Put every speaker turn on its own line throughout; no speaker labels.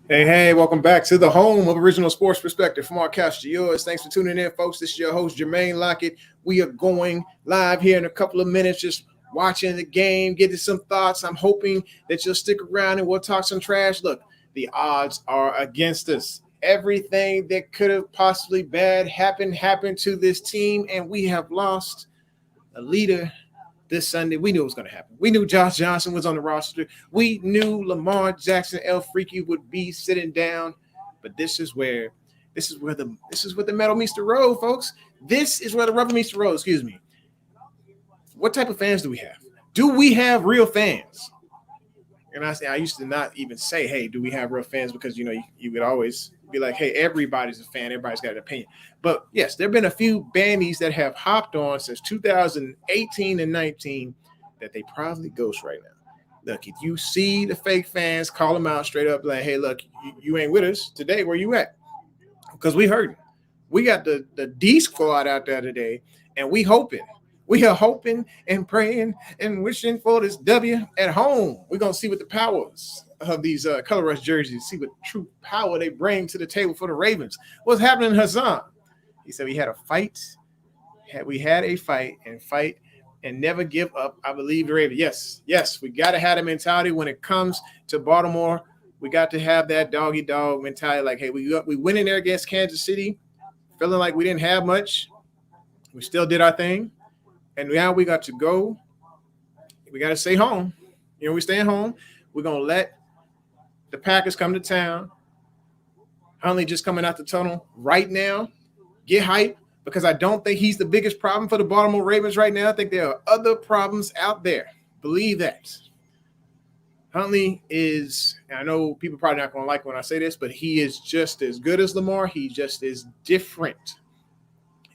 Hey, welcome back to the home of Original Sports Perspective from our couch to yours. Thanks for tuning in, folks. This is your host, Jermaine Lockett. We are going live here in a couple of minutes, just watching the game, getting some thoughts. I'm hoping that you'll stick around and we'll talk some trash. Look, the odds are against us. Everything that could have possibly bad happened to this team, and we have lost a leader this Sunday. We knew it was going to happen. We knew Josh Johnson was on the roster. We knew Lamar Jackson, El Freaky, would be sitting down. But this is where the metal meets the road, folks. This is where the rubber meets the road. Excuse me. What type of fans do we have? Do we have real fans? And I used to not even say, hey, do we have real fans? Because, you would always be like, hey, everybody's a fan. Everybody's got an opinion. But, yes, there have been a few bandies that have hopped on since 2018 and 19 that they probably ghost right now. Look, if you see the fake fans, call them out straight up like, hey, look, you ain't with us today. Where you at? Because we heard it. We got the D squad out there today, and we are hoping and praying and wishing for this W at home. We're going to see what the powers of these color rush jerseys, see what true power they bring to the table for the Ravens. What's happening, Hassan? He said we had a fight. We had a fight and never give up. I believe the Ravens. Yes, we got to have a mentality when it comes to Baltimore. We got to have that doggy dog mentality. Like, hey, we went in there against Kansas City, feeling like we didn't have much. We still did our thing. And now we got to go. We got to stay home. We staying home. We're going to let the Packers come to town. Huntley just coming out the tunnel right now. Get hype, because I don't think he's the biggest problem for the Baltimore Ravens right now. I think there are other problems out there. Believe that. Huntley is, and I know people are probably not going to like when I say this, but he is just as good as Lamar. He just is different.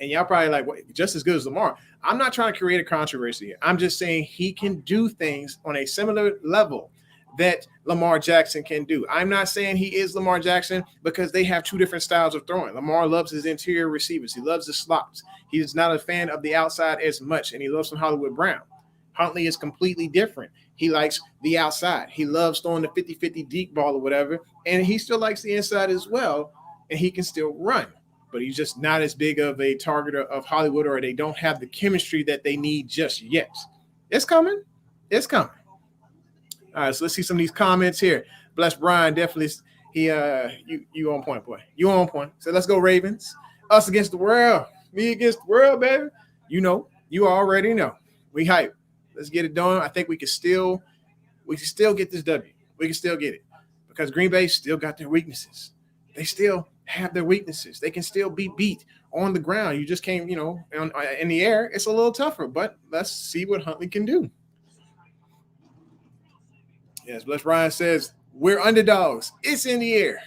And y'all probably like, what, just as good as Lamar? I'm not trying to create a controversy here. I'm just saying he can do things on a similar level that Lamar Jackson can do. I'm not saying he is Lamar Jackson, because they have two different styles of throwing. Lamar loves his interior receivers. He loves the slots. He is not a fan of the outside as much, and he loves some Hollywood Brown. Huntley is completely different. He likes the outside. He loves throwing the 50-50 deep ball or whatever, and he still likes the inside as well, and he can still run. But he's just not as big of a targeter of Hollywood, or they don't have the chemistry that they need just yet. It's coming. It's coming. All right, so let's see some of these comments here. Bless Brian, definitely. You on point, boy. You on point. So let's go Ravens. Us against the world. Me against the world, baby. You already know. We hype. Let's get it done. I think we can still get this W. We can still get it, because Green Bay still got their weaknesses. They still have their weaknesses. They can still be beat on the ground. You just can't, in the air, it's a little tougher, but let's see what Huntley can do. Yes, Bless Ryan says, we're underdogs. It's in the air.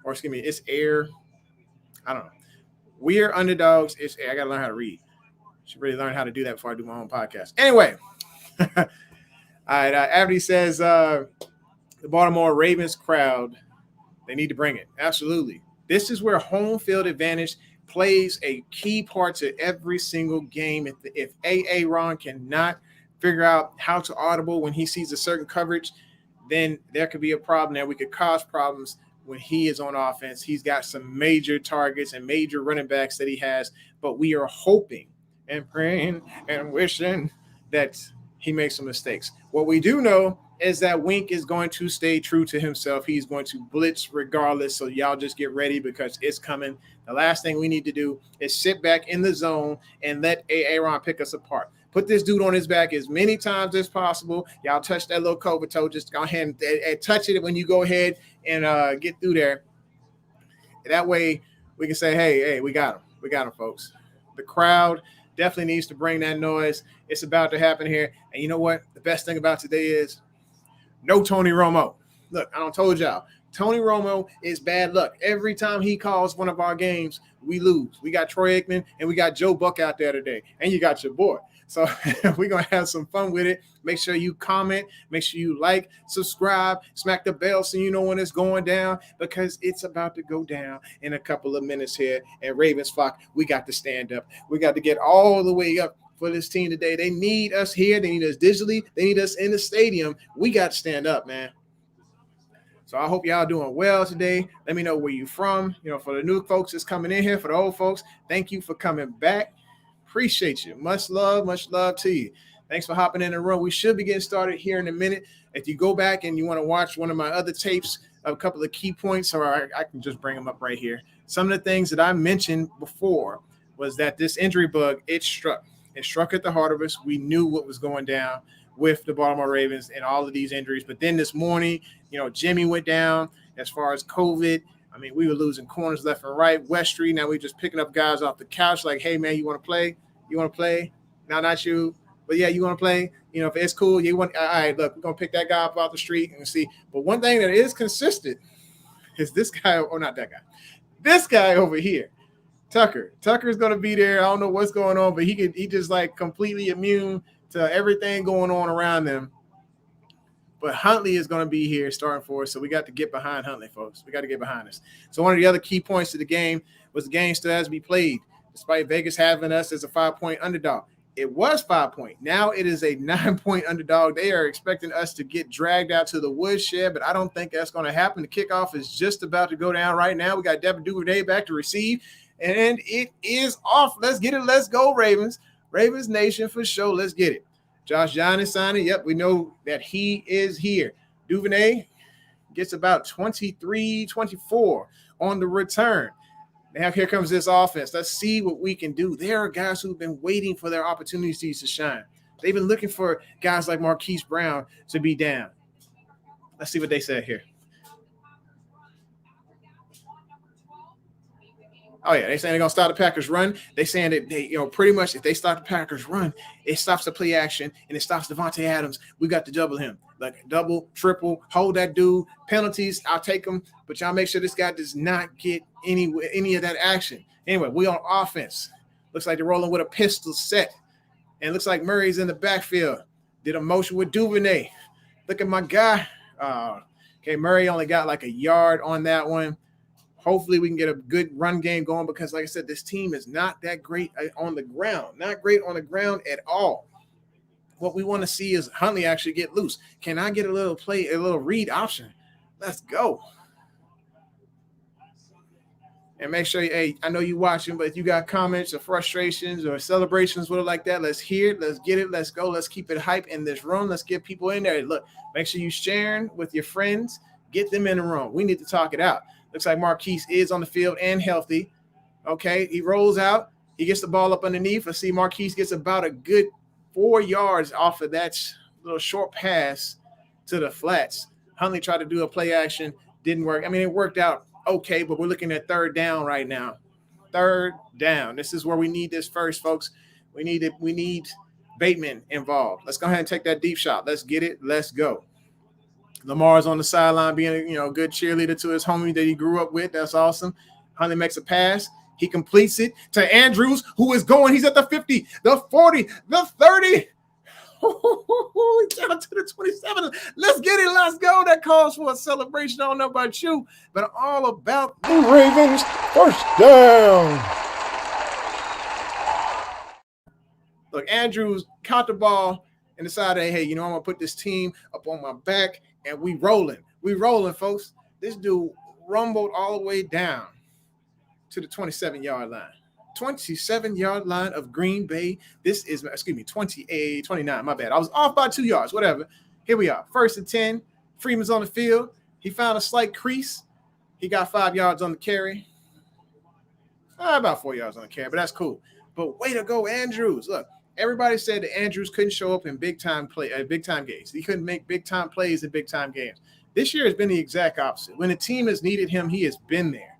Or excuse me, it's air. I don't know. We're underdogs. It's air. I got to learn how to read. Should really learn how to do that before I do my own podcast. Anyway. All right. Abdi says, the Baltimore Ravens crowd, they need to bring it. Absolutely. This is where home field advantage plays a key part to every single game. If A.A. Ron cannot figure out how to audible when he sees a certain coverage, then there could be a problem there. We could cause problems when he is on offense. He's got some major targets and major running backs that he has, but we are hoping and praying and wishing that he makes some mistakes. What we do know is that Wink is going to stay true to himself. He's going to blitz regardless, so y'all just get ready, because it's coming. The last thing we need to do is sit back in the zone and let Aaron pick us apart. Put this dude on his back as many times as possible. Y'all touch that little cobra toe. Just go ahead and touch it when you go ahead and get through there. That way we can say, hey, we got him. We got him, folks. The crowd definitely needs to bring that noise. It's about to happen here. And you know what? The best thing about today is no Tony Romo. Look, I don't told y'all. Tony Romo is bad luck. Every time he calls one of our games, we lose. We got Troy Aikman and we got Joe Buck out there today. And you got your boy. So we're going to have some fun with it. Make sure you comment, make sure you like, subscribe, smack the bell so you know when it's going down, because it's about to go down in a couple of minutes here. And Ravens flock, we got to stand up. We got to get all the way up for this team today. They need us here. They need us digitally. They need us in the stadium. We got to stand up, man. So I hope y'all doing well today. Let me know where you from. For the new folks that's coming in here, for the old folks, thank you for coming back. Appreciate you. Much love to you. Thanks for hopping in the room. We should be getting started here in a minute. If you go back and you want to watch one of my other tapes, a couple of key points, or I can just bring them up right here. Some of the things that I mentioned before was that this injury bug, it struck at the heart of us. We knew what was going down with the Baltimore Ravens and all of these injuries. But then this morning, Jimmy went down as far as COVID. I mean, we were losing corners left and right. Westry, now we're just picking up guys off the couch like, hey, man, you want to play? You want to play? No, not you. But, yeah, you want to play? If it's cool, you want – all right, look, we're going to pick that guy up off the street and see. But one thing that is consistent is this guy – or not that guy. This guy over here, Tucker. Tucker's going to be there. I don't know what's going on, but he just like completely immune to everything going on around them. But Huntley is going to be here starting for us, so we got to get behind Huntley, folks. We got to get behind us. So one of the other key points to the game was the game still has to be played, despite Vegas having us as a 5-point underdog. It was 5 point. Now it is a 9-point underdog. They are expecting us to get dragged out to the woodshed, but I don't think that's going to happen. The kickoff is just about to go down right now. We got Devin Duvernay back to receive, and it is off. Let's get it. Let's go, Ravens. Ravens Nation for sure. Let's get it. Josh Johnson signing. Yep, we know that he is here. Duvernay gets about 23, 24 on the return. Now here comes this offense. Let's see what we can do. There are guys who've been waiting for their opportunities to shine. They've been looking for guys like Marquise Brown to be down. Let's see what they said here. Oh, yeah, they're saying they're going to stop the Packers run. They're saying that they, pretty much if they stop the Packers run, it stops the play action and it stops Devontae Adams. We got to double him. Like double, triple, hold that dude. Penalties, I'll take them. But y'all make sure this guy does not get any of that action. Anyway, we on offense. Looks like they're rolling with a pistol set. And it looks like Murray's in the backfield. Did a motion with Duvernay. Look at my guy. Okay, Murray only got like a yard on that one. Hopefully we can get a good run game going because, like I said, this team is not that great on the ground. Not great on the ground at all. What we want to see is Huntley actually get loose. Can I get a little read option? Let's go. And make sure, hey, I know you're watching, but if you got comments or frustrations or celebrations, whatever like that, let's hear it. Let's get it. Let's go. Let's keep it hype in this room. Let's get people in there. Look, make sure you're sharing with your friends. Get them in the room. We need to talk it out. Looks like Marquise is on the field and healthy. Okay, he rolls out. He gets the ball up underneath. I see Marquise gets about a good 4 yards off of that little short pass to the flats. Huntley tried to do a play action. Didn't work. I mean, it worked out okay, but we're looking at third down right now. Third down. This is where we need this first, folks. We need Bateman involved. Let's go ahead and take that deep shot. Let's get it. Let's go. Lamar's on the sideline being a good cheerleader to his homie that he grew up with. That's awesome. Huntley makes a pass. He completes it to Andrews, who is going. He's at the 50, the 40, the 30. He's down to the 27. Let's get it. Let's go. That calls for a celebration. I don't know about you, but all about the Ravens. First down. Look, Andrews caught the ball and decided, hey, I'm going to put this team up on my back. And we rolling. We rolling, folks. This dude rumbled all the way down to the 27-yard line. 27-yard line of Green Bay. This is, 29, my bad. I was off by 2 yards, whatever. Here we are. 1st and 10. Freeman's on the field. He found a slight crease. He got 5 yards on the carry. About 4 yards on the carry, but that's cool. But way to go, Andrews. Look. Everybody said that Andrews couldn't show up in big time games. He couldn't make big time plays in big time games. This year has been the exact opposite. When the team has needed him, he has been there.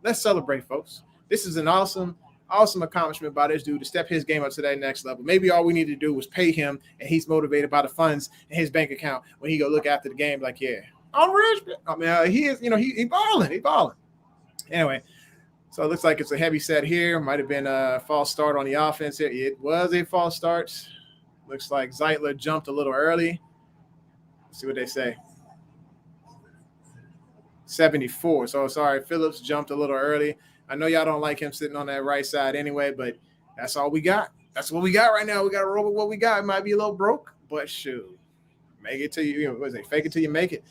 Let's celebrate, folks. This is an awesome accomplishment by this dude to step his game up to that next level. Maybe all we need to do was pay him, and he's motivated by the funds in his bank account when he go look after the game. Like, yeah, I'm rich. I mean, he is. He balling. He balling. Anyway, So it looks like it's a heavy set here. Might have been a false start on the offense here. It was a false start. Looks like Zeitler jumped a little early. Let's see what they say. 74. So sorry, Phillips jumped a little early. I know y'all don't like him sitting on that right side anyway, but that's all we got. That's what we got right now. We got to roll with what we got. It might be a little broke, but shoot, make it till you what is it? Fake it till you make it.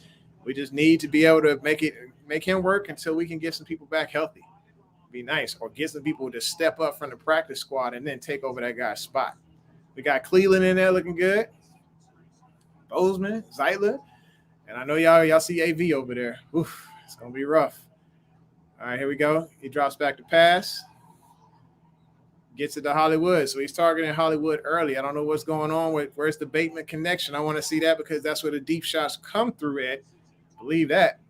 We just need to be able to make him work until we can get some people back healthy. Be nice, or get some people to step up from the practice squad and then take over that guy's spot. We got Cleveland in there looking good. Bozeman, Zeitler. And I know y'all see AV over there. Oof, it's going to be rough. All right, here we go. He drops back to pass. Gets it to Hollywood. So he's targeting Hollywood early. I don't know what's going on with where's the Bateman connection. I want to see that because that's where the deep shots come through at. Believe that.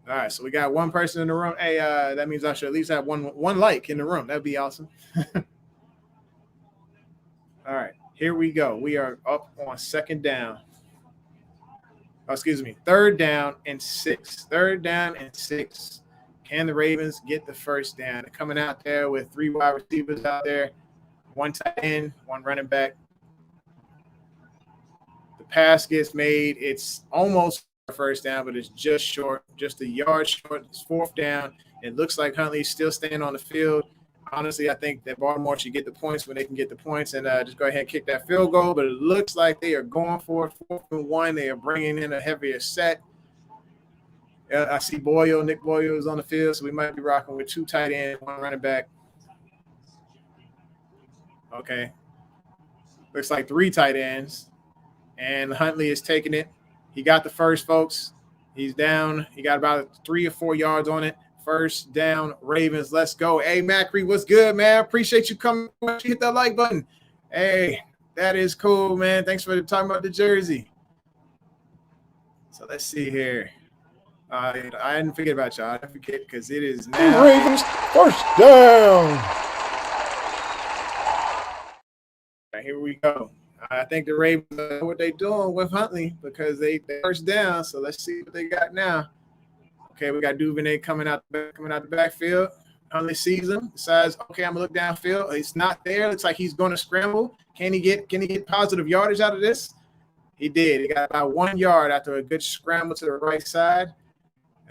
All right, so we got one person in the room. Hey, that means I should at least have one like in the room. That'd be awesome. All right, here we go. We are up on second down. Oh, excuse me, third down and 6. Third down and 6. Can the Ravens get the first down? They're coming out there with 3 wide receivers out there, 1 tight end, 1 running back. The pass gets made. It's almost a first down, but it's just short, just a yard short. It's 4th down. It looks like Huntley's still staying on the field. Honestly, I think that Baltimore should get the points when they can get the points and just go ahead and kick that field goal. But it looks like they are going for it. 4th and 1. They are bringing in a heavier set. I see Nick Boyle is on the field, so we might be rocking with 2 tight ends, 1 running back. Okay. Looks like 3 tight ends. And Huntley is taking it. He got the first, folks. He's down. He got about 3 or 4 yards on it. First down, Ravens. Let's go. Hey, Macri, what's good, man? Appreciate you coming. Hit that like button. Hey, that is cool, man. Thanks for talking about the jersey. So let's see here. I didn't forget about y'all. I didn't forget because it is now.
Ravens first down.
Right, here we go. I think the Ravens know what they're doing with Huntley because they first down. So let's see what they got now. Okay, we got Duvernay coming out the backfield. Huntley sees him, decides, okay, I'm gonna look downfield. He's not there. Looks like he's going to scramble. Can he get positive yardage out of this? He did. He got about 1 yard after a good scramble to the right side.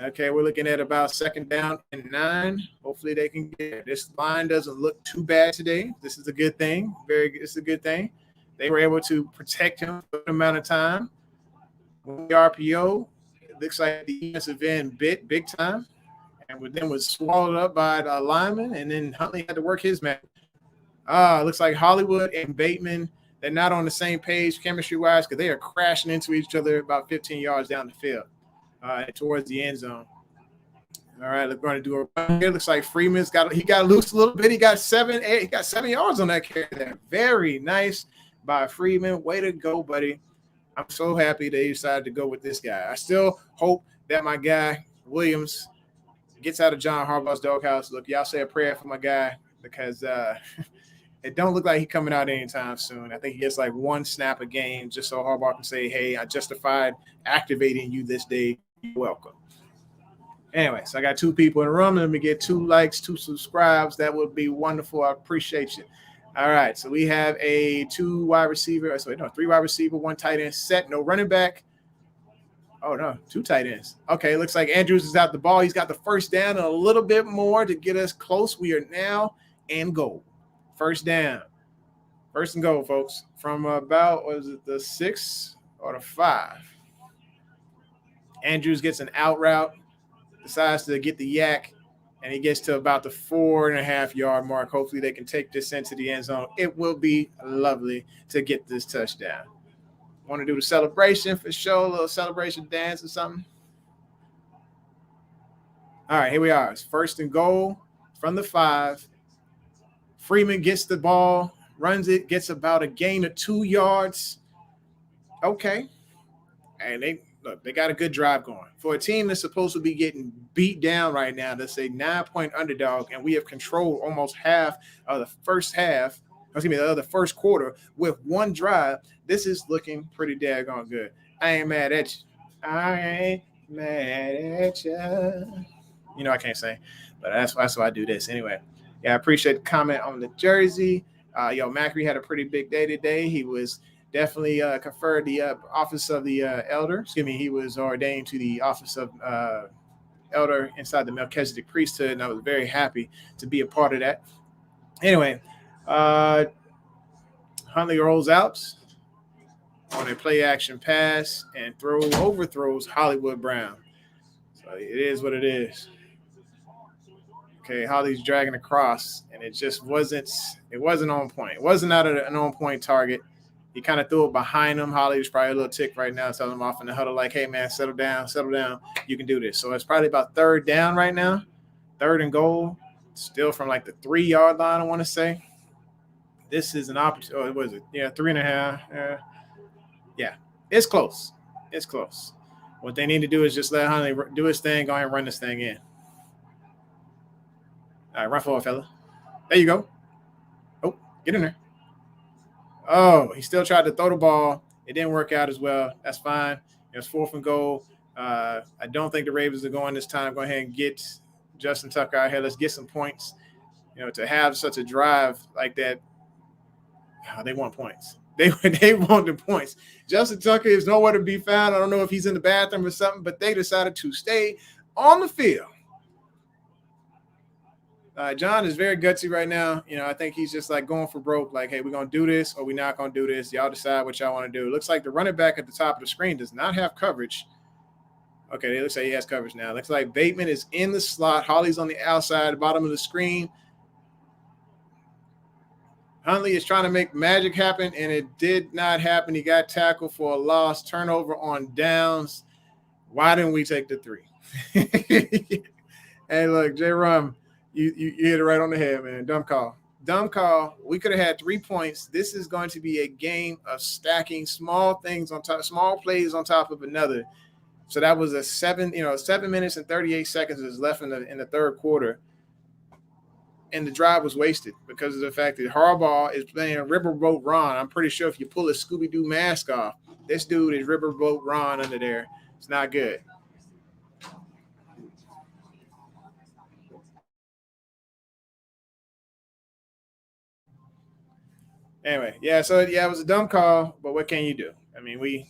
Okay, we're looking at about 2nd down and 9. Hopefully they can get it. This line doesn't look too bad today. This is a good thing. It's a good thing. They were able to protect him for an amount of time. When the RPO, it looks like the defensive end bit big time, and then was swallowed up by the lineman, and then Huntley had to work his man. Looks like Hollywood and Bateman, they're not on the same page chemistry-wise because they are crashing into each other about 15 yards down the field. Towards the end zone. All right, we're going to do a run here. Looks like Freeman's got loose a little bit. He got 7 yards on that carry there. Very nice by Freeman. Way to go, buddy. I'm so happy they decided to go with this guy. I still hope that my guy, Williams, gets out of John Harbaugh's doghouse. Look, y'all say a prayer for my guy because it don't look like he's coming out anytime soon. I think he gets like 1 snap a game just so Harbaugh can say, hey, I justified activating you this day. You're welcome. Anyway, so I got 2 people in the room. Let me get 2 likes, 2 subscribes. That would be wonderful. I appreciate you. All right, so we have a 3 wide receiver, 1 tight end set, no running back. Oh, no, 2 tight ends. Okay, looks like Andrews is out the ball. He's got the first down and a little bit more to get us close. We are now in goal. First down. First and goal, folks, from about, the 6 or the 5? Andrews gets an out route, decides to get the yak, and he gets to about the 4.5 yard mark. Hopefully they can take this into the end zone. It will be lovely to get this touchdown. Want to do the celebration for sure, a little celebration dance or something? All right, here we are. It's first and goal from the 5. Freeman gets the ball, runs it, gets about a gain of 2 yards. Okay. And they got a good drive going. For a team that's supposed to be getting beat down right now, that's a 9-point underdog, and we have controlled almost half of the first quarter with 1 drive. This is looking pretty daggone good. I ain't mad at you. You know I can't sing, but that's why I do this anyway. Yeah, I appreciate the comment on the jersey. Macri had a pretty big day today. He was definitely conferred the office of the elder. Excuse me, he was ordained to the office of elder inside the Melchizedek priesthood, and I was very happy to be a part of that. Anyway, Huntley rolls out on a play action pass and overthrows Hollywood Brown. So it is what it is. Okay, Holly's dragging across, and it wasn't on point. It wasn't out of an on point target. He kind of threw it behind him. Holly was probably a little ticked right now, telling him off in the huddle, like, hey, man, settle down. You can do this. So it's probably about third down right now, 3rd and goal, still from like the 3-yard line, I want to say. This is an opportunity. Oh, what is it? Yeah, 3.5. Yeah, it's close. It's close. What they need to do is just let Huntley do his thing, go ahead and run this thing in. All right, run forward, fella. There you go. Oh, get in there. Oh, he still tried to throw the ball. It didn't work out as well. That's fine. It was 4th and goal. I don't think the Ravens are going this time. Go ahead and get Justin Tucker out here. Let's get some points. To have such a drive like that, they want points. They want the points. Justin Tucker is nowhere to be found. I don't know if he's in the bathroom or something, but they decided to stay on the field. John is very gutsy right now. I think he's just like going for broke. Like, hey, we're going to do this or we're not going to do this. Y'all decide what y'all want to do. It looks like the running back at the top of the screen does not have coverage. Okay, it looks like he has coverage now. Looks like Bateman is in the slot. Holly's on the outside, bottom of the screen. Huntley is trying to make magic happen, and it did not happen. He got tackled for a loss, turnover on downs. Why didn't we take the 3? Hey, look, J-Rum, you hit it right on the head, man. Dumb call. We could have had 3 points. This is going to be a game of stacking small plays on top of another. So that was 7 minutes and 38 seconds is left in the third quarter. And the drive was wasted because of the fact that Harbaugh is playing Riverboat Ron. I'm pretty sure if you pull his Scooby-Doo mask off, this dude is Riverboat Ron under there. It's not good. Anyway, it was a dumb call, but what can you do? I mean, we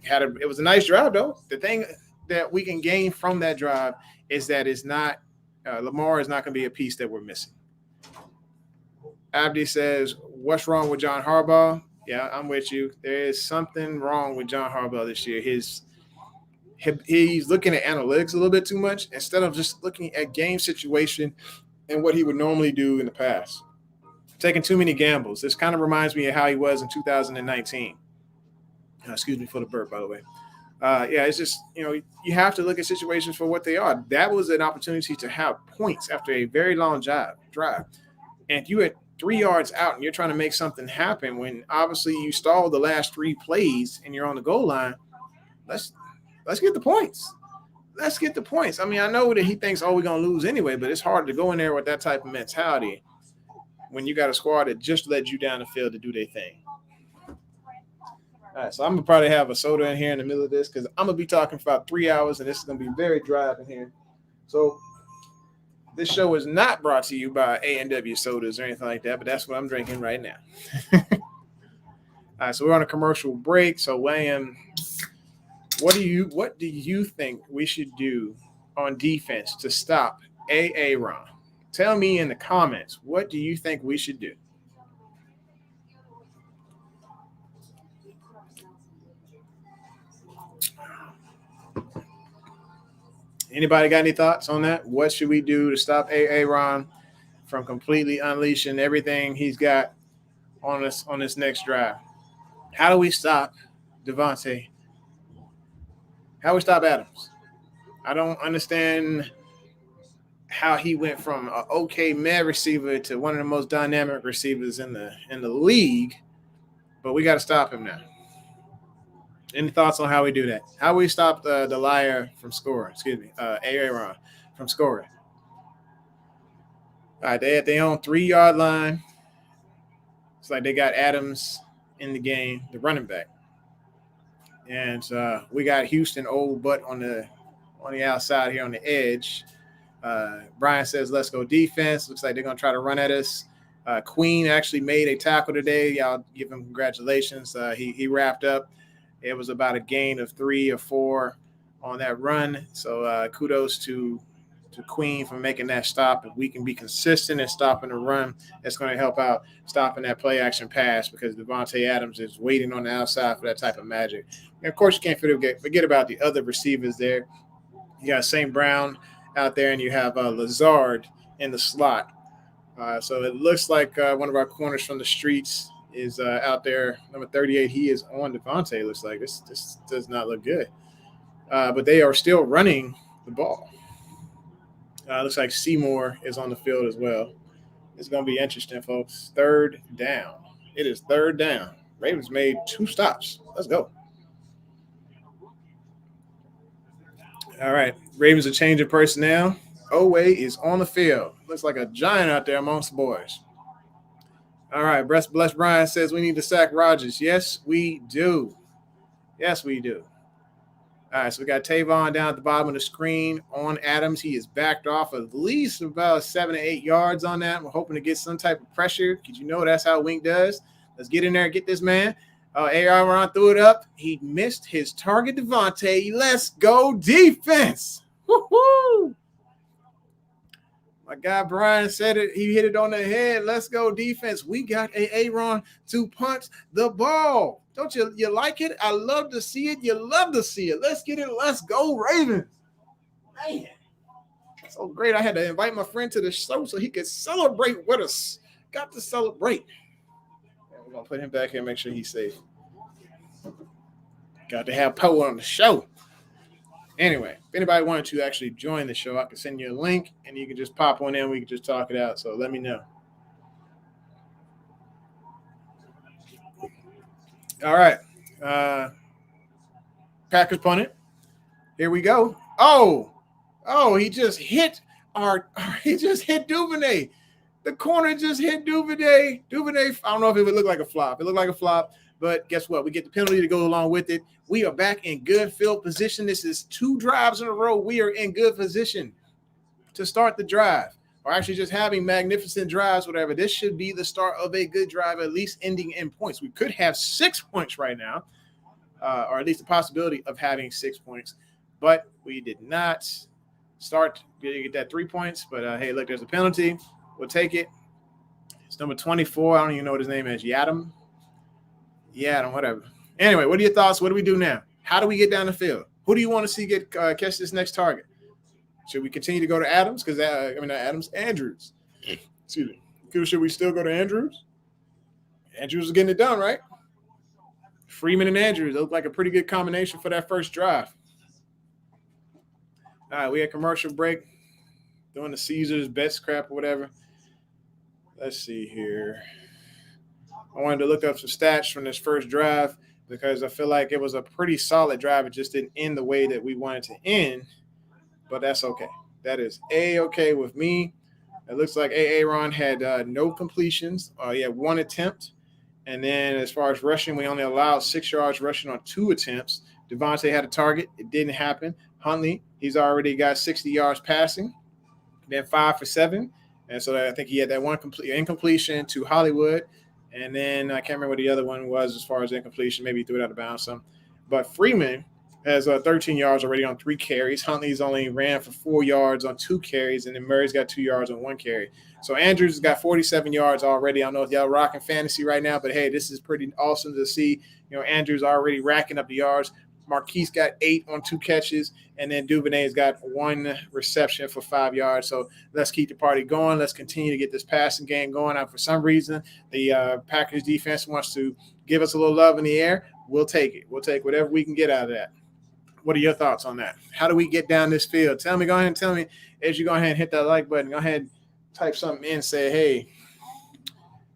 had it was a nice drive though. The thing that we can gain from that drive is that it's not Lamar is not going to be a piece that we're missing. Abdi says, what's wrong with John Harbaugh? Yeah, I'm with you. There is something wrong with John Harbaugh this year. He's looking at analytics a little bit too much instead of just looking at game situation and what he would normally do in the past. Taking too many gambles. This kind of reminds me of how he was in 2019. Excuse me for the burp, by the way. It's just, you have to look at situations for what they are. That was an opportunity to have points after a very long drive. And if you had 3 yards out and you're trying to make something happen when obviously you stalled the last 3 plays and you're on the goal line, let's get the points. Let's get the points. I mean, I know that he thinks, we're going to lose anyway, but it's hard to go in there with that type of mentality when you got a squad that just led you down the field to do their thing. All right, so I'm going to probably have a soda in here in the middle of this because I'm going to be talking for about 3 hours, and this is going to be very dry up in here. So this show is not brought to you by A&W sodas or anything like that, but that's what I'm drinking right now. All right, so we're on a commercial break. So, William, what do you think we should do on defense to stop Aaron? Tell me in the comments, what do you think we should do? Anybody got any thoughts on that? What should we do to stop Aaron from completely unleashing everything he's got on this next drive? How do we stop Devontae? How do we stop Adams? I don't understand how he went from an okay mad receiver to one of the most dynamic receivers in the league, but we got to stop him now. Any thoughts on how we do that? How we stop the liar from scoring? Excuse me, Aaron from scoring. All right, they at their own 3-yard line. It's like they got Adams in the game, the running back, and we got Houston old butt on on the outside here on the edge. Brian says, let's go defense. Looks like they're going to try to run at us. Queen actually made a tackle today. Y'all give him congratulations. He wrapped up. It was about a gain of 3 or 4 on that run. So kudos to Queen for making that stop. If we can be consistent in stopping the run, that's going to help out stopping that play action pass because Devontae Adams is waiting on the outside for that type of magic. And of course, you can't forget about the other receivers there. You got St. Brown out there, and you have Lazard in the slot. So it looks like one of our corners from the streets is out there. Number 38, he is on Devontae. Looks like this does not look good. But they are still running the ball. Looks like Seymour is on the field as well. It's going to be interesting, folks. 3rd down. It is 3rd down. Ravens made 2 stops. Let's go. All right. Ravens are changing personnel. Owe is on the field. Looks like a giant out there amongst the boys. All right. Bless Brian says we need to sack Rodgers. Yes, we do. Yes, we do. All right, so we got Tavon down at the bottom of the screen on Adams. He is backed off at least about 7 to 8 yards on that. We're hoping to get some type of pressure because you know that's how Wink does. Let's get in there and get this man. Aaron threw it up. He missed his target, Devontae. Let's go defense. Woo-hoo! My guy Brian said it. He hit it on the head. Let's go defense. We got Aaron to punt the ball. Don't you like it? I love to see it. You love to see it. Let's get it. Let's go Ravens. Man, so great. I had to invite my friend to the show so he could celebrate with us. Got to celebrate. We're going to put him back here and make sure he's safe. Got to have Poe on the show. Anyway, if anybody wanted to actually join the show, I can send you a link and you can just pop on in. We can just talk it out. So let me know. All right. Packers punted. Here we go. Oh, he just hit Duvernay. The corner just hit Duvernay. Duvernay, I don't know if it would look like a flop. It looked like a flop, but guess what? We get the penalty to go along with it. We are back in good field position. This is 2 drives in a row. We are in good position to start the drive, or actually just having magnificent drives, whatever. This should be the start of a good drive, at least ending in points. We could have 6 points right now, or at least the possibility of having 6 points, but we did not start to get that 3 points. But, hey, look, there's a penalty. We'll take it. It's number 24. I don't even know what his name is. Yadam, whatever. Anyway, what are your thoughts? What do we do now? How do we get down the field? Who do you want to see catch this next target? Should we continue to go to Adams? Andrews. Excuse me. Should we still go to Andrews? Andrews is getting it done, right? Freeman and Andrews look like a pretty good combination for that first drive. All right, we had commercial break. Doing the Caesars best crap or whatever. Let's see here. I wanted to look up some stats from this first drive because I feel like it was a pretty solid drive. It just didn't end the way that we wanted to end, but that's okay. That is A-okay with me. It looks like Aaron had no completions. He had 1 attempt. And then as far as rushing, we only allowed 6 yards rushing on 2 attempts. Devontae had a target. It didn't happen. Huntley, he's already got 60 yards passing. Then 5 for 7. And so I think he had that one incompletion to Hollywood. And then I can't remember what the other one was as far as incompletion. Maybe he threw it out of bounds some. But Freeman has 13 yards already on 3 carries. Huntley's only ran for 4 yards on 2 carries. And then Murray's got 2 yards on 1 carry. So Andrews has got 47 yards already. I don't know if y'all rocking fantasy right now, but hey, this is pretty awesome to see. You know, Andrews already racking up the yards. Marquise got 8 on 2 catches, and then Duvernay's got 1 reception for 5 yards. So let's keep the party going. Let's continue to get this passing game going. For some reason, the Packers defense wants to give us a little love in the air. We'll take it. We'll take whatever we can get out of that. What are your thoughts on that? How do we get down this field? Go ahead and tell me as you go ahead and hit that like button. Go ahead and type something in. Say, hey,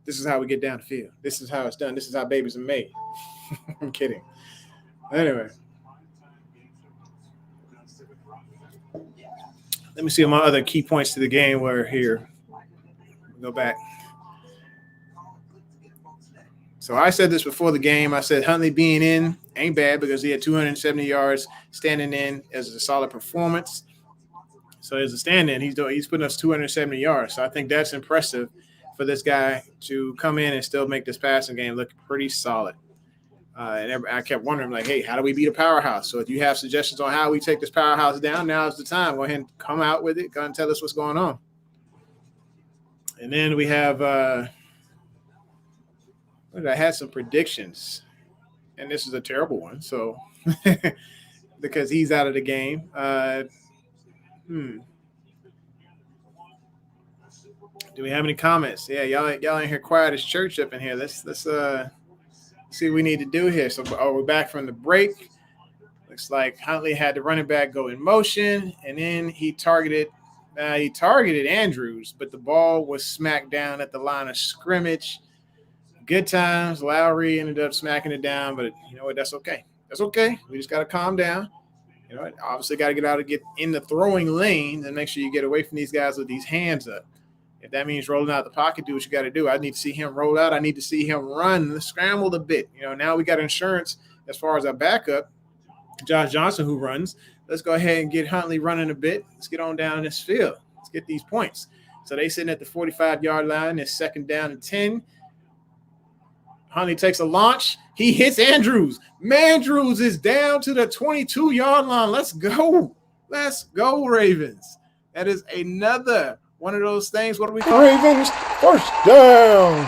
this is how we get down the field. This is how it's done. This is how babies are made. I'm kidding. Anyway, let me see what my other key points to the game were here. Go back. So I said this before the game. I said Huntley being in ain't bad because he had 270 yards standing in as a solid performance. So as a stand-in, he's putting us 270 yards. So I think that's impressive for this guy to come in and still make this passing game look pretty solid. And I kept wondering, like, hey, how do we beat a powerhouse? So if you have suggestions on how we take this powerhouse down, now is the time. Go ahead and come out with it. Go ahead and tell us what's going on. And then we have I had some predictions, and this is a terrible one. So because he's out of the game. Do we have any comments? Yeah, y'all in here quiet as church up in here. Let's see what we need to do here. So we're back from the break. Looks like Huntley had the running back go in motion, and then he targeted Andrews, but the ball was smacked down at the line of scrimmage. Good times. Lowry ended up smacking it down, but you know what? That's okay. That's okay. We just got to calm down. You know, obviously got to get out and get in the throwing lane and make sure you get away from these guys with these hands up. If that means rolling out the pocket, do what you got to do. I need to see him roll out. I need to see him run, scramble a bit. You know, now we got insurance as far as our backup, Josh Johnson, who runs. Let's go ahead and get Huntley running a bit. Let's get on down this field. Let's get these points. So they sitting at the 45-yard line. It's 2nd down and 10. Huntley takes a launch. He hits Andrews. Mandrews is down to the 22-yard line. Let's go. Let's go, Ravens. That is another one of those things. What do we call
Ravens, first down.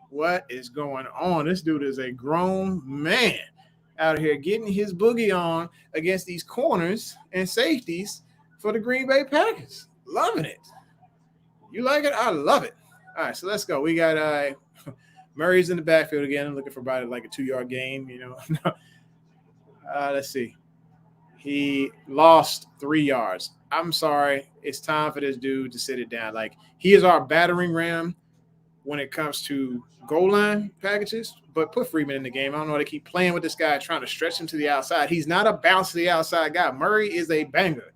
What is going on? This dude is a grown man out here getting his boogie on against these corners and safeties for the Green Bay Packers. Loving it. You like it? I love it. All right, so let's go. We got Murray's in the backfield again. I'm looking for about like a 2-yard gain, you know. Let's see. He lost 3 yards. I'm sorry. It's time for this dude to sit it down. Like, he is our battering ram when it comes to goal line packages, but put Freeman in the game. I don't know. They keep playing with this guy, trying to stretch him to the outside. He's not a bounce to the outside guy. Murray is a banger.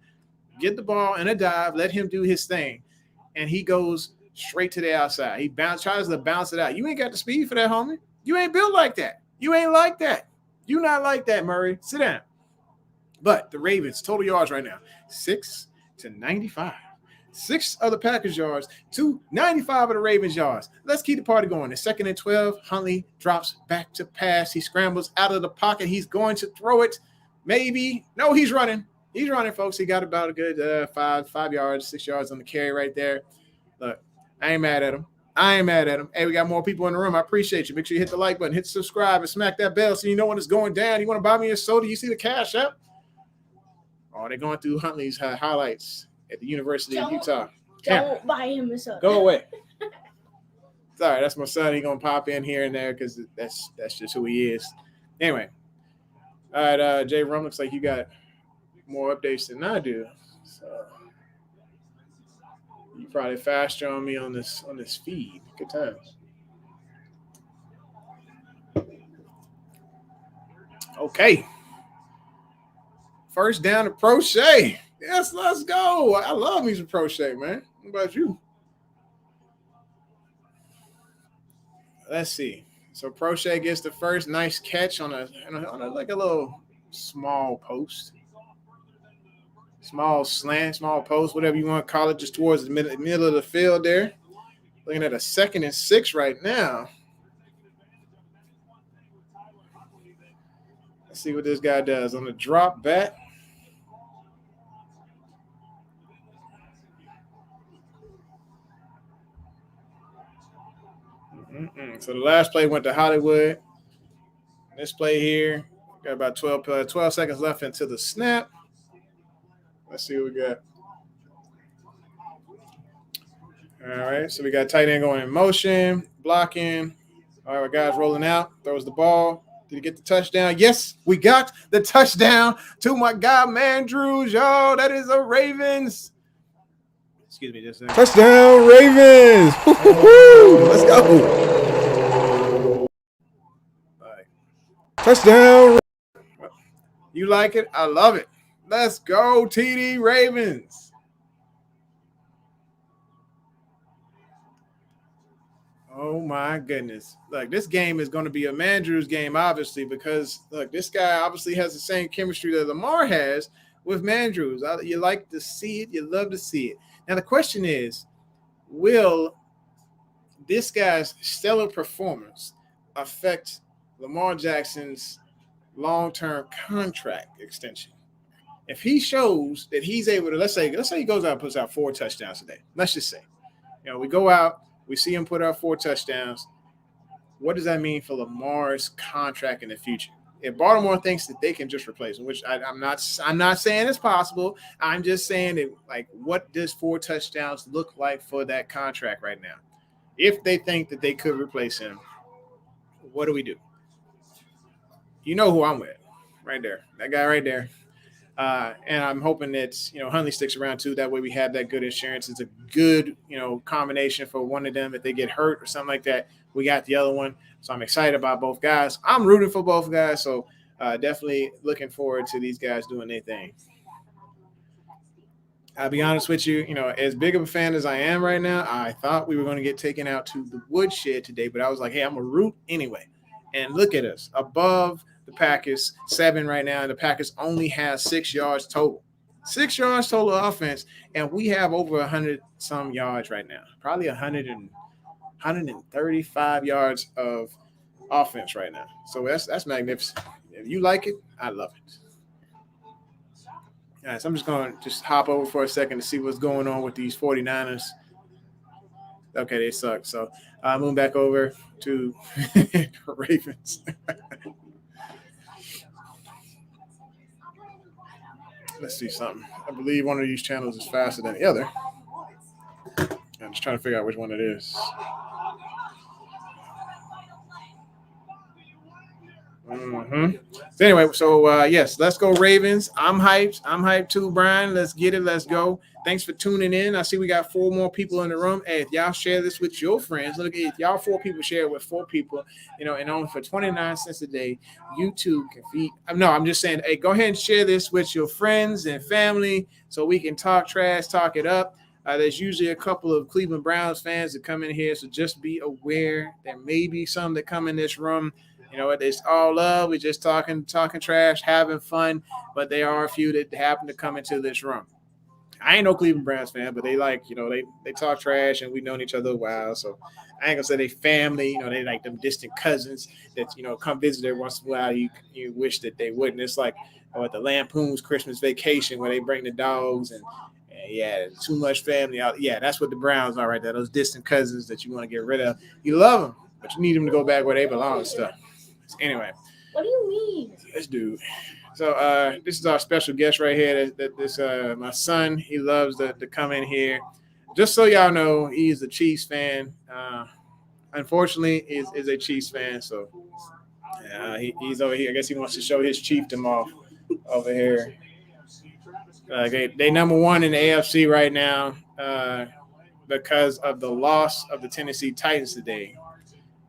Get the ball in a dive. Let him do his thing. And he goes straight to the outside. He tries to bounce it out. You ain't got the speed for that, homie. You ain't built like that. You ain't like that. You not like that, Murray. Sit down. But the Ravens, total yards right now, 6 to 95. 6 of the Packers yards to 95 of the Ravens yards. Let's keep the party going. It's 2nd and 12. Huntley drops back to pass. He scrambles out of the pocket. He's going to throw it. Maybe. No, he's running. He's running, folks. He got about a good 5 yards, 6 yards on the carry right there. Look, I ain't mad at him. Hey, we got more people in the room. I appreciate you. Make sure you hit the like button, hit subscribe, and smack that bell so you know when it's going down. You want to buy me a soda? You see the Cash App? Oh, they're going through Huntley's highlights at the University of Utah.
Don't buy him a soda.
Go away. Sorry, that's my son. He's going to pop in here and there because that's just who he is. Anyway. All right, Jay Rum, looks like you got more updates than I do. So you probably faster on me on this feed. Good times. Okay. First down to Prochet. Yes, let's go. I love me some Prochet, man. What about you? Let's see. So Prochet gets the first nice catch on a like a little small post. Small slant, small post, whatever you want to call it, just towards the middle of the field there. Looking at a 2nd and 6 right now. Let's see what this guy does on the drop back. So the last play went to Hollywood. This play here, got about 12 seconds left until the snap. Let's see what we got. All right, so we got tight end going in motion, blocking. All right, our guy's rolling out, throws the ball. Did he get the touchdown? Yes, we got the touchdown to my guy, Mandrews. Yo, that is a Ravens. Excuse me, just a second.
Touchdown, Ravens.
Let's go. All right.
Touchdown.
You like it? I love it. Let's go, TD Ravens. Oh my goodness. Look, this game is going to be a Mandrew's game, obviously, because look, this guy obviously has the same chemistry that Lamar has with Mandrews. You like to see it, you love to see it. Now the question is, will this guy's stellar performance affect Lamar Jackson's long-term contract extension? If he shows that he's able to, let's say he goes out and puts out 4 touchdowns today. Let's just say, we go out, we see him put out 4 touchdowns. What does that mean for Lamar's contract in the future? If Baltimore thinks that they can just replace him, which I'm not saying it's possible. I'm just saying that, like, what does 4 touchdowns look like for that contract right now? If they think that they could replace him, what do we do? You know who I'm with, right there, that guy right there. And I'm hoping that, Hundley sticks around too. That way we have that good insurance. It's a good, combination for one of them. If they get hurt or something like that, we got the other one. So I'm excited about both guys. I'm rooting for both guys. So definitely looking forward to these guys doing their thing. I'll be honest with you, as big of a fan as I am right now, I thought we were going to get taken out to the woodshed today, but I was like, hey, I'm going to root anyway. And look at us, above the Packers, 7 right now, and the Packers only have 6 yards total. 6 yards total offense, and we have over 100-some yards right now. Probably 135 yards of offense right now. So that's magnificent. If you like it, I love it. All right, so I'm just going to hop over for a second to see what's going on with these 49ers. Okay, they suck. So moving back over to the Ravens. Let's see something. I believe one of these channels is faster than the other. I'm just trying to figure out which one it is. So anyway, yes, let's go Ravens. I'm hyped. I'm hyped too, Brian. Let's get it. Let's go. Thanks for tuning in. I see we got 4 more people in the room. Hey, if y'all share this with your friends, look, if y'all 4 people share it with 4 people, and only for 29 cents a day, YouTube can feed. No, I'm just saying, hey, go ahead and share this with your friends and family so we can talk trash, talk it up. There's usually a couple of Cleveland Browns fans that come in here, so just be aware there may be some that come in this room. It's all love. We're just talking trash, having fun, but there are a few that happen to come into this room. I ain't no Cleveland Browns fan, but they they talk trash, and we've known each other a while, so I ain't gonna say they family. They like them distant cousins that come visit every once in a while. You wish that they wouldn't. It's like at the Lampoon's Christmas Vacation where they bring the dogs and too much family out. Yeah, that's what the Browns are right there. Those distant cousins that you want to get rid of. You love them, but you need them to go back where they belong and stuff. Anyway,
what do you mean?
This dude. So this is our special guest right here. This my son. He loves to come in here. Just so y'all know, he's a Chiefs fan. Unfortunately, is a Chiefs fan. So he's over here. I guess he wants to show his chiefdom off over here. They number 1 in the AFC right now because of the loss of the Tennessee Titans today.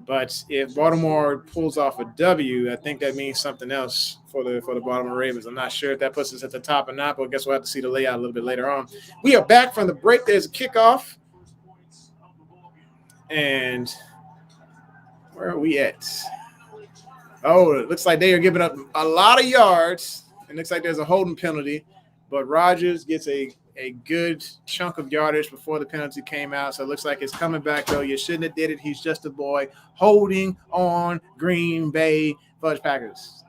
But if Baltimore pulls off a W, I think that means something else for the Baltimore Ravens. I'm not sure if that puts us at the top or not, but I guess we'll have to see the layout a little bit later on. We are back from the break. There's a kickoff. And where are we at? Oh, it looks like they are giving up a lot of yards. It looks like there's a holding penalty, but Rodgers gets a good chunk of yardage before the penalty came out. So it looks like it's coming back, though. You shouldn't have did it. He's just a boy holding on Green Bay Fudge Packers.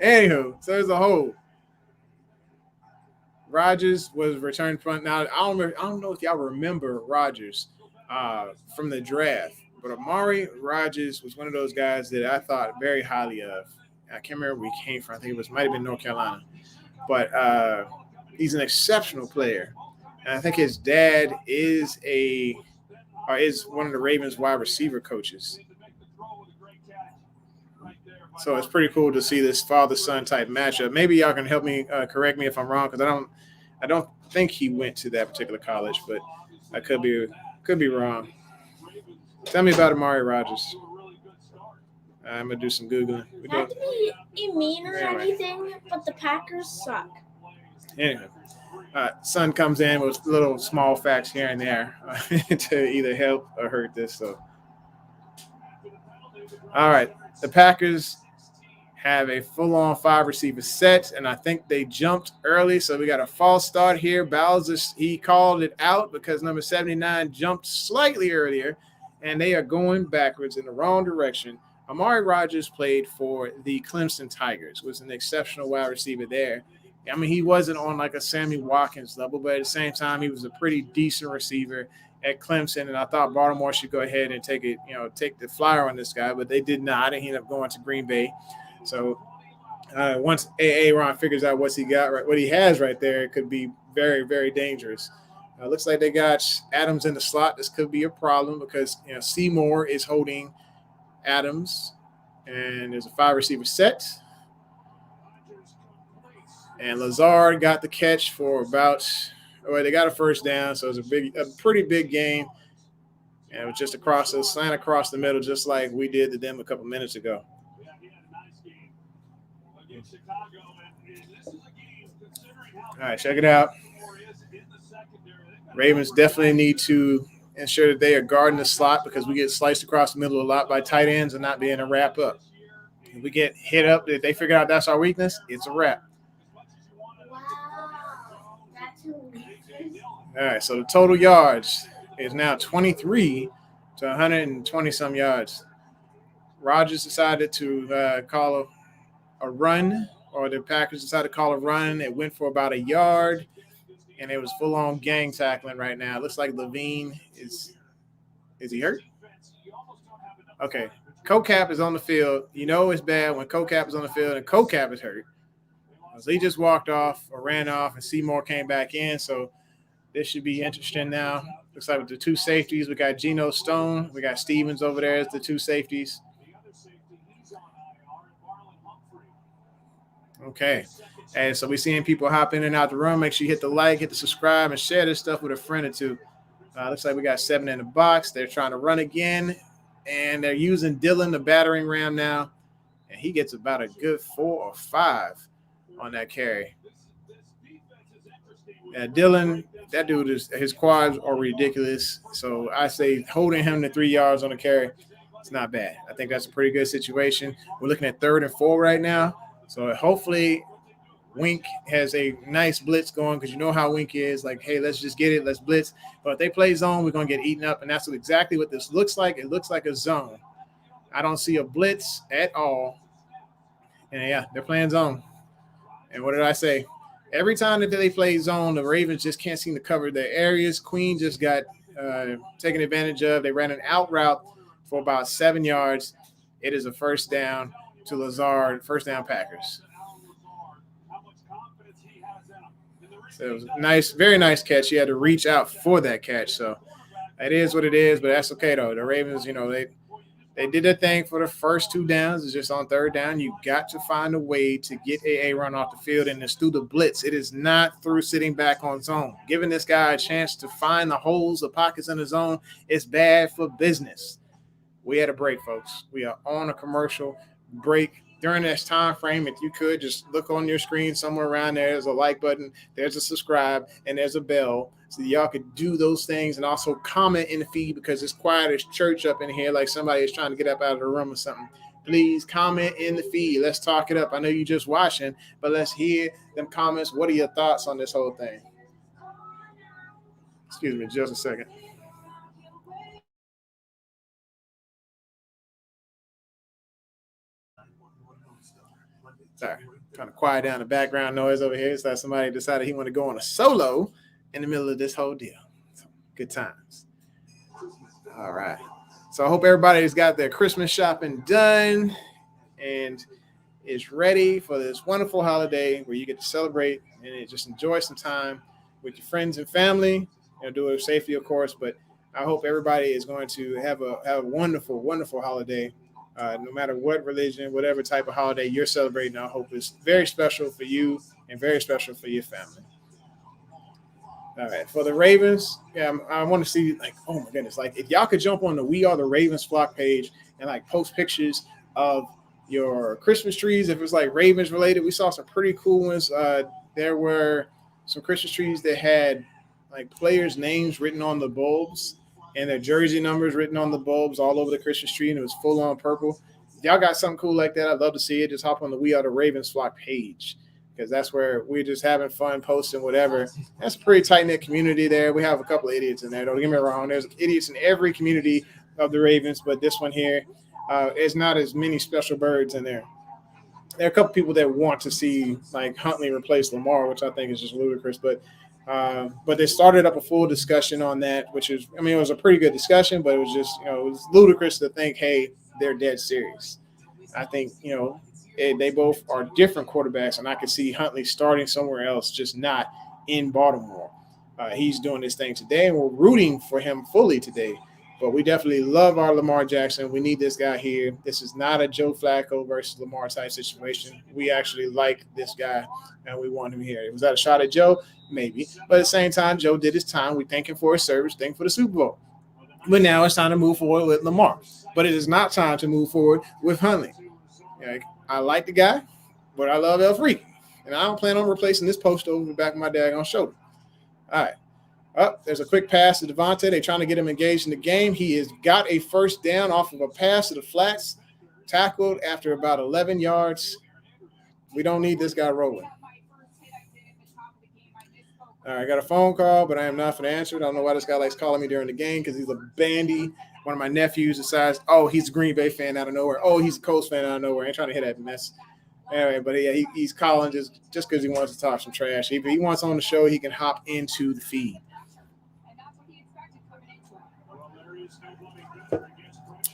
Anywho, so there's a hold. Rodgers was returned punt. Now, I don't know if y'all remember Rodgers from the draft. But Amari Rodgers was one of those guys that I thought very highly of. I can't remember where he came from. I think might have been North Carolina. But he's an exceptional player. And I think his dad is one of the Ravens wide receiver coaches. So it's pretty cool to see this father-son type matchup. Maybe y'all can help me correct me if I'm wrong, because I don't think he went to that particular college, but I could be wrong. Tell me about Amari Rodgers. I'm going to do some Googling.
Not to be mean or anything, but the Packers suck.
Anyway, Son comes in with little small facts here and there to either help or hurt this. So, all right, the Packers have a full-on 5-receiver set, and I think they jumped early, so we got a false start here. Bowser, he called it out because number 79 jumped slightly earlier, and they are going backwards in the wrong direction. Amari Rodgers played for the Clemson Tigers, was an exceptional wide receiver there. I mean, he wasn't on like a Sammy Watkins level, but at the same time, he was a pretty decent receiver at Clemson, and I thought Baltimore should go ahead and take the flyer on this guy, but they did not, and he ended up going to Green Bay. So once Ron figures out what he has right there, it could be very, very dangerous. Looks like they got Adams in the slot. This could be a problem because Seymour is holding Adams, and there's a 5-receiver set. And Lazard got the catch for they got a first down, so it was a pretty big game. And it was just slant across the middle, just like we did to them a couple minutes ago. All right, check it out. Ravens definitely need to ensure that they are guarding the slot because we get sliced across the middle a lot by tight ends and not being able to wrap up. If we get hit up, if they figure out that's our weakness, it's a wrap. All right, so the total yards is now 23 to 120-some yards. Rodgers decided to call a run, or the Packers decided to call a run. It went for about a yard, and it was full-on gang tackling right now. It looks like Levine is he hurt? Okay. CoCap is on the field. It's bad when CoCap is on the field and CoCap is hurt. So he just walked off or ran off, and Seymour came back in. So this should be interesting now. Looks like with the two safeties, we got Geno Stone. We got Stevens over there as the two safeties. Okay. And so we're seeing people hop in and out the room. Make sure you hit the like, hit the subscribe, and share this stuff with a friend or two. Looks like we got 7 in the box. They're trying to run again, and they're using Dylan, the battering ram now, and he gets about a good 4 or 5 on that carry. Dylan, that dude his quads are ridiculous. So I say holding him to 3 yards on the carry, it's not bad. I think that's a pretty good situation. We're looking at 3rd and 4 right now. So hopefully Wink has a nice blitz going because you know how Wink is. Like, hey, let's just get it. Let's blitz. But if they play zone, we're going to get eaten up, and that's exactly what this looks like. It looks like a zone. I don't see a blitz at all. And, yeah, they're playing zone. And what did I say? Every time that they play zone, the Ravens just can't seem to cover their areas. Queen just got taken advantage of. They ran an out route for about 7 yards. It is a first down to Lazard, first down Packers. So it was a nice, very nice catch. He had to reach out for that catch. So that is what it is, but that's okay, though. The Ravens, they did their thing for the first 2 downs. It's just on 3rd down. You got to find a way to get a run off the field, and it's through the blitz. It is not through sitting back on zone. Giving this guy a chance to find the holes, the pockets in the zone, is bad for business. We had a break, folks. We are on a commercial break. During this time frame, if you could just look on your screen somewhere around there, there's a like button, there's a subscribe, and there's a bell. So y'all could do those things and also comment in the feed because it's quiet as church up in here, like somebody is trying to get up out of the room or something. Please comment in the feed. Let's talk it up. I know you're just watching, but let's hear them comments. What are your thoughts on this whole thing? Excuse me, just a second. Sorry, trying to quiet down the background noise over here. It's like somebody decided he wanted to go on a solo in the middle of this whole deal. So, good times. All right. So I hope everybody's got their Christmas shopping done and is ready for this wonderful holiday where you get to celebrate and just enjoy some time with your friends and family. Do it with safety, of course, but I hope everybody is going to have a wonderful, wonderful holiday. No matter what religion, whatever type of holiday you're celebrating, I hope it's very special for you and very special for your family. All right, for the Ravens, I want to see, oh my goodness, if y'all could jump on the We Are the Ravens flock page and post pictures of your Christmas trees. If it's Ravens related, we saw some pretty cool ones. There were some Christmas trees that had like players' names written on the bulbs and their jersey numbers written on the bulbs all over the Christmas tree, and it was full on purple. If y'all got something cool like that, I'd love to see it. Just hop on the We Are the Ravens Flock page, because that's where we're just having fun, posting whatever. That's a pretty tight-knit community there. We have a couple of idiots in there. Don't get me wrong. There's idiots in every community of the Ravens, but this one here is not as many special birds in there. There are a couple people that want to see like Huntley replace Lamar, which I think is just ludicrous. But they started up a full discussion on that, which is, I mean, it was a pretty good discussion, but it was just, it was ludicrous to think, hey, they're dead serious. I think, they both are different quarterbacks, and I could see Huntley starting somewhere else, just not in Baltimore. He's doing this thing today, and we're rooting for him fully today. But we definitely love our Lamar Jackson. We need this guy here. This is not a Joe Flacco versus Lamar type situation. We actually like this guy, and we want him here. Was that a shot at Joe? Maybe. But at the same time, Joe did his time. We thank him for his service, thank him for the Super Bowl. But now it's time to move forward with Lamar. But it is not time to move forward with Huntley. I like the guy, but I love El Freak. And I don't plan on replacing this post over the back of my daggone shoulder. All right. There's a quick pass to Devontae. They're trying to get him engaged in the game. He has got a first down off of a pass to the flats, tackled after about 11 yards. We don't need this guy rolling. All right, I got a phone call, but I am not going to answer it. I don't know why this guy likes calling me during the game, because he's a bandy. One of my nephews decides, he's a Green Bay fan out of nowhere. He's a Colts fan out of nowhere. I ain't trying to hit that mess. Anyway, but yeah, he's calling just because he wants to talk some trash. If he wants on the show, he can hop into the feed.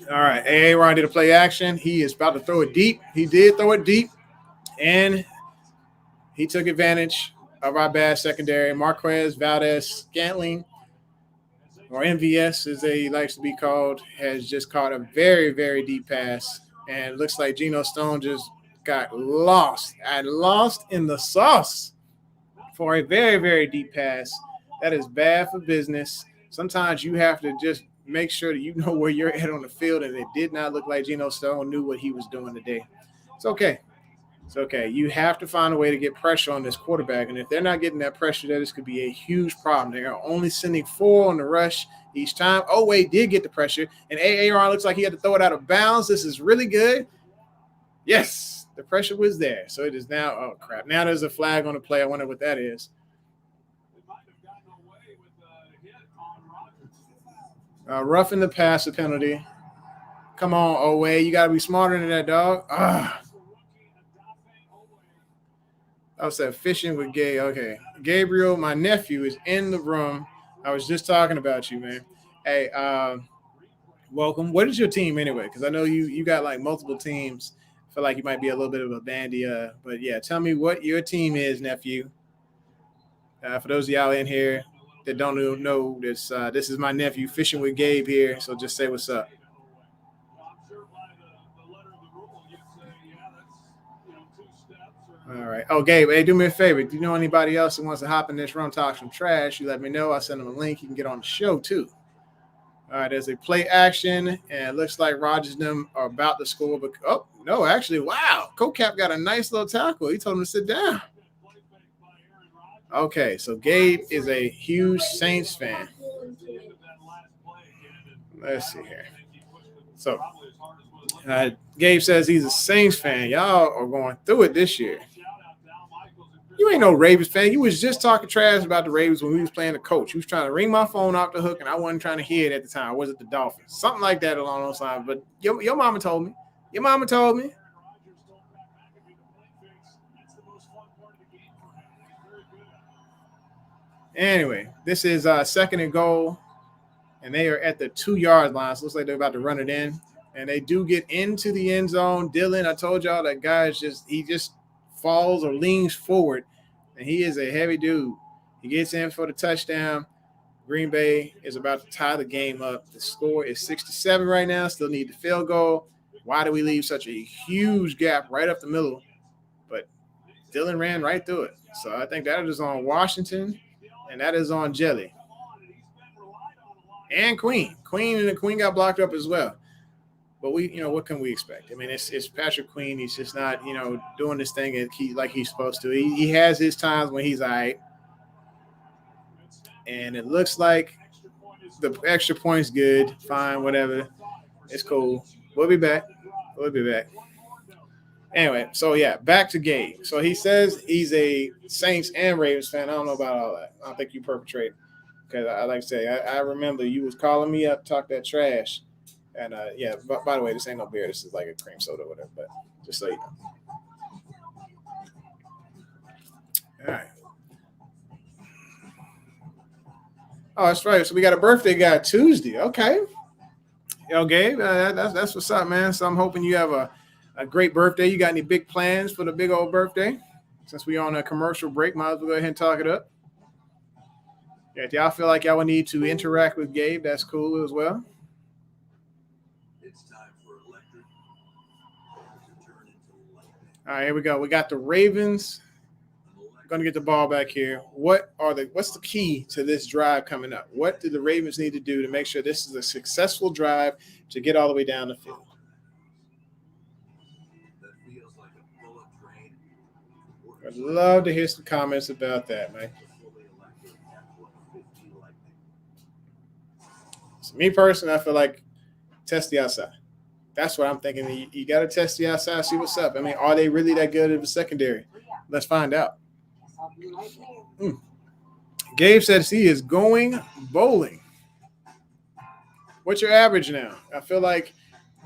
All right, Aaron did a play action. He is about to throw it deep. He did throw it deep, and he took advantage of our bad secondary. Marquez Valdez-Scantling, or MVS as he likes to be called, has just caught a very, very deep pass, and it looks like Geno Stone just got lost in the sauce for a very, very deep pass. That is bad for business. Sometimes you have to just make sure that you know where you're at on the field, and it did not look like Geno Stone knew what he was doing today. It's okay. It's okay. You have to find a way to get pressure on this quarterback, and if they're not getting that pressure, this could be a huge problem. They are only sending 4 on the rush each time. Wade did get the pressure, and Aaron looks like he had to throw it out of bounds. This is really good. Yes, the pressure was there. So it is now, oh, crap. Now there's a flag on the play. I wonder what that is. Roughing the passer penalty. Come on, Wade. You got to be smarter than that, dog. I was fishing with Gay. Okay. Gabriel, my nephew, is in the room. I was just talking about you, man. Hey, welcome. What is your team anyway? Because I know you got like multiple teams. I feel like you might be a little bit of a bandy. But yeah, tell me what your team is, nephew. For those of y'all in here that don't know this, this is my nephew fishing with Gabe here. So just say what's up. All right. Oh, Gabe, hey, do me a favor. Do you know anybody else that wants to hop in this room, talk some trash? You let me know. I'll send them a link. You can get on the show, too. All right, there's a play action, and it looks like Rodgers and them are about to score. But, oh, no, actually, wow. Co-Cap got a nice little tackle. He told him to sit down. Okay, so Gabe is a huge Saints fan. Let's see here. So, Gabe says he's a Saints fan. Y'all are going through it this year. You ain't no Ravens fan. You was just talking trash about the Ravens when we was playing the coach. He was trying to ring my phone off the hook, and I wasn't trying to hear it at the time. Was it the Dolphins? Something like that along those lines. But your mama told me. Your mama told me. Anyway, this is second and goal, and they are at the 2-yard line. So it looks like they're about to run it in, and they do get into the end zone. Dylan, I told y'all that guy is he just falls or leans forward, and he is a heavy dude. He gets in for the touchdown. Green Bay is about to tie the game up. The score is 6-7 right now. Still need the field goal. Why do we leave such a huge gap right up the middle? But Dylan ran right through it. So I think that is on Washington, and that is on Jelly. And Queen. Queen got blocked up as well. But what can we expect? I mean, it's Patrick Queen. He's just not, doing this thing like he's supposed to. He has his times when he's all right. And it looks like the extra point's good. Fine, whatever. It's cool. We'll be back. Anyway, so yeah, back to Gabe. So he says he's a Saints and Ravens fan. I don't know about all that. I don't think you perpetrate. Because I like to say, I remember you was calling me up, talk that trash. And yeah, by the way, this ain't no beer. This is like a cream soda or whatever. But just so you know. All right. Oh, that's right. So we got a birthday guy Tuesday. Okay. Yo, Gabe, that's what's up, man. So I'm hoping you have a great birthday. You got any big plans for the big old birthday? Since we're on a commercial break, might as well go ahead and talk it up. Yeah, if y'all feel like y'all would need to interact with Gabe, that's cool as well.
It's time for electric to turn into lightning.
All right, here we go. We got the Ravens. I'm going to get the ball back here. What's the key to this drive coming up? What do the Ravens need to do to make sure this is a successful drive to get all the way down the field?
That feels like a bullet train.
I'd love to hear some comments about that, man. So me personally, I feel like test the outside. That's what I'm thinking. You got to test the outside, see what's up. I mean, are they really that good at the secondary? Let's find out. Gabe says he is going bowling. What's your average now? I feel like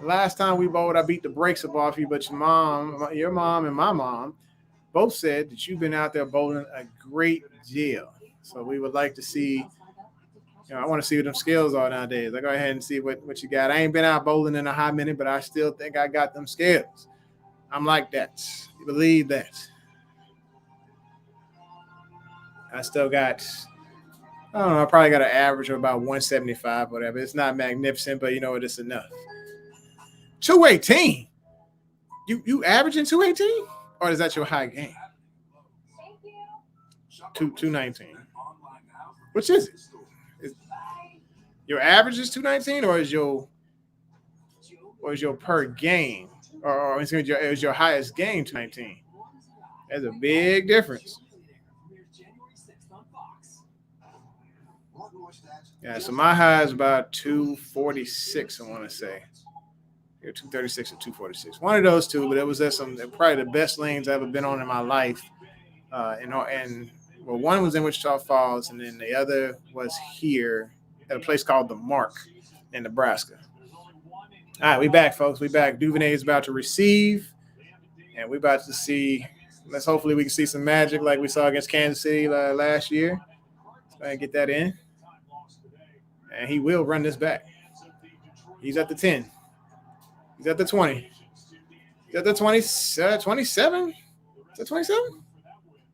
last time we bowled, I beat the brakes up off you, but your mom and my mom both said that you've been out there bowling a great deal. So we would like to see, I want to see what them skills are nowadays. I go ahead and see what you got. I ain't been out bowling in a hot minute, but I still think I got them skills. I'm like that. You believe that? I still got, I don't know, I probably got an average of about 175, whatever. It's not magnificent, but you know what? It's enough. 218. You averaging 218? Or is that your high game? 219. Which is it? Your average is 219, or is your per game? Or is your highest game 219? There's a big difference. Yeah, so my high is about 246, I want to say. Here, 236 or 246. One of those two, but it was at probably the best lanes I've ever been on in my life. One was in Wichita Falls, and then the other was here at a place called The Mark in Nebraska. All right, we back, folks. We back. Duvernay is about to receive, and we're about to see. Hopefully we can see some magic like we saw against Kansas City last year. Try and get that in. And he will run this back. He's at the 10. He's at the 20. He's at the 27? Is that 27?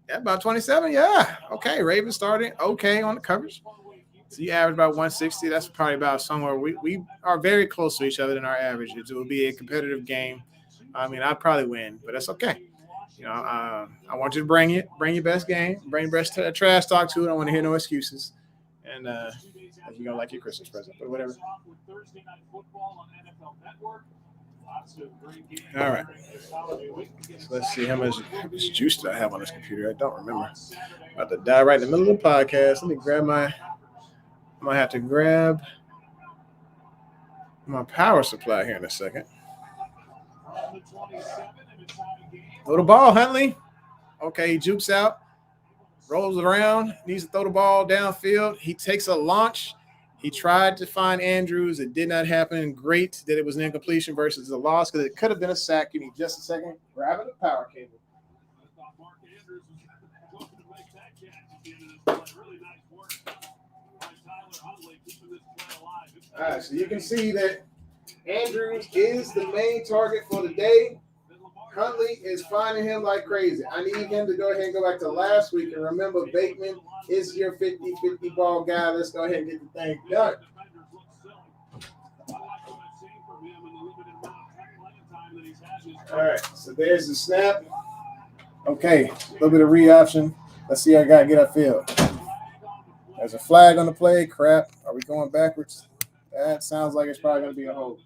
Yeah, about 27. Yeah. Okay. Ravens starting okay on the coverage. So you average about 160. That's probably about somewhere we are very close to each other than our averages. It will be a competitive game. I mean, I'd probably win, but that's okay. I want you to bring your best game, bring your best trash talk to it. I don't want to hear no excuses. And you're going to like your Christmas present, but whatever. All right. So let's see how much juice do I have on this computer. I don't remember. I'm about to die right in the middle of the podcast. Let me grab I might have to grab my power supply here in a second. Throw the ball, Huntley. Okay, he jukes out. Rolls around, needs to throw the ball downfield. He takes a launch. He tried to find Andrews. It did not happen. Great that it was an incompletion versus a loss because it could have been a sack. Give me just a second. Grabbing the power cable. All right, so you can see that Andrews is the main target for the day. Huntley is finding him like crazy. I need him to go ahead and go back to last week. And remember, Bateman is your 50-50 ball guy. Let's go ahead and get the thing done. All right, so there's the snap. Okay, a little bit of read option. Let's see how I got to get upfield. There's a flag on the play. Crap. Are we going backwards? That sounds like it's probably going to be a hold.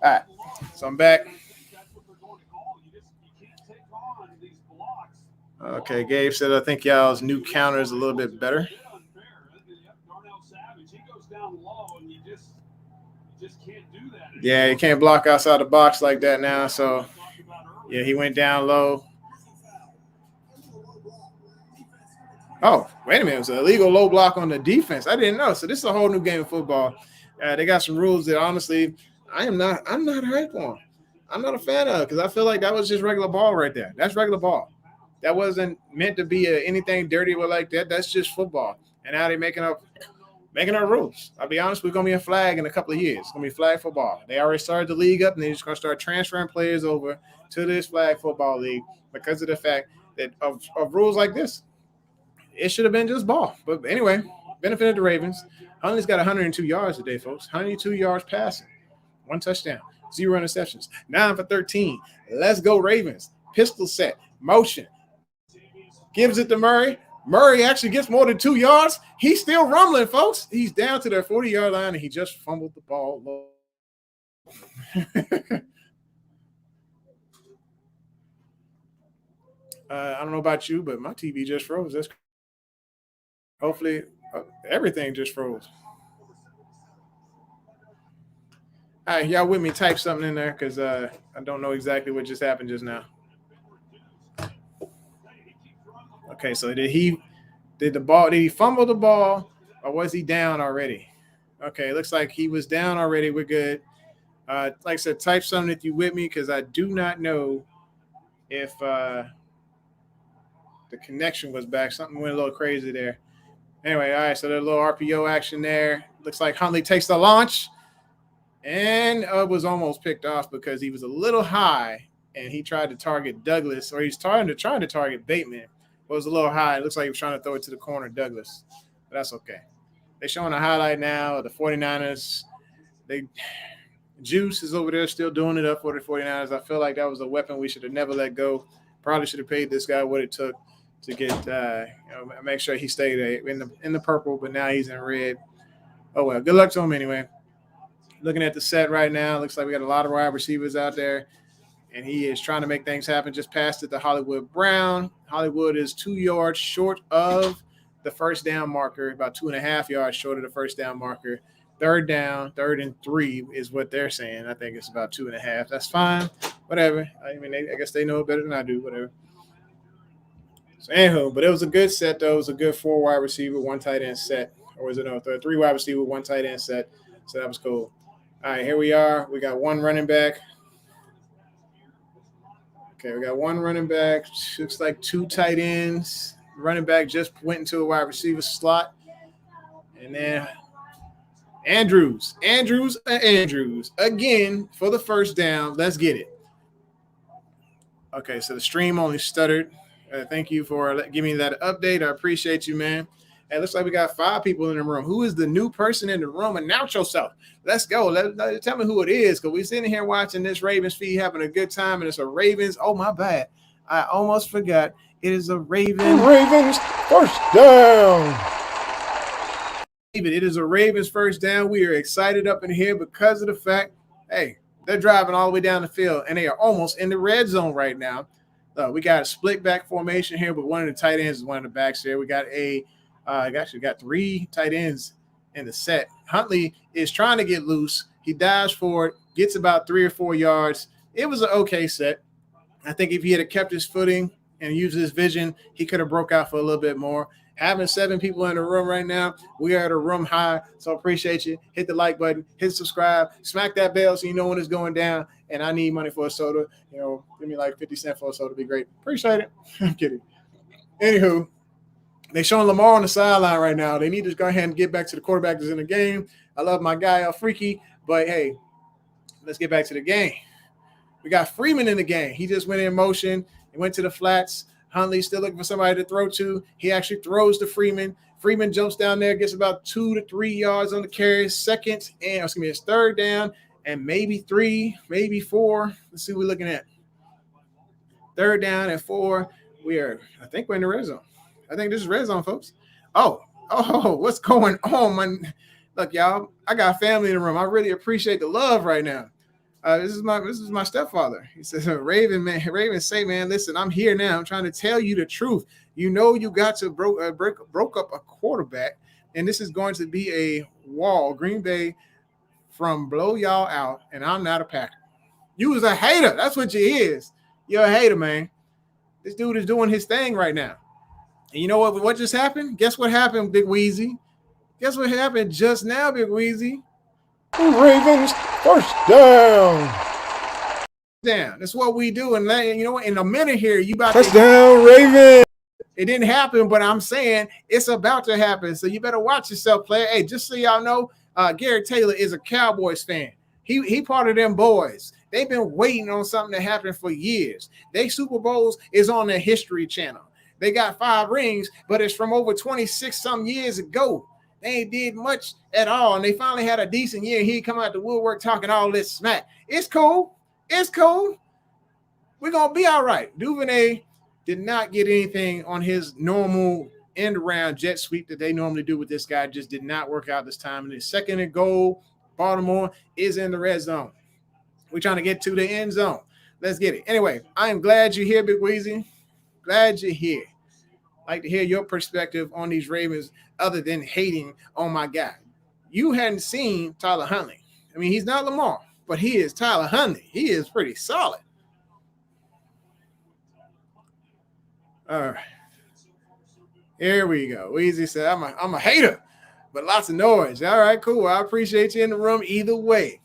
All right, so I'm back. Okay, Gabe said, I think y'all's new counter is a little bit better. Yeah, you can't block outside the box like that now. So, yeah, he went down low. Oh, wait a minute. It was an illegal low block on the defense. I didn't know. So this is a whole new game of football. They got some rules that honestly I'm not hyped on. I'm not a fan of because I feel like that was just regular ball right there. That's regular ball. That wasn't meant to be anything dirty or like that. That's just football. And now they're making up rules. I'll be honest, we're gonna be a flag in a couple of years. It's gonna be flag football. They already started the league up, and they're just gonna start transferring players over to this flag football league because of the fact that of rules like this. It should have been just ball. But anyway, benefit of the Ravens. Huntley's got 102 yards today, folks. 102 yards passing. 1 touchdown. 0 interceptions. 9 for 13. Let's go, Ravens. Pistol set. Motion. Gives it to Murray. Murray actually gets more than 2 yards. He's still rumbling, folks. He's down to their 40-yard line, and he just fumbled the ball. I don't know about you, but my TV just froze. That's hopefully everything just froze. All right, y'all with me? Type something in there because I don't know exactly what just happened just now. Okay, so did he fumble the ball or was he down already? Okay, looks like he was down already. We're good. Like I said, type something if you with me because I do not know if the connection was back. Something went a little crazy there. Anyway, all right, so there's a little RPO action there. Looks like Huntley takes the launch and was almost picked off because he was a little high and he tried to target Douglas, or he's trying to target Bateman. But it was a little high. It looks like he was trying to throw it to the corner, Douglas. But that's okay. They're showing a highlight now of the 49ers. Juice is over there still doing it up for the 49ers. I feel like that was a weapon we should have never let go. Probably should have paid this guy what it took to get make sure he stayed in the purple, but now he's in red. Oh well, good luck to him anyway. Looking at the set right now, looks like we got a lot of wide receivers out there, and he is trying to make things happen. Just passed it to Hollywood Brown. Hollywood is 2 yards short of the first down marker, about 2.5 yards short of the first down marker. Third down, 3rd and 3 is what they're saying. I think it's about 2.5. That's fine. Whatever. I mean, I guess they know it better than I do. Whatever. So, anyhow, but it was a good set, though. It was a good 4 wide receiver, 1 tight end set. Or was it 3 wide receiver, 1 tight end set. So that was cool. All right, here we are. We got 1 running back. Okay, we got 1 running back. Looks like 2 tight ends. Running back just went into a wide receiver slot. And then Andrews again for the first down. Let's get it. Okay, so the stream only stuttered. Thank you for giving me that update. I appreciate you, man. It looks like we got 5 people in the room. Who is the new person in the room? Announce yourself. Let's go. Tell me who it is, because we're sitting here watching this Ravens feed, having a good time, and it's a Ravens. Oh, my bad. I almost forgot. It is a
Ravens first down.
It is a Ravens first down. We are excited up in here because of the fact, hey, they're driving all the way down the field, and they are almost in the red zone right now. We got a split back formation here, but one of the tight ends is one of the backs here. We got actually got 3 tight ends in the set. Huntley is trying to get loose. He dives for it, gets about 3 or 4 yards. It was an okay set. I think if he had kept his footing and used his vision, he could have broke out for a little bit more. Having 7 people in the room right now, we are at a room high, so appreciate you. Hit the like button, hit subscribe, smack that bell so you know when it's going down. And I need money for a soda. Give me like 50 cents for a soda would be great. Appreciate it. I'm kidding. Anywho, they're showing Lamar on the sideline right now. They need to go ahead and get back to the quarterback that's in the game. I love my guy, Freaky, but hey, let's get back to the game. We got Freeman in the game. He just went in motion. He went to the flats. Huntley's still looking for somebody to throw to. He actually throws to Freeman. Freeman jumps down there, gets about 2 to 3 yards on the carry. It's 3rd down, and maybe 3, maybe 4. Let's see what we're looking at. 3rd down and 4. I think we're in the red zone. I think this is red zone, folks. Oh, what's going on, man? Look, y'all, I got family in the room. I really appreciate the love right now. This is my stepfather. He says, Raven say, man, listen, I'm here now. I'm trying to tell you the truth. You know, you got to broke up a quarterback, and this is going to be a wall. Green Bay from blow y'all out, and I'm not a Packer. You was a hater. That's what you is. You're a hater, man. This dude is doing his thing right now. And you know what just happened? Guess what happened, Big Weezy? Guess what happened just now, Big Weezy?
Ravens first down.
That's what we do. And you know what? In a minute here, you about
touchdown, Ravens.
It didn't happen, but I'm saying it's about to happen. So you better watch yourself, player. Hey, just so y'all know, Garrett Taylor is a Cowboys fan. He part of them boys. They've been waiting on something to happen for years. They Super Bowls is on their History Channel. They got 5 rings, but it's from over 26 some years ago. They ain't did much at all, and they finally had a decent year. He come out the woodwork talking all this smack. It's cool. It's cool. We're going to be all right. Duvernay did not get anything on his normal end-around jet sweep that they normally do with this guy. Just did not work out this time. And the second and goal, Baltimore is in the red zone. We're trying to get to the end zone. Let's get it. Anyway, I am glad you're here, Big Weezy. Glad you're here. Like to hear your perspective on these Ravens other than hating on my guy. You hadn't seen Tyler Huntley. I mean, he's not Lamar, but he is Tyler Huntley. He is pretty solid. All right. Here we go. Weezy said, I'm a hater, but lots of noise. All right, cool. I appreciate you in the room either way.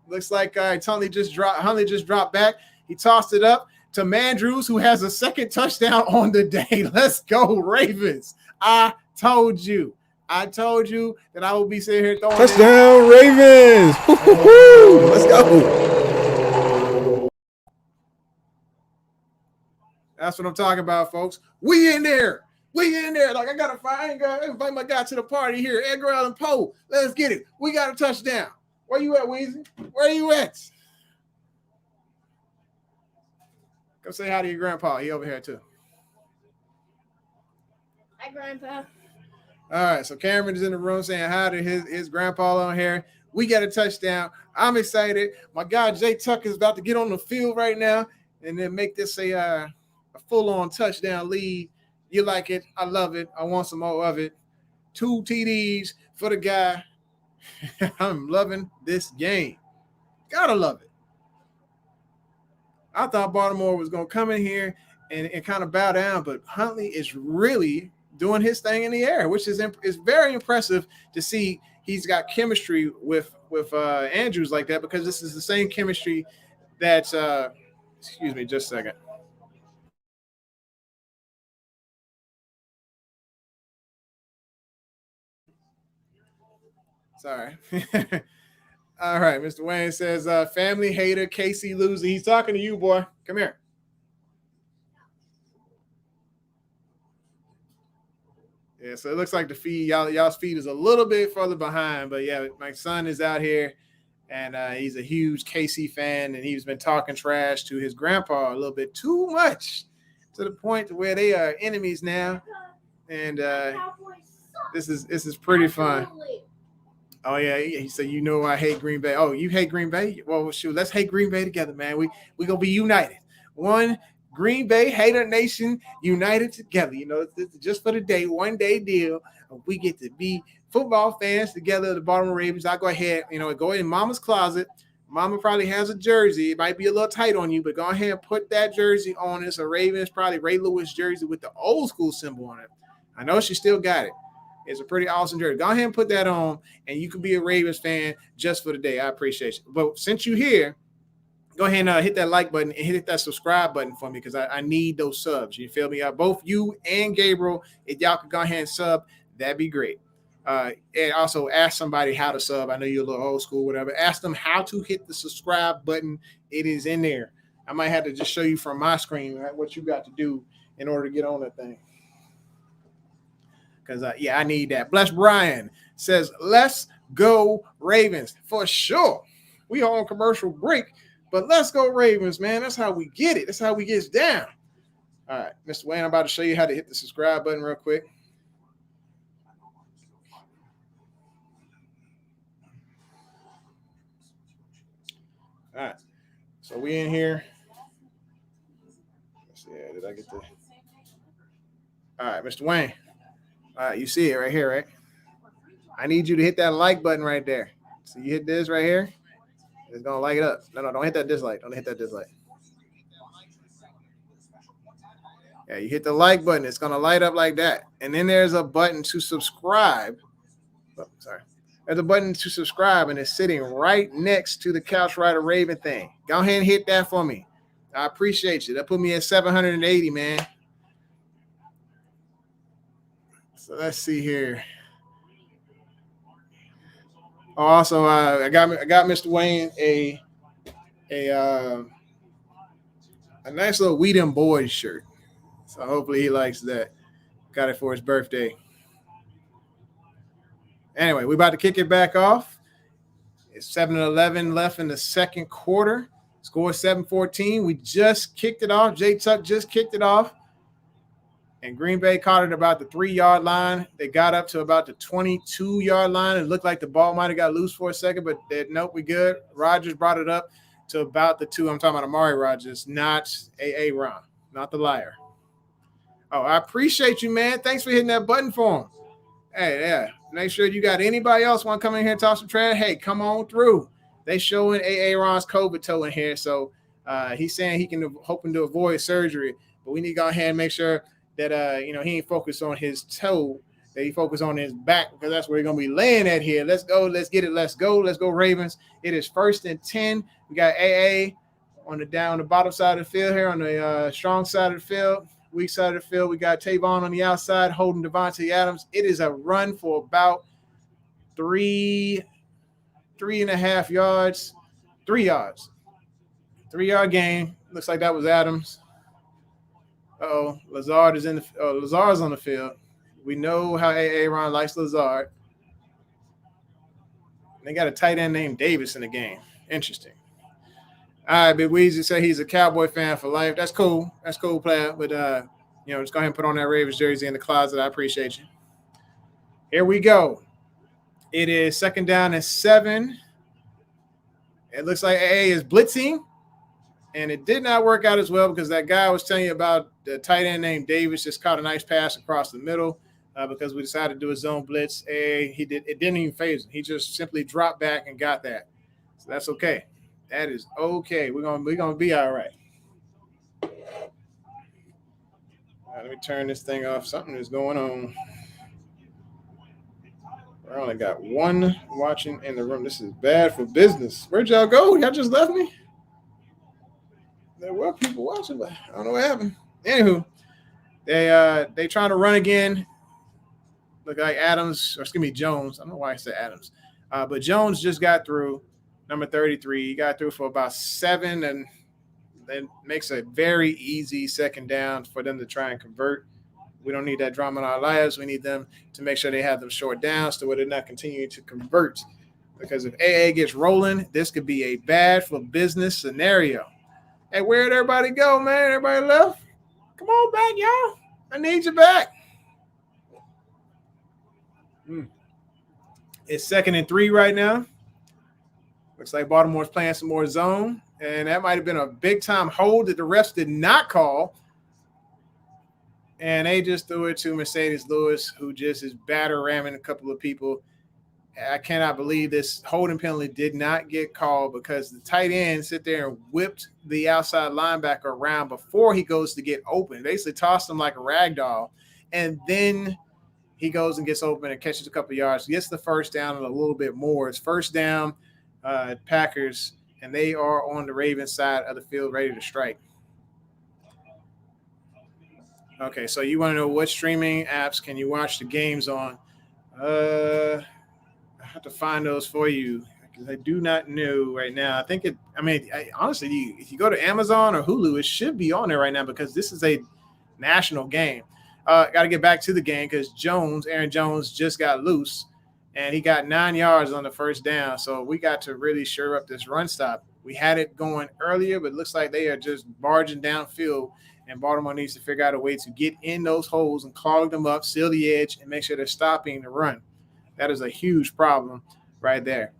Looks like Huntley just dropped back. He tossed it up to Mandrews, who has a second touchdown on the day. Let's go, Ravens. I told you that I will be sitting here throwing
touchdown, Ravens. Let's go.
That's what I'm talking about, folks. We in there. Like, I gotta invite my guy to the party here. Edgar Allan Poe. Let's get it. We got a touchdown. Where you at, Weezy? Where you at? Come say hi to your grandpa. He over here too.
Hi, Grandpa.
All right, so Cameron is in the room saying hi to his grandpa on here. We got a touchdown. I'm excited. My guy Jay Tucker is about to get on the field right now and then make this a full-on touchdown lead. You like it? I love it. I want some more of it. 2 TDs for the guy. I'm loving this game. Gotta love it. I thought Baltimore was going to come in here and kind of bow down, but Huntley is really doing his thing in the air, which is very impressive to see. He's got chemistry with Andrews like that, because this is the same chemistry that excuse me just a second. Sorry. All right, Mr. Wayne says, family hater, Casey loser. He's talking to you, boy. Come here. Yeah, so it looks like the feed, y'all's feed is a little bit further behind, but yeah, my son is out here, and he's a huge KC fan, and he's been talking trash to his grandpa a little bit too much, to the point where they are enemies now, and this is pretty fun. Oh yeah, he said, you know, I hate Green Bay. Oh, you hate Green Bay? Well, shoot, let's hate Green Bay together, man. We gonna be united. One Green Bay hater nation united together. You know, it's just for the day, 1 day deal. We get to be football fans together. The Baltimore Ravens. I'll go ahead, go in Mama's closet. Mama probably has a jersey. It might be a little tight on you, but go ahead and put that jersey on. It's a Ravens, probably Ray Lewis jersey with the old school symbol on it. I know she still got it. It's a pretty awesome jersey. Go ahead and put that on, and you can be a Ravens fan just for the day. I appreciate you. But since you're here, go ahead and hit that like button and hit that subscribe button for me, because I need those subs. You feel me? Both you and Gabriel, if y'all could go ahead and sub, that'd be great. And also ask somebody how to sub. I know you're a little old school, whatever. Ask them how to hit the subscribe button. It is in there. I might have to just show you from my screen, right, what you got to do in order to get on that thing. Because, I need that. Bless Brian says, let's go Ravens. For sure. We are on commercial break, but let's go Ravens, man. That's how we get it. That's how we get down. All right, Mr. Wayne, I'm about to show you how to hit the subscribe button real quick. All right. So we in here. Let's see. Did I get the? All right, Mr. Wayne. All right, you see it right here, right? I need you to hit that like button right there. So you hit this right here. It's gonna light it up. No, don't hit that dislike. Don't hit that dislike. Yeah, you hit the like button. It's gonna light up like that. And then there's a button to subscribe. Oh, sorry. There's a button to subscribe, and it's sitting right next to the Couch Rider Raven thing. Go ahead and hit that for me. I appreciate you. That put me at 780, man. So let's see here. Oh, also, I got Mr. Wayne a nice little We Them Boys shirt. So hopefully he likes that. Got it for his birthday. Anyway, we're about to kick it back off. It's 7-11 left in the second quarter. Score 7-14. We just kicked it off. Jay Tuck just kicked it off. And Green Bay caught it about the 3-yard line. They got up to about the 22-yard line. It looked like the ball might have got loose for a second, but nope, we good. Rodgers brought it up to about the 2. I'm talking about Amari Rodgers, not A.A. Ron, not the liar. Oh, I appreciate you, man. Thanks for hitting that button for him. Hey, yeah. Make sure you got anybody else want to come in here and talk some trash. Hey, come on through. They showing A.A. Ron's COVID toe in here, so he's saying he can hoping to avoid surgery, but we need to go ahead and make sure that he ain't focused on his toe, that he focused on his back, because that's where he's gonna be laying at here. Let's go, let's get it, let's go Ravens. It is 1st and 10. We got AA on the bottom side of the field here, on the strong side of the field, weak side of the field. We got Tavon on the outside holding Devontae Adams. It is a run for about 3.5 yards, 3 yards. 3-yard gain. Looks like that was Adams. Lazard is Lazard's on the field. We know how A.A. Ron likes Lazard. They got a tight end named Davis in the game. Interesting. All right, Big Weezy said he's a Cowboy fan for life. That's cool. That's cool, player. But just go ahead and put on that Ravens jersey in the closet. I appreciate you. Here we go. It is 2nd down and 7. It looks like A.A. is blitzing. And it did not work out as well because that guy I was telling you about, the tight end named Davis, just caught a nice pass across the middle because we decided to do a zone blitz. It didn't even phase him. He just simply dropped back and got that. So that's okay. That is okay. We're gonna be all right. All right, let me turn this thing off. Something is going on. I only got one watching in the room. This is bad for business. Where'd y'all go? Y'all just left me? There were people watching, but I don't know what happened. Anywho, they trying to run again. Look like Jones. I don't know why I said Adams. But Jones just got through, number 33. He got through for about 7, and then makes a very easy 2nd down for them to try and convert. We don't need that drama in our lives. We need them to make sure they have them short downs to where they're not continuing to convert. Because if AA gets rolling, this could be a bad for business scenario. Hey, where'd everybody go, man? Everybody left? Come on back, y'all. I need you back. It's 2nd and 3 right now. Looks like Baltimore's playing some more zone. And that might have been a big-time hold that the refs did not call. And they just threw it to Mercedes Lewis, who just is batter-ramming a couple of people. I cannot believe this holding penalty did not get called because the tight end sit there and whipped the outside linebacker around before he goes to get open. Basically tossed him like a rag doll. And then he goes and gets open and catches a couple of yards, gets the 1st down and a little bit more. It's 1st down, Packers, and they are on the Ravens side of the field ready to strike. Okay, so you want to know what streaming apps can you watch the games on? I have to find those for you because I do not know right now. Honestly, if you go to Amazon or Hulu, it should be on there right now because this is a national game. Got to get back to the game because Aaron Jones just got loose and he got 9 yards on the 1st down. So we got to really shore up this run stop. We had it going earlier, but it looks like they are just barging downfield, and Baltimore needs to figure out a way to get in those holes and clog them up, seal the edge, and make sure they're stopping the run. That is a huge problem right there.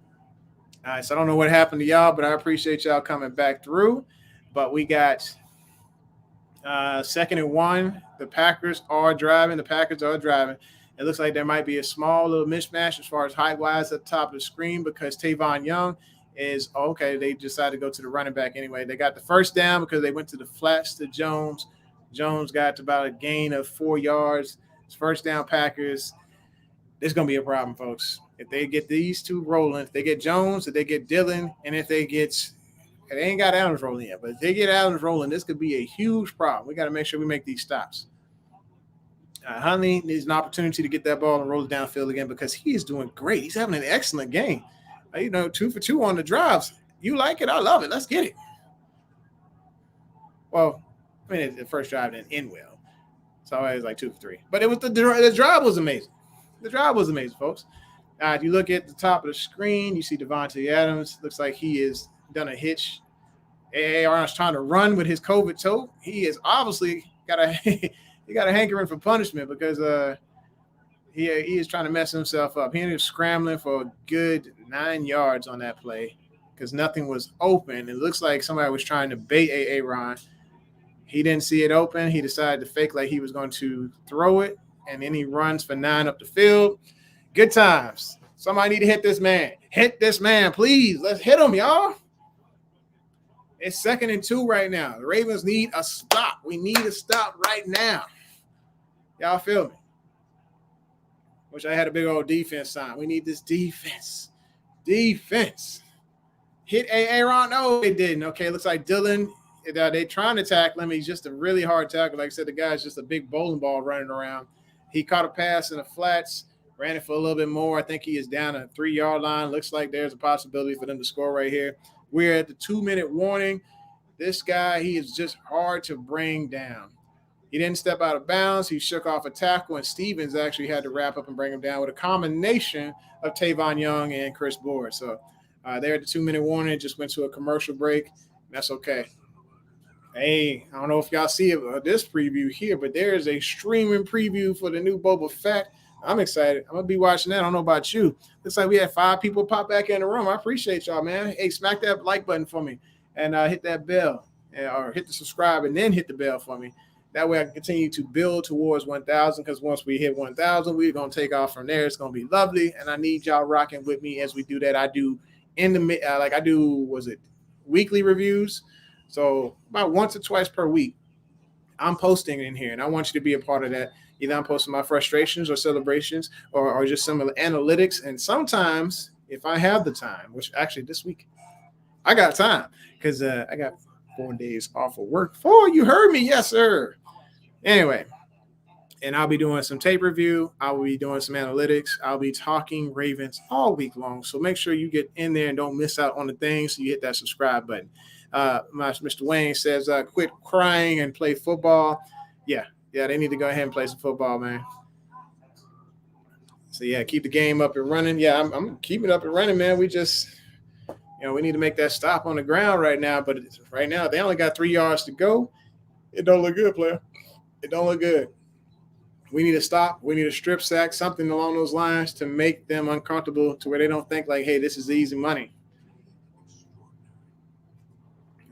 All right, so I don't know what happened to y'all, but I appreciate y'all coming back through. But we got 2nd and 1. The Packers are driving. It looks like there might be a small little mismatch as far as height-wise at the top of the screen because Tavon Young is okay. They decided to go to the running back anyway. They got the first down because they went to the flats to Jones. Jones got about a gain of 4 yards. It's first down Packers. There's going to be a problem, folks. If they get these two rolling, if they get Jones, if they get Dillon, and if they ain't got Adams rolling yet, but if they get Adams rolling, this could be a huge problem. We got to make sure we make these stops. Huntley needs an opportunity to get that ball and roll it downfield again because he is doing great. He's having an excellent game. 2 for 2 on the drives. You like it? I love it. Let's get it. Well, I mean, the first drive didn't end well. So it was like 2 for 3. But it was the drive was amazing. The drive was amazing, folks. If you look at the top of the screen, you see Devontae Adams. Looks like he has done a hitch. Arnold's trying to run with his COVID toe. He is obviously got a hankering for punishment because he is trying to mess himself up. He ended up scrambling for a good 9 yards on that play because nothing was open. It looks like somebody was trying to bait Aaron. He didn't see it open. He decided to fake like he was going to throw it, and then he runs for 9 up the field. Good times. Somebody need to hit this man. Hit this man, please. Let's hit him, y'all. It's 2nd and 2 right now. The Ravens need a stop. We need a stop right now. Y'all feel me? Wish I had a big old defense sign. We need this defense. Defense. Hit Aaron. No, they didn't. Okay, looks like Dillon. They trying to tackle him. He's just a really hard tackle. Like I said, the guy's just a big bowling ball running around. He caught a pass in the flats, ran it for a little bit more. I think he is down a 3-yard line. Looks like there's a possibility for them to score right here. We're at the 2-minute warning. This guy, he is just hard to bring down. He didn't step out of bounds. He shook off a tackle, and Stevens actually had to wrap up and bring him down with a combination of Tavon Young and Chris Board. So they're at the 2-minute warning. Just went to a commercial break. That's okay. Hey, I don't know if y'all see this preview here, but there is a streaming preview for the new Boba Fett. I'm excited. I'm going to be watching that. I don't know about you. Looks like we had 5 people pop back in the room. I appreciate y'all, man. Hey, smack that like button for me and hit that bell or hit the subscribe and then hit the bell for me. That way I can continue to build towards 1,000 because once we hit 1,000, we're going to take off from there. It's going to be lovely, and I need y'all rocking with me as we do that. I do weekly reviews. So about once or twice per week, I'm posting in here, and I want you to be a part of that. Either I'm posting my frustrations or celebrations or just some of the analytics. And sometimes if I have the time, which actually this week I got time because I got 4 days off of work. 4, you heard me. Yes, sir. Anyway, and I'll be doing some tape review. I will be doing some analytics. I'll be talking Ravens all week long. So make sure you get in there and don't miss out on the things. So you hit that subscribe button. Mr. Wayne says, quit crying and play football. Yeah, they need to go ahead and play some football, man. So, yeah, keep the game up and running. Yeah, I'm keeping it up and running, man. We just, we need to make that stop on the ground right now. But right now, they only got 3 yards to go. It don't look good, player. It don't look good. We need to stop. We need a strip sack, something along those lines to make them uncomfortable to where they don't think like, hey, this is easy money.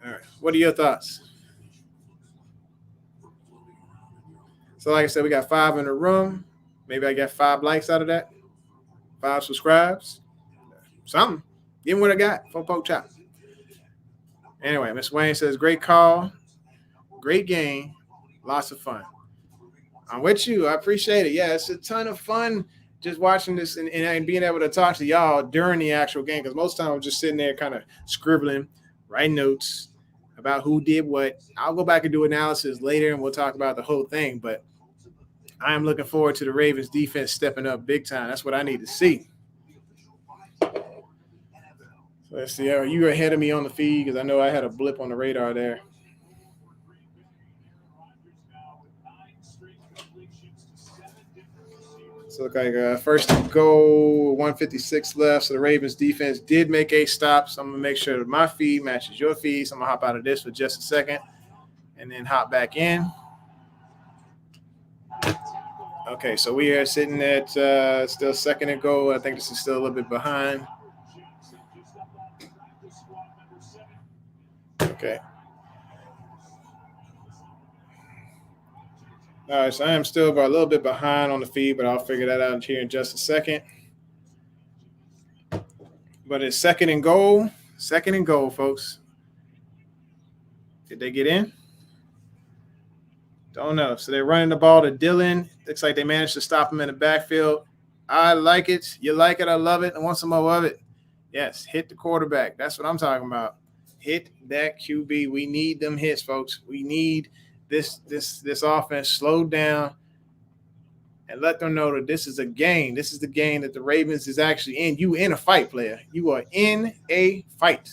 All right. What are your thoughts? So, like I said, we got 5 in the room. Maybe I got 5 likes out of that. 5 subscribes. Something. Give me what I got. 4 poke chop. Anyway, Miss Wayne says, great call. Great game. Lots of fun. I'm with you. I appreciate it. Yeah, it's a ton of fun just watching this and being able to talk to y'all during the actual game because most of the time I'm just sitting there kind of scribbling, writing notes about who did what. I'll go back and do analysis later, and we'll talk about the whole thing. But I am looking forward to the Ravens defense stepping up big time. That's what I need to see. So let's see. Are you ahead of me on the feed? Because I know I had a blip on the radar there. So look like first and goal, 156 left. So the Ravens defense did make a stop. So I'm going to make sure that my feed matches your feed. So I'm going to hop out of this for just a second and then hop back in. Okay, so we are sitting at still 2nd and goal. I think this is still a little bit behind. Okay. All right, so I am still about a little bit behind on the feed, but I'll figure that out here in just a second. But it's second and goal. Second and goal, folks. Did they get in? Don't know. So they're running the ball to Dillon. Looks like they managed to stop him in the backfield. I like it. You like it. I love it. I want some more of it. Yes, hit the quarterback. That's what I'm talking about. Hit that QB. We need them hits, folks. We need this offense slowed down and let them know that this is a game. This is the game that the Ravens is actually in. You in a fight, player. You are in a fight.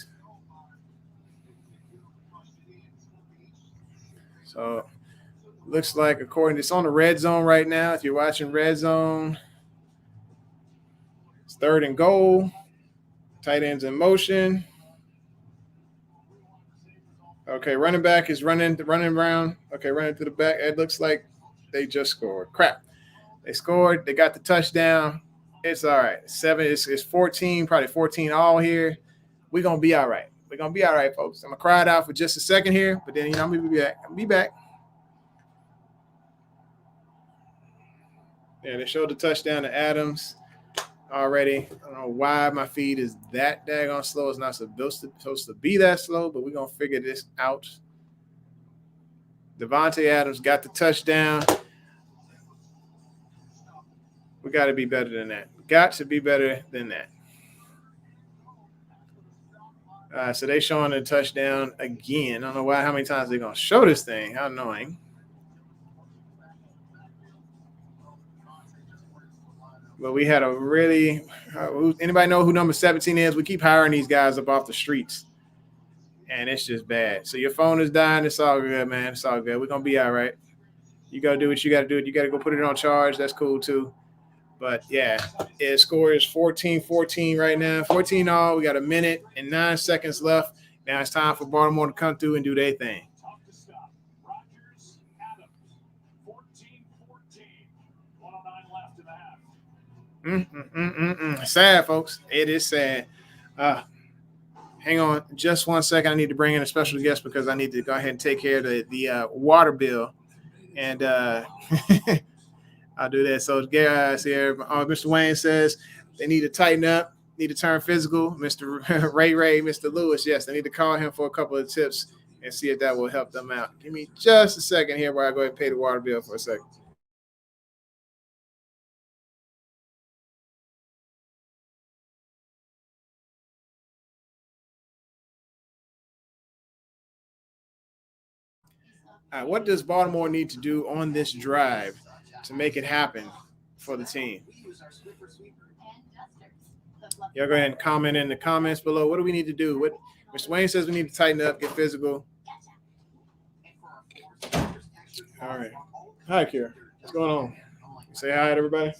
So looks like according to it's on the red zone right now. If you're watching red zone, it's third and goal. Tight ends in motion. Okay, running back is running around. Okay, running to the back. It looks like they just scored. Crap. They scored. They got the touchdown. It's all right. It's 14, probably 14 all here. We're going to be all right. We're going to be all right, folks. I'm going to cry it out for just a second here, but then, I'm going to be back. I'll be back. Yeah, they showed the touchdown to Adams already. I don't know why my feed is that daggone slow. It's not supposed to be that slow, but we're going to figure this out. Devontae Adams got the touchdown. We got to be better than that. Got to be better than that. So they showing a touchdown again. I don't know why. How many times they're going to show this thing. How annoying. But we had a really anybody know who number 17 is? We keep hiring these guys up off the streets, and it's just bad. So your phone is dying. It's all good, man. It's all good. We're going to be all right. You got to do what you got to do. You got to go put it on charge. That's cool, too. But, yeah, score is 14-14 right now. 14 all. We got a minute and 9 seconds left. Now it's time for Baltimore to come through and do their thing. Sad, folks. It is sad. Hang on just 1 second. I need to bring in a special guest because I need to go ahead and take care of the water bill. And I'll do that. So guys here, Mr. Wayne says they need to tighten up, need to turn physical. Mr. Ray, Mr. Lewis, yes, they need to call him for a couple of tips and see if that will help them out. Give me just a second here while I go ahead and pay the water bill for a second. All right, what does Baltimore need to do on this drive to make it happen for the team? Y'all go ahead and comment in the comments below. What do we need to do? What Mr. Wayne says we need to tighten up, get physical. All right. Hi, Kira. What's going on? Say hi to everybody.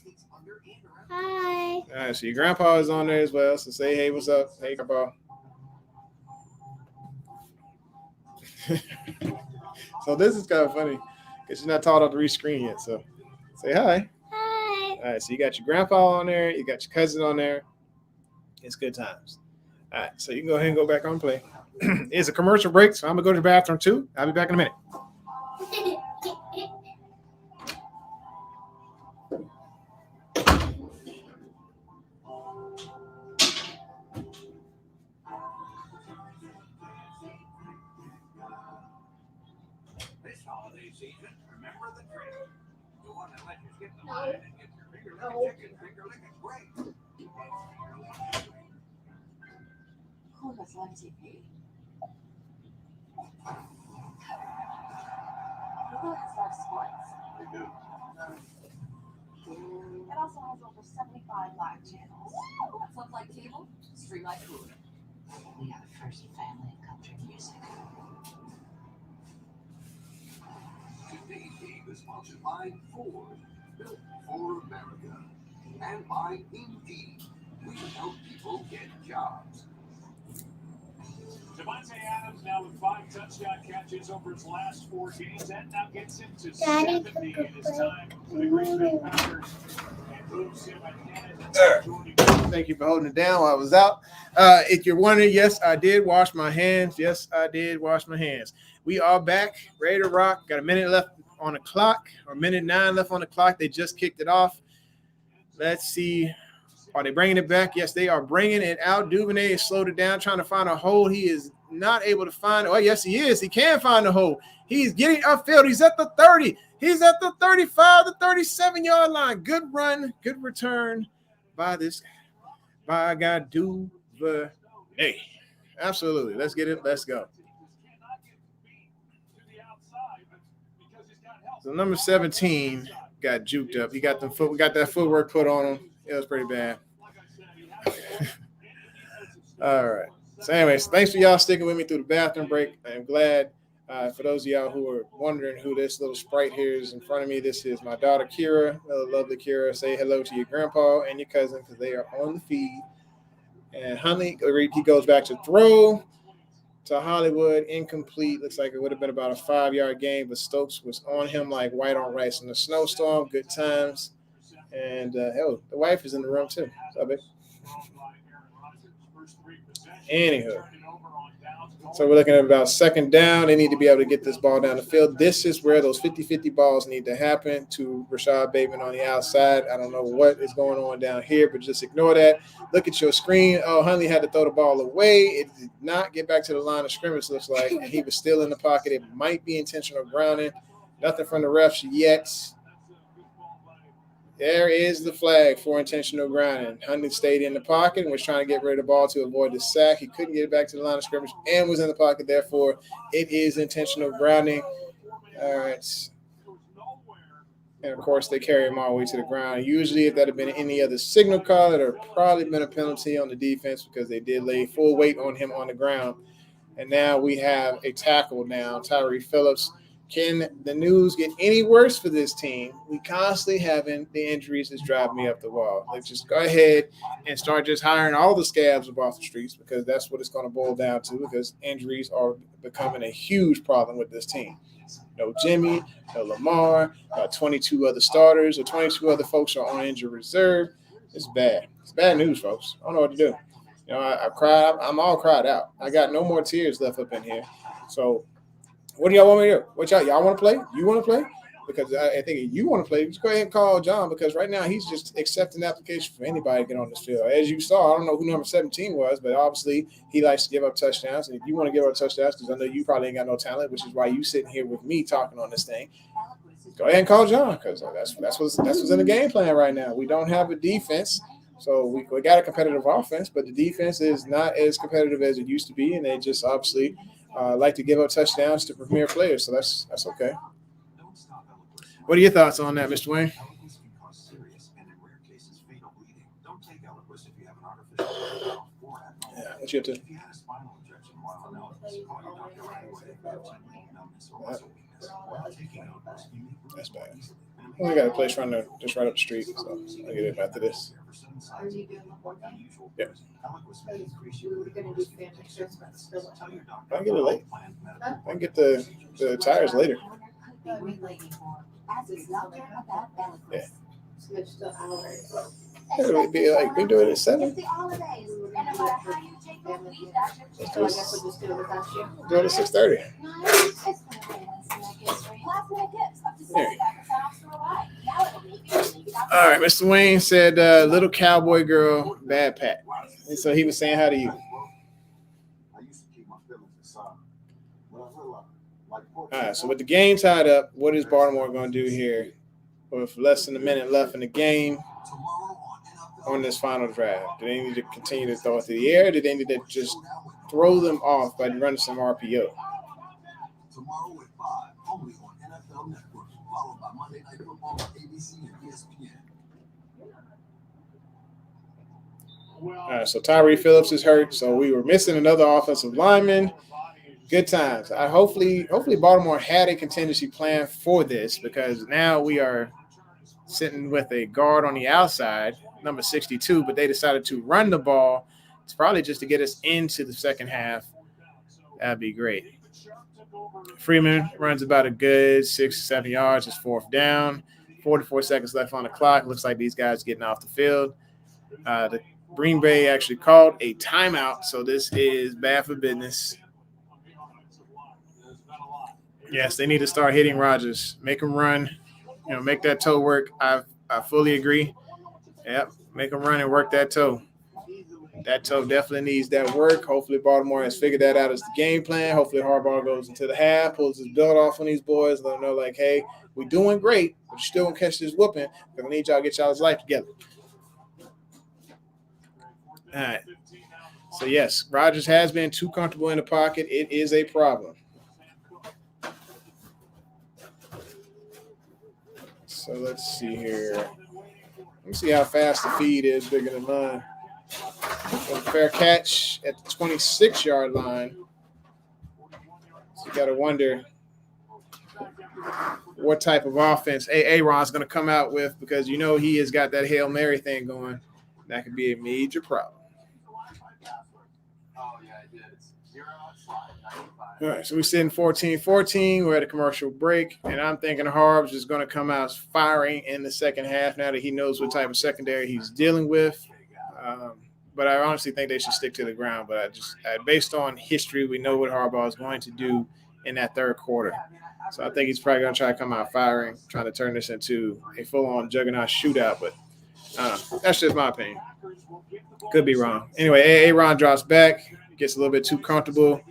Hi.
All right, so your grandpa is on there as well. So say, hey, what's up? Hey, grandpa. So this is kind of funny because she's not taught how to read screen yet. So say hi.
Hi.
All right, so you got your grandpa on there. You got your cousin on there. It's good times. All right, so you can go ahead and go back on play. It's a commercial break, so I'm going to go to the bathroom too. I'll be back in a minute.
This holiday season, remember the trick. You want to let you skip the line and get your finger licking chicken, finger licking great.
Who was on TV? Hulu has live sports.
They do.
It also has over 75 live channels. Flip like cable, stream like Hulu. We have first family and country music.
Today's game is sponsored by Ford, built for America, and by Indeed. We help people get jobs.
Devontae Adams now with 5 touchdown catches over his last 4 games. That now gets him to
Daddy
70
took a
in his time for the Green Bay Packers. And
Thank you for holding it down while I was out. If you're wondering, yes, I did wash my hands. Yes, I did wash my hands. We are back, ready to rock. Got a minute left on the clock, or minute 9 left on the clock. They just kicked it off. Let's see. Are they bringing it back? Yes, they are bringing it out. Duvernay has slowed it down, trying to find a hole. He is not able to find it. Oh, yes, he is. He can find the hole. He's getting upfield. He's at the 30. He's at the 35, the 37-yard line. Good run, good return by this guy Duvernay. Absolutely. Let's get it. Let's go. So number 17 got juked up. He got the foot. We got that footwork put on him. It was pretty bad. All right. So anyways, thanks for y'all sticking with me through the bathroom break. I am glad. For those of y'all who are wondering who this little sprite here is in front of me, this is my daughter, Kira. Lovely Kira. Say hello to your grandpa and your cousin because they are on the feed. And Huntley, he goes back to throw to Hollywood, incomplete. Looks like it would have been about a 5-yard gain, but Stokes was on him like white on rice in the snowstorm. Good times. And, the wife is in the room, too. What's up, babe? Anywho. So we're looking at about second down. They need to be able to get this ball down the field. This is where those 50-50 balls need to happen to Rashad Bateman on the outside. I don't know what is going on down here, but just ignore that. Look at your screen. Oh, Huntley had to throw the ball away. It did not get back to the line of scrimmage, looks like, and he was still in the pocket. It might be intentional grounding. Nothing from the refs yet. There is the flag for intentional grounding. Huntley stayed in the pocket and was trying to get rid of the ball to avoid the sack. He couldn't get it back to the line of scrimmage and was in the pocket. Therefore, it is intentional grounding. All right. And, of course, they carry him all the way to the ground. Usually, if that had been any other signal call, it would have probably been a penalty on the defense because they did lay full weight on him on the ground. And now we have a tackle now, Tyree Phillips. Can the news get any worse for this team? We constantly having the injuries that's driving me up the wall. Let's just go ahead and start just hiring all the scabs up off the streets because that's what it's going to boil down to because injuries are becoming a huge problem with this team. No Jimmy, no Lamar, 22 other starters or 22 other folks are on injured reserve. It's bad. It's bad news, folks. I don't know what to do. You know, I cried. I'm all cried out. I got no more tears left up in here. So, what do y'all want me to do? What y'all want to play? You want to play? Because I think if you want to play, just go ahead and call John because right now he's just accepting application for anybody to get on this field. As you saw, I don't know who number 17 was, but obviously he likes to give up touchdowns. And if you want to give up touchdowns, because I know you probably ain't got no talent, which is why you sitting here with me talking on this thing, go ahead and call John because that's what's in the game plan right now. We don't have a defense. So we got a competitive offense, but the defense is not as competitive as it used to be, and they just obviously like to give up touchdowns to premier players. So that's okay. What are your thoughts on that, Mr. Wayne? Yeah, what's your take? That's bad. We only got a place just right up the street, so I'll get it after this. Yeah. I can get it late. I can get the tires later. Yeah. It would be like we do it at 7. Let's do it at 6:30. Yeah. All right, Mr. Wayne said, little cowboy girl, bad Pat. And so he was saying hi to you. All right, so with the game tied up, what is Baltimore going to do here with less than a minute left in the game on this final drive? Do they need to continue to throw it through the air? Or do they need to just throw them off by running some RPO?
Tomorrow at 5, only on NFL Network, followed by Monday Night Football on ABC and ESPN.
All right, so Tyree Phillips is hurt, so we were missing another offensive lineman. Good times. Hopefully Baltimore had a contingency plan for this because now we are sitting with a guard on the outside, number 62, but they decided to run the ball. It's probably just to get us into the second half. That'd be great. Freeman runs about a good 6-7 yards. It's 4th down. 44 seconds left on the clock. Looks like these guys getting off the field. The Green Bay actually called a timeout, so this is bad for business. Yes, they need to start hitting Rodgers. Make him run. Make that toe work. I fully agree. Yep, make him run and work that toe. That toe definitely needs that work. Hopefully Baltimore has figured that out as the game plan. Hopefully Harbaugh goes into the half, pulls his belt off on these boys, let them know, like, hey, we're doing great, but you still going to catch this whooping because I need y'all to get y'all's life together. All right. So, yes, Rodgers has been too comfortable in the pocket. It is a problem. So, let's see here. Let me see how fast the feed is, bigger than mine. So fair catch at the 26-yard line. So you got to wonder what type of offense Aaron's going to come out with because he has got that Hail Mary thing going. That could be a major problem. All right, so we're sitting 14-14. We're at a commercial break, and I'm thinking Harbaugh's is going to come out firing in the second half now that he knows what type of secondary he's dealing with. But I honestly think they should stick to the ground. But based on history, we know what Harbaugh is going to do in that third quarter. So I think he's probably going to try to come out firing, trying to turn this into a full-on juggernaut shootout. But that's just my opinion. Could be wrong. Anyway, Aaron drops back, gets a little bit too comfortable,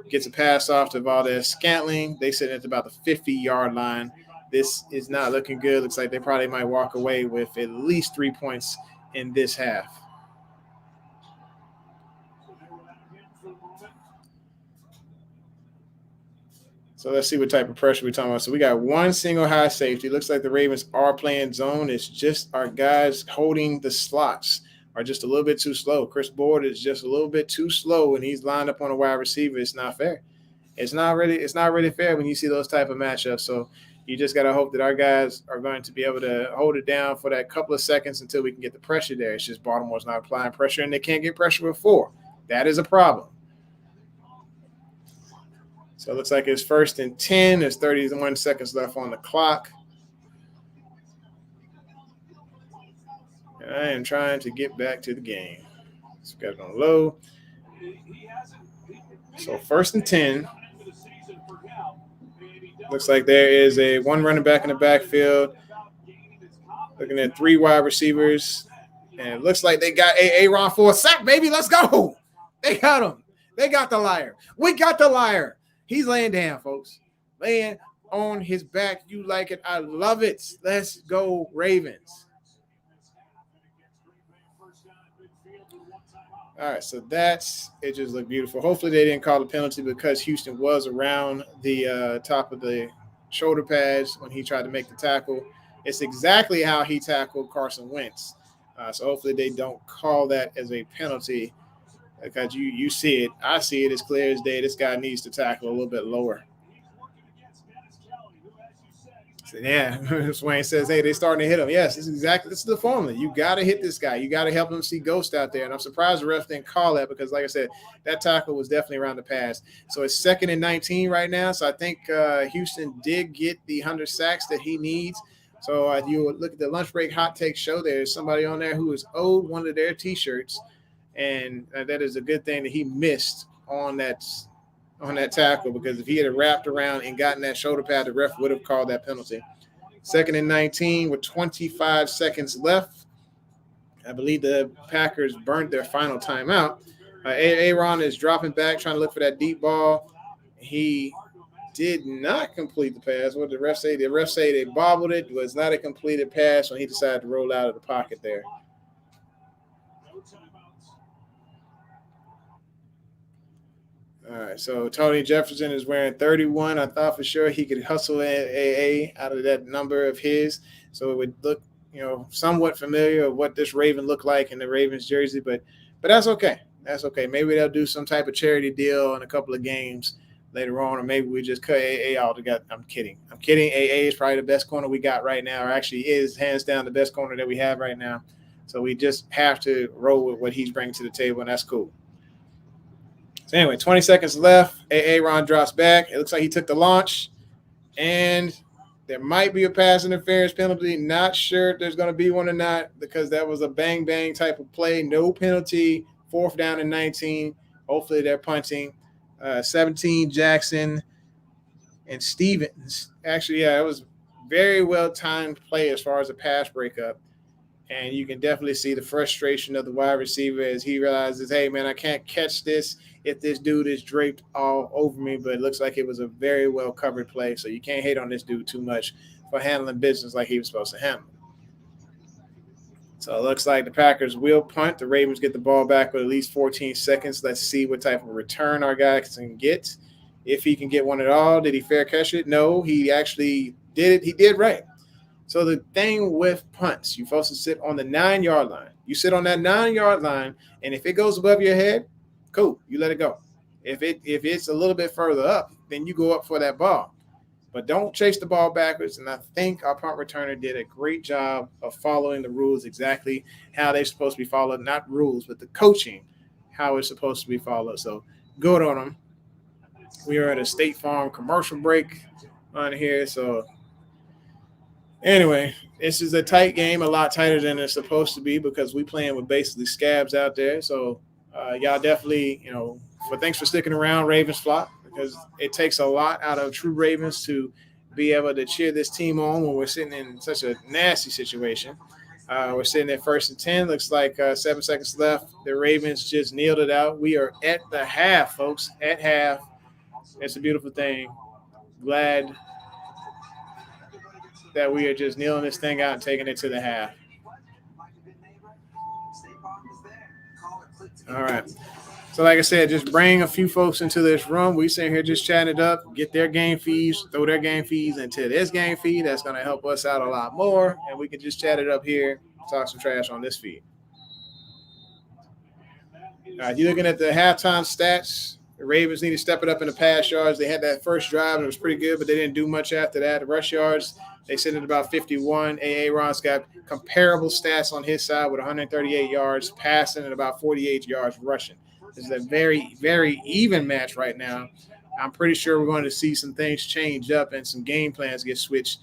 gets a pass off to Valdez-Scantling. They sit at about the 50-yard line. This is not looking good. Looks like they probably might walk away with at least 3 points in this half. So let's see what type of pressure we're talking about. So we got one single high safety. Looks like the Ravens are playing zone. It's just our guys holding the slots are just a little bit too slow. Chris Board is just a little bit too slow when he's lined up on a wide receiver. It's not fair. It's not really fair when you see those type of matchups. So you just got to hope that our guys are going to be able to hold it down for that couple of seconds until we can get the pressure there. It's just Baltimore's not applying pressure, and they can't get pressure with 4. That is a problem. So it looks like it's 1st and 10. There's 31 seconds left on the clock. And I am trying to get back to the game. So got it on low. So 1st and 10. Looks like there is one running back in the backfield. Looking at 3 wide receivers. And it looks like they got Aaron for a sack, baby. Let's go. They got him. They got the liar. We got the liar. He's laying down, folks. Laying on his back. You like it. I love it. Let's go, Ravens. All right, so it just looked beautiful. Hopefully they didn't call the penalty because Houston was around the top of the shoulder pads when he tried to make the tackle. It's exactly how he tackled Carson Wentz. So hopefully they don't call that as a penalty. Because you see it. I see it as clear as day. This guy needs to tackle a little bit lower. So, yeah, Swain says, hey, they're starting to hit him. Yes, this is the formula. You got to hit this guy. You got to help him see ghost out there. And I'm surprised the ref didn't call that because, like I said, that tackle was definitely around the pass. So it's 2nd and 19 right now. So I think Houston did get the 100 sacks that he needs. So if you look at the lunch break hot take show, there's somebody on there who is owed one of their T-shirts. And that is a good thing that he missed on that tackle because if he had wrapped around and gotten that shoulder pad, the ref would have called that penalty. 2nd and 19 with 25 seconds left. I believe the Packers burned their final timeout. Aaron is dropping back, trying to look for that deep ball. He did not complete the pass. What did the ref say? The ref say they bobbled it. It was not a completed pass when he decided to roll out of the pocket there. All right, so Tony Jefferson is wearing 31. I thought for sure he could hustle an AA out of that number of his, so it would look, somewhat familiar of what this Raven looked like in the Ravens jersey. But that's okay. That's okay. Maybe they'll do some type of charity deal in a couple of games later on, or maybe we just cut AA out together. I'm kidding. AA is probably the best corner we got right now, or actually is hands down the best corner that we have right now. So we just have to roll with what he's bringing to the table, and that's cool. So anyway, 20 seconds left. Aaron drops back. It looks like he took the launch, and There might be a pass interference penalty. Not sure if there's going to be one or not because that was a bang-bang type of play. No penalty. 4th down and 19. Hopefully they're punting. 17, Jackson and Stevens. Actually, yeah, it was very well-timed play as far as a pass breakup. And you can definitely see the frustration of the wide receiver as he realizes, hey, man, I can't catch this if this dude is draped all over me. But it looks like it was a very well-covered play, so you can't hate on this dude too much for handling business like he was supposed to handle. So it looks like the Packers will punt. The Ravens get the ball back with at least 14 seconds. Let's see what type of return our guy can get. If he can get one at all. Did he fair catch it? No, he actually did it. He did right. So the thing with punts, you're supposed to sit on the 9-yard line. You sit on that 9-yard line, and if it goes above your head, cool, you let it go. If it's a little bit further up, then you go up for that ball. But don't chase the ball backwards. And I think our punt returner did a great job of following the rules exactly how they're supposed to be followed. Not rules, but the coaching, how it's supposed to be followed. So good on them. We are at a State Farm commercial break on here, so anyway, this is a tight game, a lot tighter than it's supposed to be because we playing with basically scabs out there. So y'all definitely, thanks for sticking around, Ravens flock, because it takes a lot out of true Ravens to be able to cheer this team on when we're sitting in such a nasty situation. We're sitting at 1st and 10. Looks like 7 seconds left. The Ravens just nailed it out. We are at the half, folks, at half. It's a beautiful thing. Glad that we are just kneeling this thing out and taking it to the half. All right. So like I said, just bring a few folks into this room. We sit here just chatting it up, get their game fees, throw their game fees into this game feed. That's going to help us out a lot more. And we can just chat it up here, talk some trash on this feed. All right, you're looking at the halftime stats. The Ravens need to step it up in the pass yards. They had that first drive, and it was pretty good, but they didn't do much after that. The rush yards, they sit at about 51. Aaron's got comparable stats on his side with 138 yards passing and about 48 yards rushing. This is a very, very even match right now. I'm pretty sure we're going to see some things change up and some game plans get switched.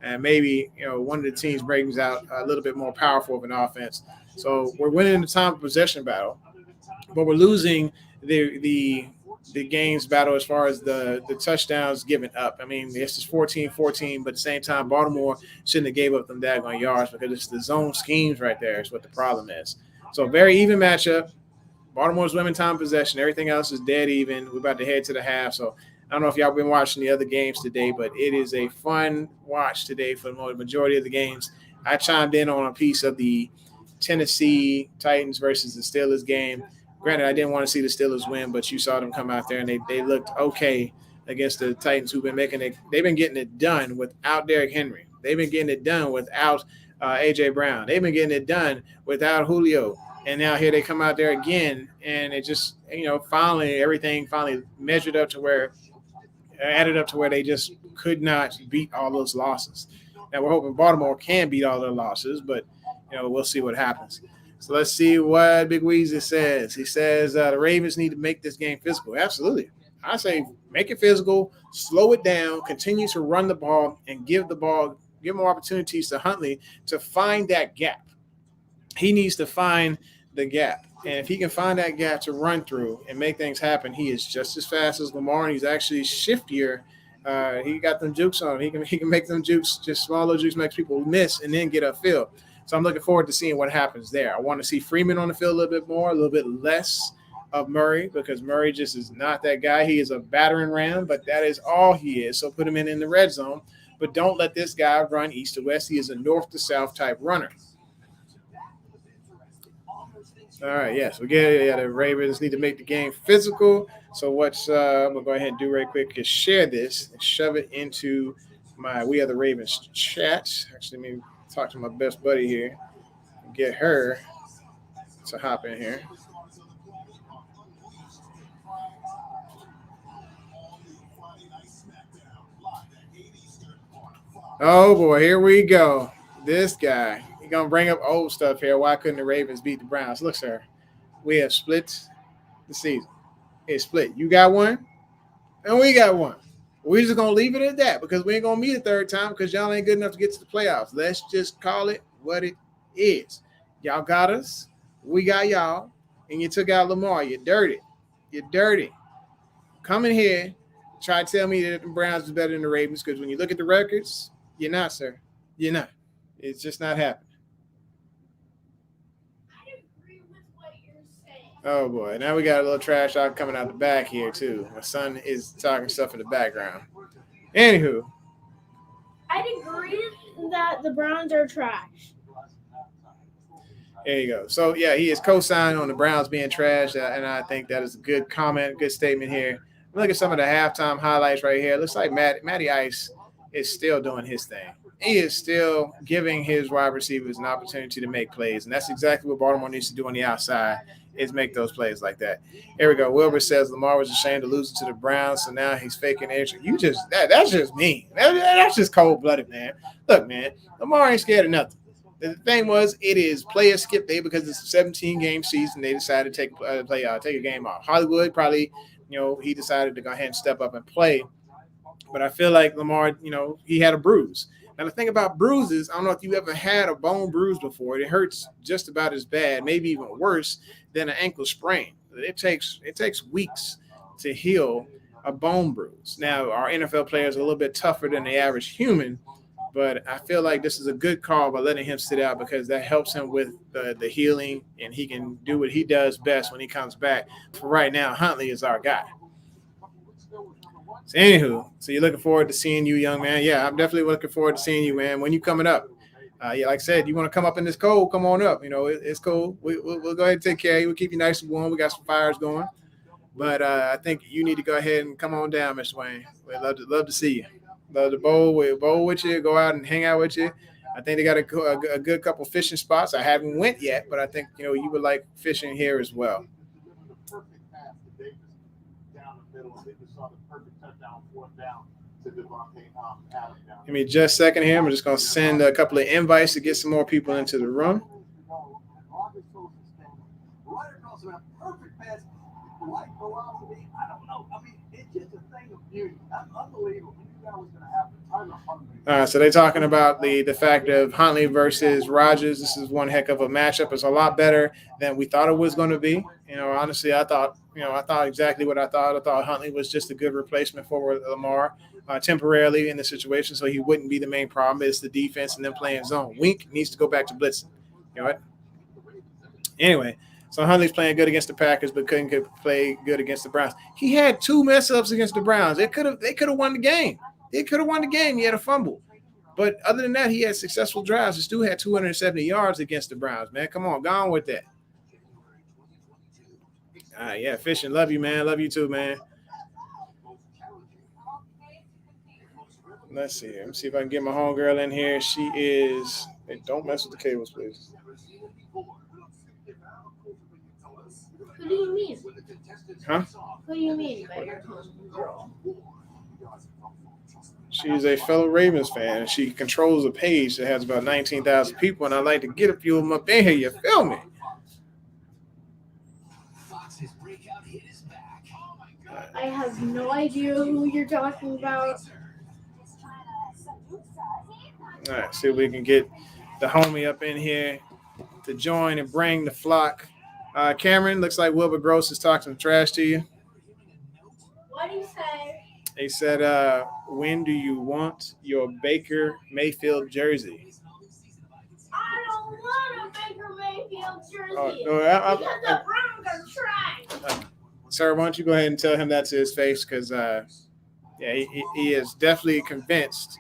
And maybe, one of the teams brings out a little bit more powerful of an offense. So we're winning the time of possession battle, but we're losing the game's battle as far as the touchdowns given up. I mean, this is 14-14, but at the same time, Baltimore shouldn't have gave up them daggone yards because it's the zone schemes right there is what the problem is. So very even matchup. Baltimore's winning time possession. Everything else is dead even. We're about to head to the half. So I don't know if y'all been watching the other games today, but it is a fun watch today for the majority of the games. I chimed in on a piece of the Tennessee Titans versus the Steelers game. Granted, I didn't want to see the Steelers win, but you saw them come out there and they looked okay against the Titans who've been making it. They've been getting it done without Derrick Henry. They've been getting it done without A.J. Brown. They've been getting it done without Julio. And now here they come out there again, and it just, finally everything measured up to where added up to where they just could not beat all those losses. Now we're hoping Baltimore can beat all their losses, but we'll see what happens. So let's see what Big Weezy says. He says the Ravens need to make this game physical. Absolutely. I say make it physical, slow it down, continue to run the ball, and give more opportunities to Huntley to find that gap. He needs to find the gap. And if he can find that gap to run through and make things happen, he is just as fast as Lamar, and he's actually shiftier. He got them jukes on him. He can make them jukes, just small little jukes makes people miss and then get upfield. So I'm looking forward to seeing what happens there. I want to see Freeman on the field a little bit more, a little bit less of Murray, because Murray just is not that guy. He is a battering ram, but that is all he is. So put him in the red zone, but don't let this guy run east to west. He is a north to south type runner. All right, yes, the Ravens need to make the game physical. So what I'm gonna go ahead and do right quick is share this and shove it into my We Are the Ravens chat. Actually, let me talk to my best buddy here and get her to hop in here. Oh boy, here we go. This guy. He's gonna bring up old stuff here. Why couldn't the Ravens beat the Browns? Look, sir, we have split the season. It's split. You got one, and we got one. We're just gonna leave it at that because we ain't gonna meet a third time because y'all ain't good enough to get to the playoffs. Let's just call it what it is. Y'all got us, we got y'all, and you took out Lamar. You're dirty. You're dirty. Come in here, try to tell me that the Browns is better than the Ravens because when you look at the records, you're not, sir. You're not. It's just not happening. Oh boy, now we got a little trash talk coming out the back here too. My son is talking stuff in the background. Anywho,
I'd agree that the Browns are trash.
there you go. So yeah, he is co-signed on the Browns being trash, and I think that is a good comment, good statement here. Look at some of the halftime highlights right here. It looks like Matty Ice is still doing his thing. He is still giving his wide receivers an opportunity to make plays, and that's exactly what Baltimore needs to do on the outside. Is make those plays like that. Here we go. Wilbur says Lamar was ashamed of losing to the Browns, so now he's faking entry. That's just mean. That's just cold-blooded, man. Look, man, Lamar ain't scared of nothing. The thing was, it is player skip day because it's a 17-game season. They decided to take a game off. Hollywood probably, he decided to go ahead and step up and play. But I feel like Lamar, he had a bruise. Now, the thing about bruises, I don't know if you ever had a bone bruise before. It hurts just about as bad, maybe even worse than an ankle sprain. It takes weeks to heal a bone bruise. Now, our NFL players are a little bit tougher than the average human, but I feel like this is a good call by letting him sit out because that helps him with the healing, and he can do what he does best when he comes back. For right now, Huntley is our guy. So anywho, so you're looking forward to seeing you, young man. Yeah, I'm definitely looking forward to seeing you, man. When you coming up? Yeah, like I said, you want to come up in this cold, come on up. It's cool. We'll go ahead and take care of you. We'll keep you nice and warm. We got some fires going. But I think you need to go ahead and come on down, Mr. Wayne. We'd love to see you. Love to bowl with you, go out and hang out with you. I think they got a good couple fishing spots. I haven't went yet, but I think, you would like fishing here as well. Give me just a second here. I'm just going to send a couple of invites to get some more people into the room. So they're talking about the fact of Huntley versus Rodgers. This is one heck of a matchup. It's a lot better than we thought it was going to be. Honestly, I thought exactly what I thought. I thought Huntley was just a good replacement for Lamar temporarily in the situation, so he wouldn't be the main problem. It's the defense and them playing zone. Wink needs to go back to blitzing. You know what? Anyway, so Huntley's playing good against the Packers, but couldn't play good against the Browns. He had 2 mess ups against the Browns. They could have won the game. He had a fumble. But other than that, he had successful drives. He still had 270 yards against the Browns, man. Come on, go on with that. Yeah, Fishing. Love you, man. Love you too, man. Let's see. Let me see if I can get my homegirl in here. She is. Hey, don't mess with the cables, please.
Who do you mean?
Huh?
Who do you mean by your homegirl?
She's a fellow Ravens fan. She controls a page that has about 19,000 people, and I'd like to get a few of them up in here. You feel me?
I have no idea who you're talking about.
All right, see if we can get the homie up in here to join and bring the flock. Cameron, looks like Wilbur Gross is talking some trash to you.
What do you say?
He said, when do you want your Baker Mayfield jersey?
I don't want a Baker Mayfield jersey
because
the Browns are trash.
Sir, why don't you go ahead and tell him that to his face? Because, he is definitely convinced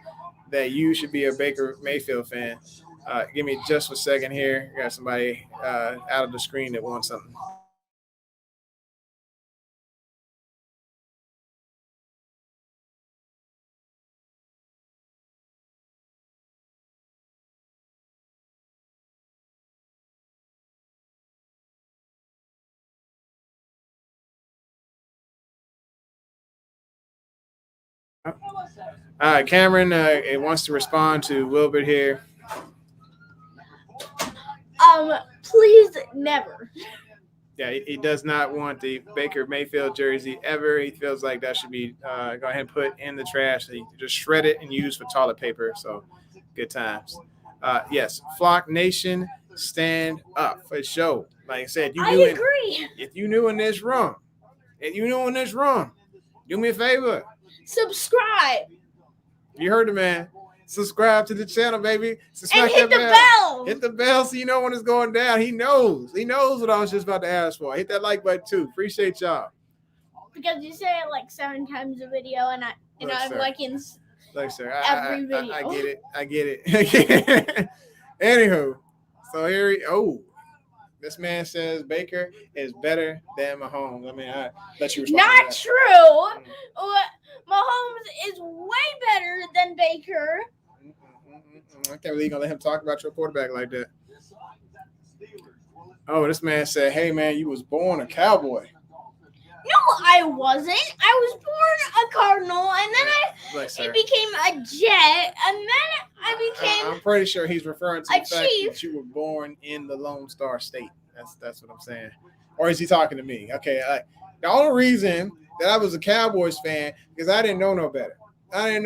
that you should be a Baker Mayfield fan. Give me just a second here. I got somebody out of the screen that wants something. All right, Cameron wants to respond to Wilbert here.
Please never.
Yeah, he does not want the Baker Mayfield jersey ever. He feels like that should be go ahead and put in the trash. He just shred it and use for toilet paper. So good times. Yes, Flock Nation, stand up for show. Like I said,
I agree.
If you new in this room, do me a favor.
Subscribe
You heard the man. Subscribe to the channel, baby.
and hit the bell.
Hit the bell so you know when it's going down. He knows. He knows what I was just about to ask for. Hit that like button too. Appreciate y'all.
Because you say it like 7 times a video, and I'm liking
Look, sir.
every video.
I get it. Anywho, so here this man says Baker is better than Mahomes. I mean, I let you respond.
Not true. Mahomes is way better than Baker.
I can't believe you're gonna let him talk about your quarterback like that. Oh, this man said, "Hey man, you was born a cowboy."
No, I wasn't. I was born a Cardinal, and then I became a Jet, and then I became.
I'm pretty sure he's referring to the fact
Chief.
that you were born in the Lone Star State. That's what I'm saying. Or is he talking to me? Okay, the only reason that I was a Cowboys fan because I didn't know no better. I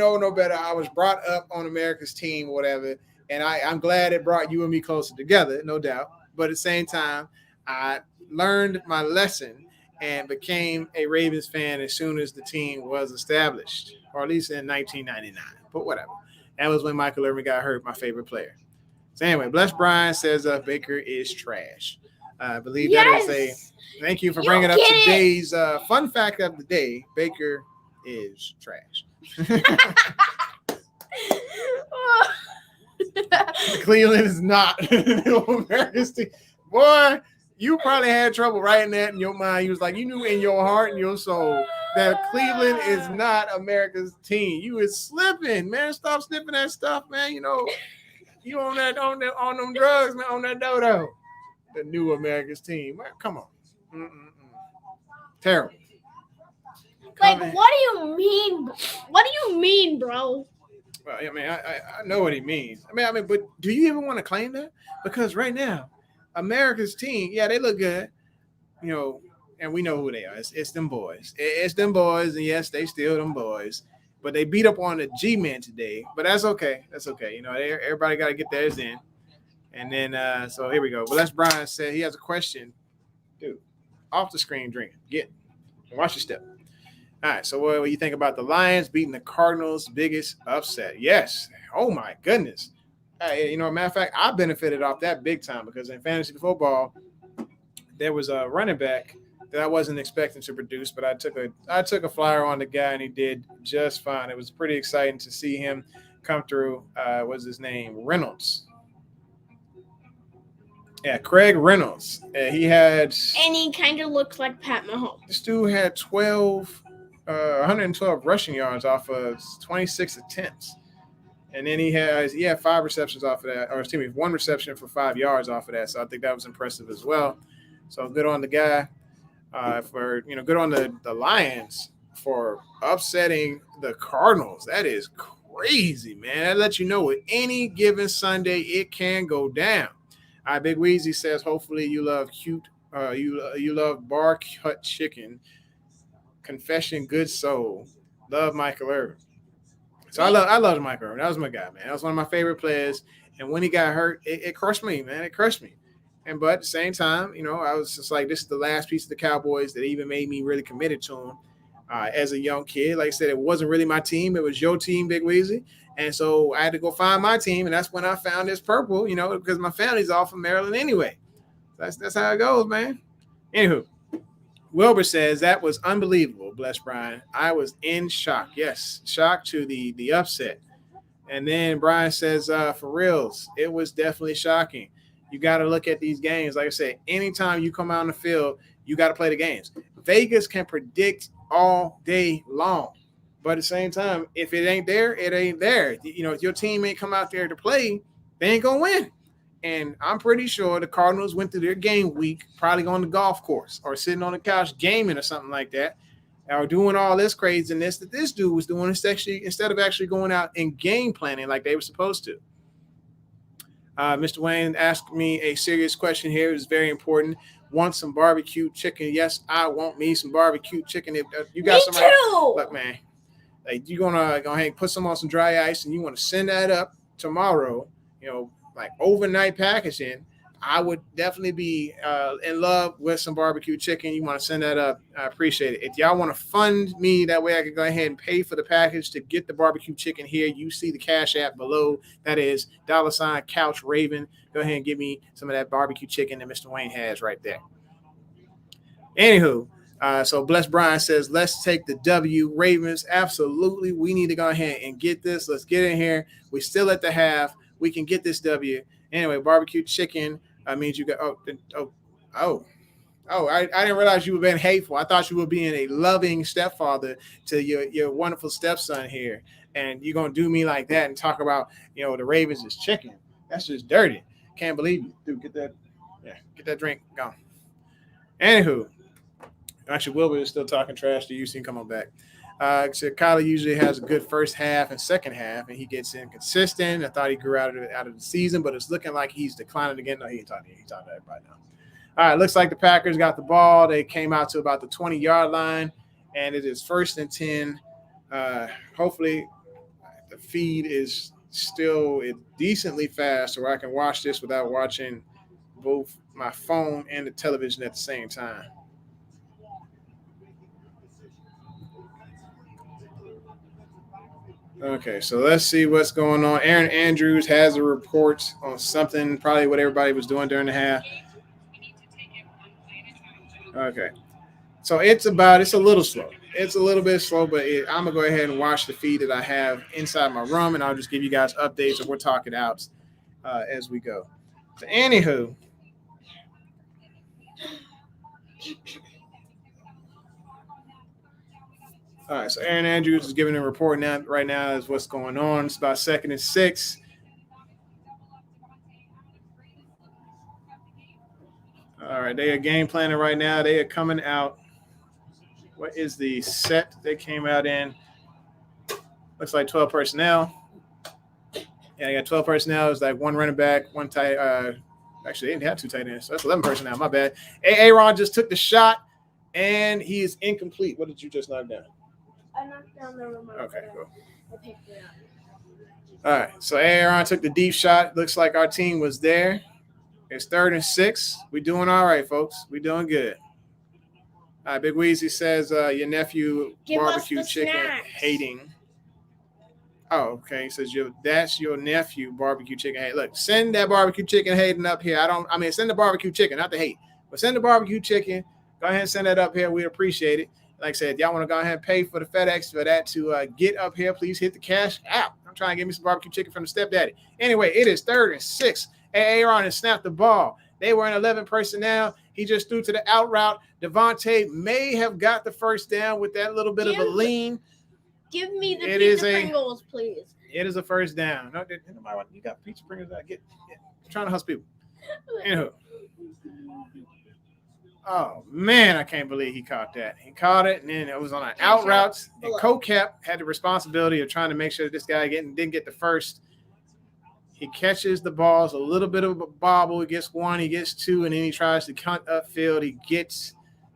was brought up on America's team or whatever, and I'm glad it brought you and me closer together, no doubt. But at the same time, I learned my lesson and became a Ravens fan as soon as the team was established, or at least in 1999. But whatever. That was when Michael Irvin got hurt, my favorite player. So anyway, Bless Brian says Baker is trash. I believe that is a thank you for bringing up today's fun fact of the day. Baker is trash. Cleveland is not America's team. Boy, you probably had trouble writing that in your mind. You was like, you knew in your heart and your soul that Cleveland is not America's team. You was slipping, man. Stop sniffing that stuff, man. You know, you on them drugs, man, on that dodo. The new America's team. Man, come on. Terrible.
Like, what do you mean? What do you mean, bro?
Well, I mean, I know what he means. I mean, but do you even want to claim that? Because right now, America's team, yeah, they look good, you know, and we know who they are. It's them boys. It's them boys, and yes, they still them boys. But they beat up on the G-men today. But that's okay. That's okay. You know, everybody got to get theirs in. And then, so here we go. Well, that's Brian said he has a question. Dude, off the screen drinking. Watch your step. All right, so what do you think about the Lions beating the Cardinals' biggest upset? Yes. Oh, my goodness. You know, matter of fact, I benefited off that big time because in fantasy football, there was a running back that I wasn't expecting to produce, but I took a flyer on the guy, and he did just fine. It was pretty exciting to see him come through. What's his name? Reynolds. Yeah, Craig Reynolds. He had... And
he kind of looks like Pat Mahomes.
This dude had 112 rushing yards off of 26 attempts. And then he had 5 receptions off of that, or excuse me, 1 reception for 5 yards off of that. So I think that was impressive as well. So good on the guy good on the Lions for upsetting the Cardinals. That is crazy, man. That lets you know with any given Sunday it can go down. All right, Big Weezy says, hopefully you love you love bar cut chicken. Confession, good soul. Love Michael Irvin. So I loved Michael Irvin. That was my guy, man. That was one of my favorite players. And when he got hurt, it crushed me, man. It crushed me. But at the same time, you know, I was just like, this is the last piece of the Cowboys that even made me really committed to him as a young kid. Like I said, it wasn't really my team. It was your team, Big Weezy. And so I had to go find my team, and that's when I found this purple, you know, because my family's all from Maryland anyway. That's how it goes, man. Anywho, Wilbur says that was unbelievable, bless Brian. I was in shock. Yes, shock to the upset. And then Brian says, for reals, it was definitely shocking. You got to look at these games. Like I said, anytime you come out on the field, you got to play the games. Vegas can predict all day long. But at the same time, if it ain't there, it ain't there. You know, if your team ain't come out there to play, they ain't going to win. And I'm pretty sure the Cardinals went through their game week, probably on the golf course or sitting on the couch gaming or something like that, or doing all this craziness that this dude was doing instead of actually going out and game planning like they were supposed to. Mr. Wayne asked me a serious question here. It was very important. want some barbecue chicken. Yes, I want me some barbecue chicken. If you got some,
too.
look, man, like you gonna go ahead and put some on some dry ice, and you want to send that up tomorrow. Like overnight packaging. I would definitely be in love with some barbecue chicken. You want to send that up? I appreciate it. If y'all want to fund me, that way I can go ahead and pay for the package to get the barbecue chicken here. You see the Cash App below. That is $Couch Raven. Go ahead and give me some of that barbecue chicken that Mr. Wayne has right there. Anywho, so Bless Brian says, let's take the W. Ravens, absolutely. We need to go ahead and get this. Let's get in here. We're still at the half. We can get this W. Anyway, barbecue chicken means you got I didn't realize you were being hateful. I thought you were being a loving stepfather to your wonderful stepson here. And you're gonna do me like that and talk about the Ravens is chicken. That's just dirty. Can't believe you. Dude, get that drink gone. Anywho, actually Wilbur is still talking trash to you, so you can come on back. So Kyler usually has a good first half and second half, and he gets inconsistent. I thought he grew out of the season, but it's looking like he's declining again. No, he ain't talking to you. He's talking to everybody now. All right, looks like the Packers got the ball. They came out to about the 20-yard line, and it is 1st and 10. Hopefully, the feed is still decently fast, so I can watch this without watching both my phone and the television at the same time. Okay, so let's see what's going on. Aaron Andrews has a report on something, probably what everybody was doing during the half. Okay, so it's a little slow. It's a little bit slow, but I'm going to go ahead and watch the feed that I have inside my room, and I'll just give you guys updates, and we'll talk it out as we go. So anywho, all right, so Aaron Andrews is giving a report right now is what's going on. It's about 2nd and 6. All right, they are game planning right now. They are coming out. What is the set they came out in? Looks like 12 personnel. Yeah, they got 12 personnel. It's like one running back, one tight. Actually, they didn't have 2 tight ends. So that's 11 personnel. My bad. Aaron just took the shot, and he is incomplete. What did you just knock down?
I knocked down the remote.
Okay, cool.
I picked it up.
All right, so Aaron took the deep shot. Looks like our team was there. It's 3rd and 6. We're doing all right, folks. We're doing good. All right, Big Weezy says your nephew barbecue chicken
snacks.
hating. Oh, okay. He says that's your nephew barbecue chicken hate. Look, send that barbecue chicken hating up here. Send the barbecue chicken, not the hate. But send the barbecue chicken. Go ahead and send that up here. We appreciate it. Like I said, y'all want to go ahead and pay for the FedEx for that to get up here, please hit the Cash App. I'm trying to get me some barbecue chicken from the stepdaddy. Anyway, it is 3rd and 6. Aaron has snapped the ball. They were in 11 personnel. He just threw to the out route. Devontae may have got the first down with that little bit of a lean.
Give me the pizza Pringles, please.
It is a first down. No, you got pizza Pringles. Get. I'm trying to hustle people. Anywho. Oh, man, I can't believe he caught that. He caught it, and then it was on an out route. And Co-Cap had the responsibility of trying to make sure that this guy didn't get the first. He catches the balls, a little bit of a bobble. He gets 1, he gets 2, and then he tries to cut upfield. He gets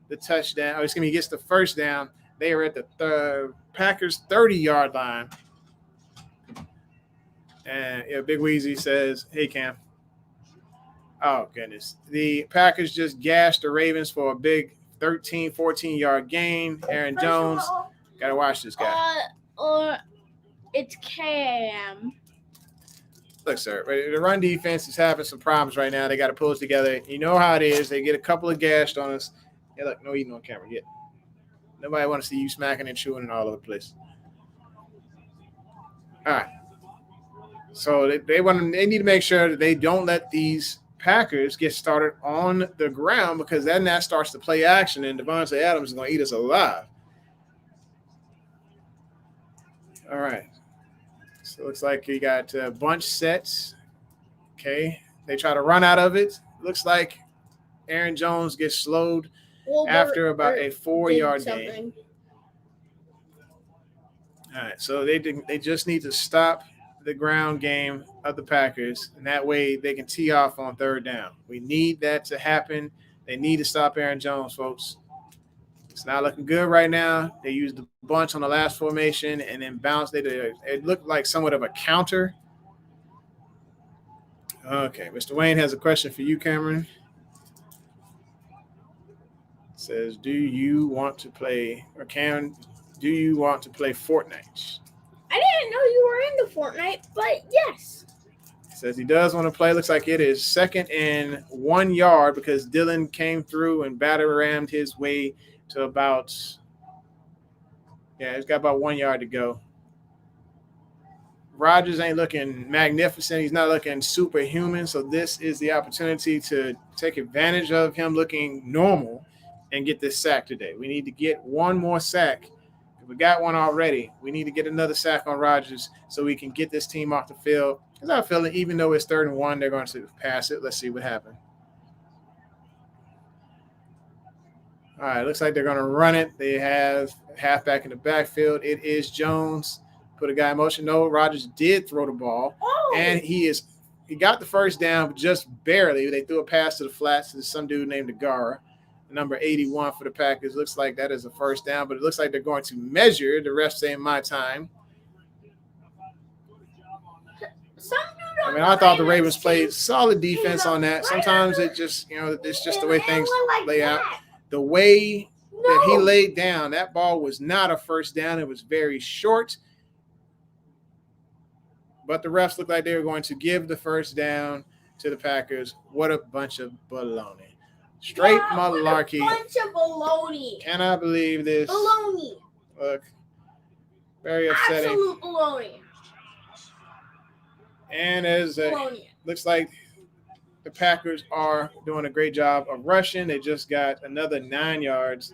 the touchdown. He gets the first down. They are at the Packers 30-yard line. And Big Weezy says, hey, Cam. Oh, goodness. The Packers just gashed the Ravens for a big 13, 14-yard gain. Aaron Jones. Got to watch this guy.
Or it's Cam.
Look, sir, the run defense is having some problems right now. They got to pull it together. You know how it is. They get a couple of gashed on us. Yeah, look, no eating on camera yet. Nobody want to see you smacking and chewing and all over the place. All right. So they need to make sure that they don't let these Packers get started on the ground, because then that starts to play action, and Devontae Adams is going to eat us alive. All right. So it looks like you got bunch sets. Okay. They try to run out of it. Looks like Aaron Jones gets slowed after about a 4-yard gain. All right. So they just need to stop the ground game of the Packers, and that way they can tee off on 3rd down. We need that to happen. They need to stop Aaron Jones, folks. It's not looking good right now. They used a bunch on the last formation and then bounced. It looked like somewhat of a counter. Okay, Mr. Wayne has a question for you, Cameron. It says, do you want to play Fortnite?
I didn't know you were into Fortnite, but yes.
It says he does want to play. Looks like it is 2nd and 1 yard because Dylan came through and batter rammed his way to about, he's got about 1 yard to go. Rodgers ain't looking magnificent. He's not looking superhuman. So this is the opportunity to take advantage of him looking normal and get this sack today. We need to get one more sack. If we got one already, we need to get another sack on Rodgers so we can get this team off the field. Because I feel that even though it's 3rd and 1, they're going to pass it. Let's see what happens. All right, looks like they're going to run it. They have halfback in the backfield. It is Jones. Put a guy in motion. No, Rodgers did throw the ball. And he got the first down, but just barely. They threw a pass to the flats to some dude named Agara, number 81 for the Packers. Looks like that is a first down, but it looks like they're going to measure. The ref saying my time. I thought the Ravens played solid defense on that. Sometimes it just, it's just the way things lay out. The way that he laid down, that ball was not a first down. It was very short. But the refs looked like they were going to give the first down to the Packers. What a bunch of baloney. Straight malarkey.
What a bunch of baloney.
Can I believe this?
Baloney.
Look, very upsetting.
Absolute baloney.
And looks like the Packers are doing a great job of rushing. They just got another 9 yards.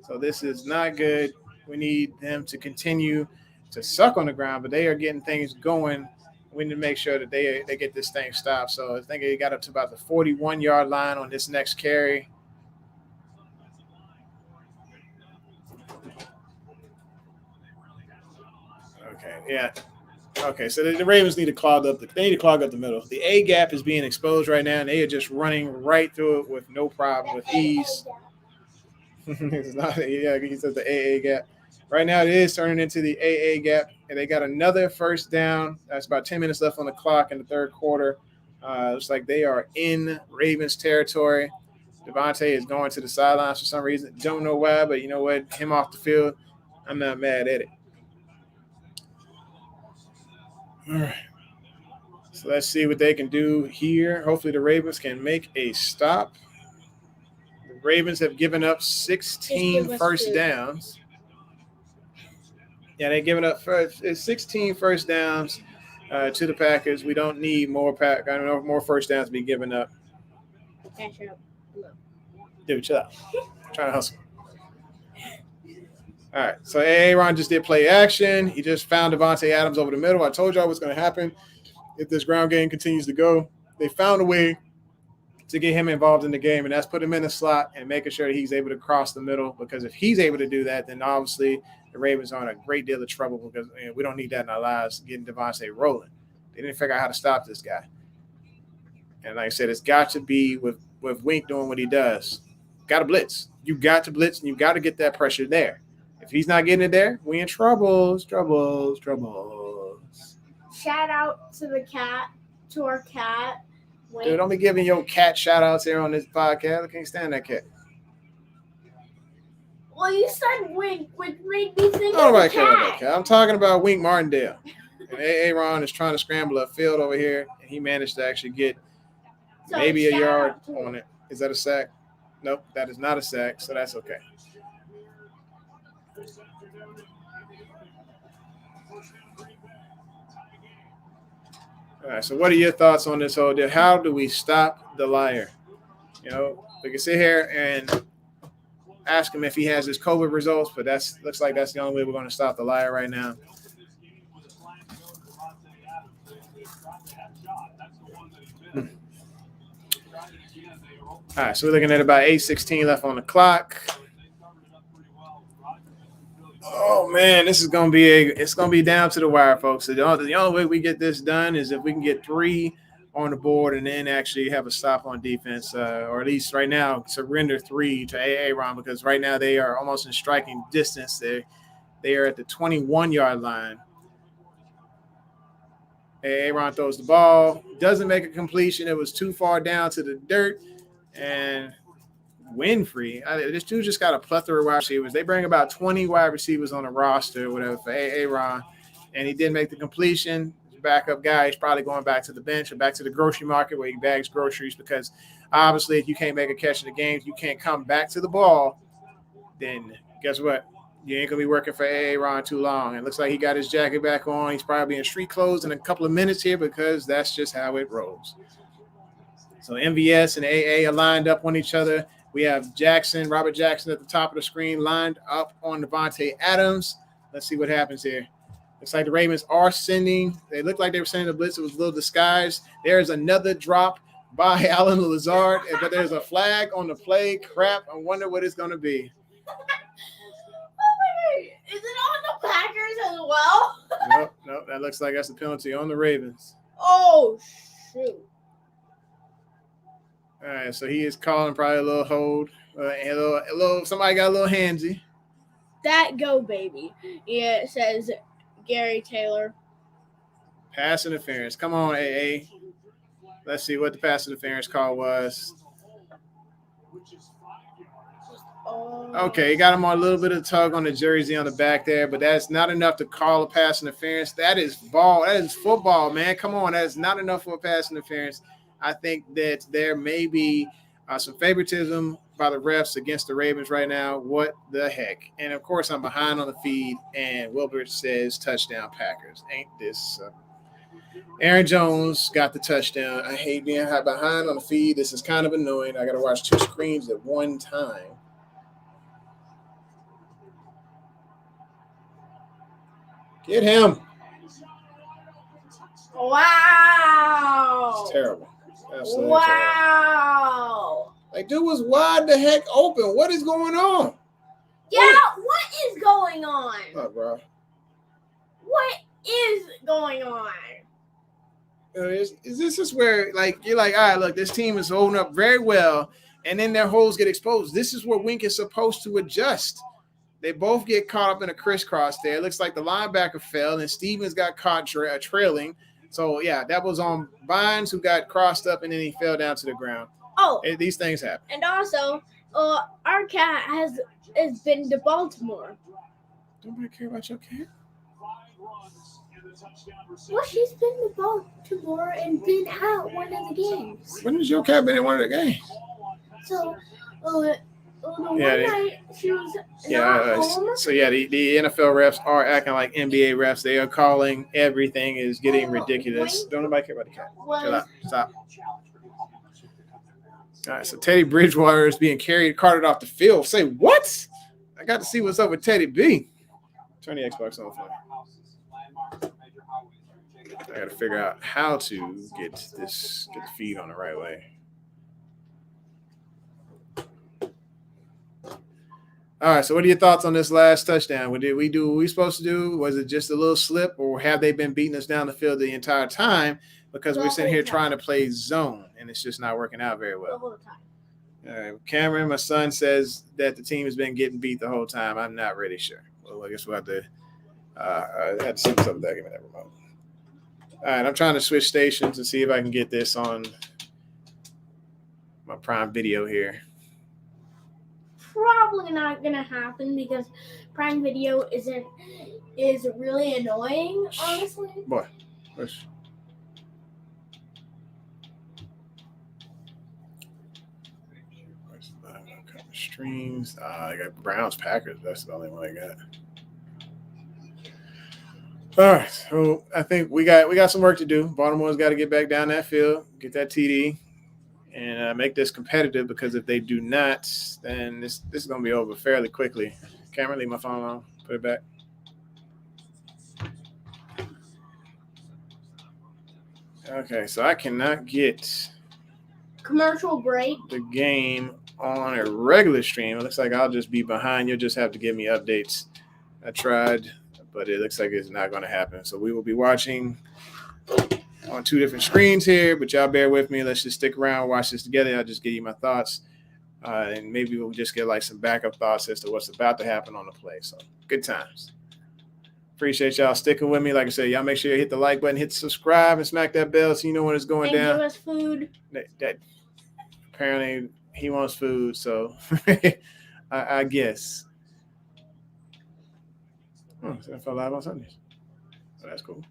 So this is not good. We need them to continue to suck on the ground, but they are getting things going. We need to make sure that they get this thing stopped. So I think they got up to about the 41-yard line on this next carry. Okay, yeah. Okay, so the Ravens need to clog up the middle. The A gap is being exposed right now, and they are just running right through it with no problem, with ease. It's not, he says the AA gap. Right now, it is turning into the AA gap, and they got another first down. That's about 10 minutes left on the clock in the third quarter. Looks like they are in Ravens territory. Devontae is going to the sidelines for some reason. Don't know why, but you know what? Him off the field, I'm not mad at it. All right. So let's see what they can do here. Hopefully the Ravens can make a stop. The Ravens have given up 16 first downs. Yeah, they've given up 16 first downs to the Packers. We don't need more first downs to be given up. Dude, chill out. I'm trying to hustle. All right, so Aaron just did play action. He just found Devontae Adams over the middle. I told y'all what's going to happen if this ground game continues to go. They found a way to get him involved in the game, and that's put him in the slot and making sure that he's able to cross the middle, because if he's able to do that, then obviously the Ravens are in a great deal of trouble, because we don't need that in our lives, getting Devontae rolling. They didn't figure out how to stop this guy. And like I said, it's got to be with Wink doing what he does. Got to blitz. You got to blitz, and you got to get that pressure there. If he's not getting it there, we in troubles.
Shout out to our cat. Wink.
Dude, don't be giving your cat shout-outs here on this podcast. I can't stand that cat.
Well, you said Wink, which made me think
Oh,
of
right,
the cat.
cat. I'm talking about Wink Martindale. And Aaron is trying to scramble a field over here, and he managed to actually get maybe a yard on it. Is that a sack? Nope, that is not a sack, so that's okay. All right, so what are your thoughts on this whole deal? How do we stop the liar? We can sit here and ask him if he has his COVID results, but looks like that's the only way we're going to stop the liar right now. All right, so we're looking at about 8:16 left on the clock. Oh man, this is gonna be down to the wire, folks. So the only way we get this done is if we can get 3 on the board and then actually have a stop on defense, or at least right now surrender 3 to Aaron, because right now they are almost in striking distance. They are at the 21-yard line. Aaron throws the ball, doesn't make a completion. It was too far down to the dirt, and Winfrey, this dude just got a plethora of wide receivers. They bring about 20 wide receivers on the roster or whatever for Aaron, and he didn't make the completion. Backup guy, he's probably going back to the bench or back to the grocery market where he bags groceries, because obviously if you can't make a catch in the game, you can't come back to the ball, then guess what? You ain't going to be working for Aaron too long. It looks like he got his jacket back on. He's probably in street clothes in a couple of minutes here, because that's just how it rolls. So MVS and AA are lined up on each other. We have Robert Jackson at the top of the screen, lined up on Devontae Adams. Let's see what happens here. Looks like the Ravens are sending. They looked like they were sending the blitz. It was a little disguised. There's another drop by Alan Lazard, but there's a flag on the play. Crap. I wonder what it's going to be.
Oh my God. Is it on the Packers as well?
Nope. That looks like that's a penalty on the Ravens.
Oh, shoot.
All right, so he is calling probably a little hold. Somebody got a little handsy.
That go, baby. Yeah, it says Gary Taylor.
Pass interference. Come on, AA. Let's see what the pass interference call was. Okay, he got him on a little bit of tug on the jersey on the back there, but that's not enough to call a pass interference. That is ball. That is football, man. Come on, that is not enough for a pass interference. I think that there may be some favoritism by the refs against the Ravens right now. What the heck? And, of course, I'm behind on the feed, and Wilbert says touchdown Packers. Ain't this Aaron Jones got the touchdown. I hate being behind on the feed. This is kind of annoying. I got to watch 2 screens at one time. Get him.
Wow.
It's terrible. Absolutely
Wow.
terrible. Like, dude was wide the heck open. What is going on?
Yeah, what is going on?
Look, bro.
What is going on?
Is this where, like, you're like, all right, look, this team is holding up very well, and then their holes get exposed. This is where Wink is supposed to adjust. They both get caught up in a crisscross there. It looks like the linebacker fell, and Stevens got caught trailing. So, yeah, that was on Bynes, who got crossed up, and then he fell down to the ground.
Oh.
These things happen.
And also, our cat has been to Baltimore.
Don't nobody care about your cat?
Well, she's been to Baltimore and been at one of the games.
When has your cat been in one of the games?
So, one night she was not home.
So yeah, the NFL refs are acting like NBA refs. They are calling everything is getting ridiculous. Don't nobody care about the cat. Chill out. Stop. All right, so Teddy Bridgewater is being carted off the field. Say what? I got to see what's up with Teddy B. Turn the Xbox on for me. I got to figure out how to get the feed on the right way. All right, so what are your thoughts on this last touchdown? Did we do what we supposed to do? Was it just a little slip, or have they been beating us down the field the entire time because we're sitting here trying to play zone, and it's just not working out very well?
The whole time.
All right, Cameron, my son, says that the team has been getting beat the whole time. I'm not really sure. Well, I guess we'll have to I had to see what's up with that. Give me that remote. All right, I'm trying to switch stations to see if I can get this on my Prime Video here.
Probably not gonna happen because Prime Video is really annoying, honestly.
Boy, push. Streams. I got Browns Packers. That's the only one I got. All right, so I think we got some work to do. Baltimore's got to get back down that field, get that TD, and make this competitive, because if they do not, then this is going to be over fairly quickly. Cameron, leave my phone on. Put it back. Okay, so I cannot get
Commercial break.
the game on a regular stream. It looks like I'll just be behind. You'll just have to give me updates. I tried, but it looks like it's not going to happen. So we will be watching on two different screens here, but y'all bear with me. Let's just stick around, watch this together. I'll just give you my thoughts, and maybe we'll just get like some backup thoughts as to what's about to happen on the play. So good times. Appreciate y'all sticking with me. Like I said, y'all make sure you hit the like button, hit the subscribe, and smack that bell so you know when it's going down.
Give us food.
That apparently he wants food, so I guess. Oh, so I fell live on Sundays. So that's cool.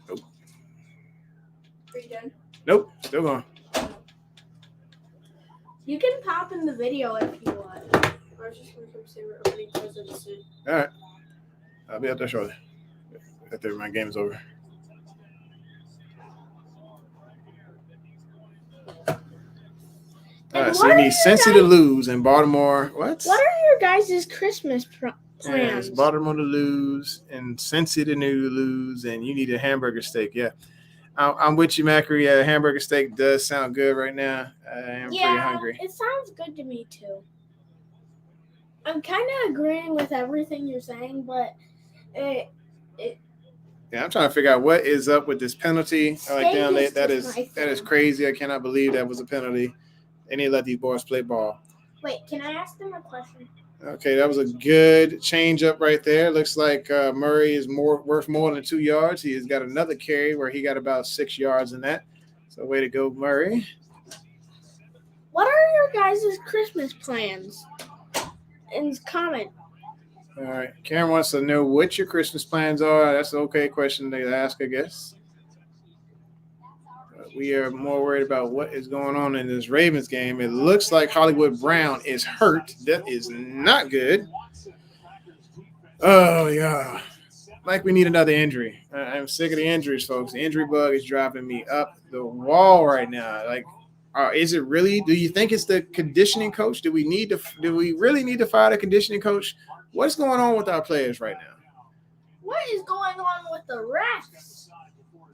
Nope.
Are you done?
Nope, still going.
You can pop in the video if you want. I was just going to come say we're opening presents soon.
All right. I'll be out there shortly. After my game is over. All right, so you need Cincy to lose and Baltimore. What?
What are your guys' Christmas plans?
Yeah, it's Baltimore to lose and Cincy to lose, and you need a hamburger steak. Yeah. I'm with you, Macri. Hamburger steak does sound good right now. I am pretty hungry.
It sounds good to me, too. I'm kind of agreeing with everything you're saying, but
yeah, I'm trying to figure out what is up with this penalty. That is crazy. I cannot believe that was a penalty. They need to let these boys play ball.
Wait, can I ask them a question?
Okay, that was a good change up right there. Looks like Murray is worth more than 2 yards. He has got another carry where he got about 6 yards in that. So way to go, Murray.
What are your guys' Christmas plans? And comment.
All right. Karen wants to know what your Christmas plans are. That's an okay question to ask, I guess. We are more worried about what is going on in this Ravens game. It looks like Hollywood Brown is hurt. That is not good. Oh, yeah. Like we need another injury. I'm sick of the injuries, folks. The injury bug is driving me up the wall right now. Like, is it really? Do you think it's the conditioning coach? Do we really need to fire the conditioning coach? What's going on with our players right now?
What is going on with the refs?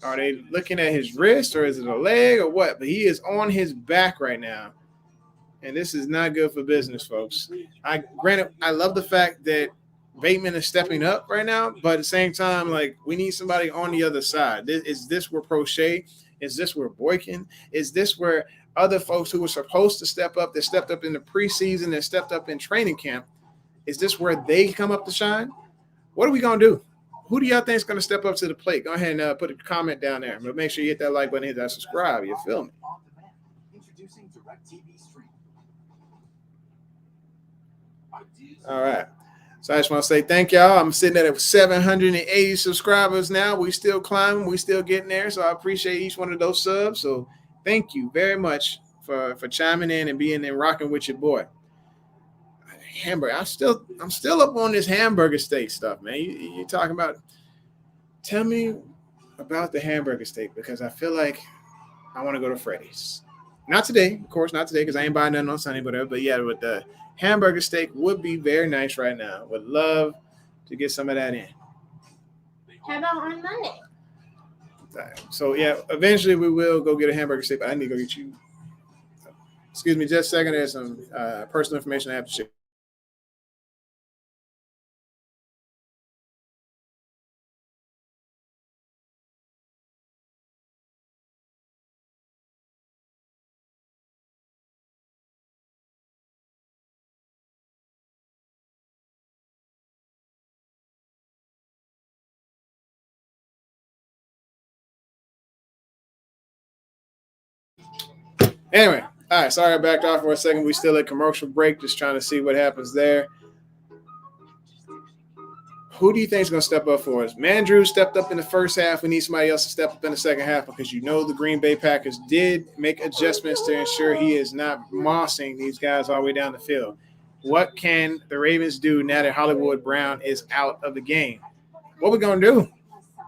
Are they looking at his wrist or is it a leg or what? But he is on his back right now. And this is not good for business, folks. Granted, I love the fact that Bateman is stepping up right now, but at the same time, like, we need somebody on the other side. Is this where Prochet? Is this where Boykin? Is this where other folks who were supposed to step up, that stepped up in the preseason, that stepped up in training camp, is this where they come up to shine? What are we going to do? Who do y'all think is going to step up to the plate? Go ahead and put a comment down there. But make sure you hit that like button, hit that subscribe. You feel me? All right. So I just want to say thank y'all. I'm sitting at 780 subscribers now. We still climbing. We still getting there. So I appreciate each one of those subs. So thank you very much for chiming in and being and rocking with your boy. Hamburger. I'm still up on this hamburger steak stuff, man. You talking about? Tell me about the hamburger steak because I feel like I want to go to Freddy's. Not today, of course, not today because I ain't buying nothing on Sunday, whatever. But yeah, with the hamburger steak would be very nice right now. Would love to get some of that in.
How about on Monday?
So yeah, eventually we will go get a hamburger steak. But I need to go get you. Excuse me, just a second. There's some personal information I have to share. Anyway, all right, sorry I backed off for a second. We still at commercial break, just trying to see what happens there. Who do you think is going to step up for us? Mandrew stepped up in the first half. We need somebody else to step up in the second half because you know the Green Bay Packers did make adjustments to ensure he is not mossing these guys all the way down the field. What can the Ravens do now that Hollywood Brown is out of the game? What are we going to do?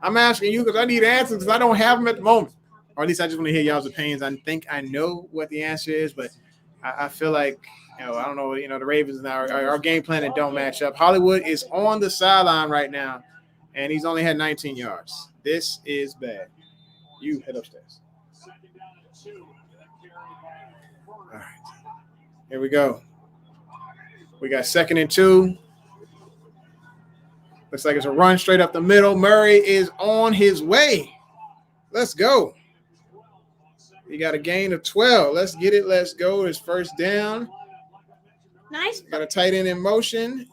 I'm asking you because I need answers because I don't have them at the moment. Or at least I just want to hear y'all's opinions. I think I know what the answer is, but I feel like, I don't know, the Ravens and our game plan that don't match up. Hollywood is on the sideline right now, and he's only had 19 yards. This is bad. You head upstairs. All right. Here we go. We got 2nd and 2. Looks like it's a run straight up the middle. Murray is on his way. Let's go. He got a gain of 12. Let's get it. Let's go. His first down.
Nice.
Got a tight end in motion.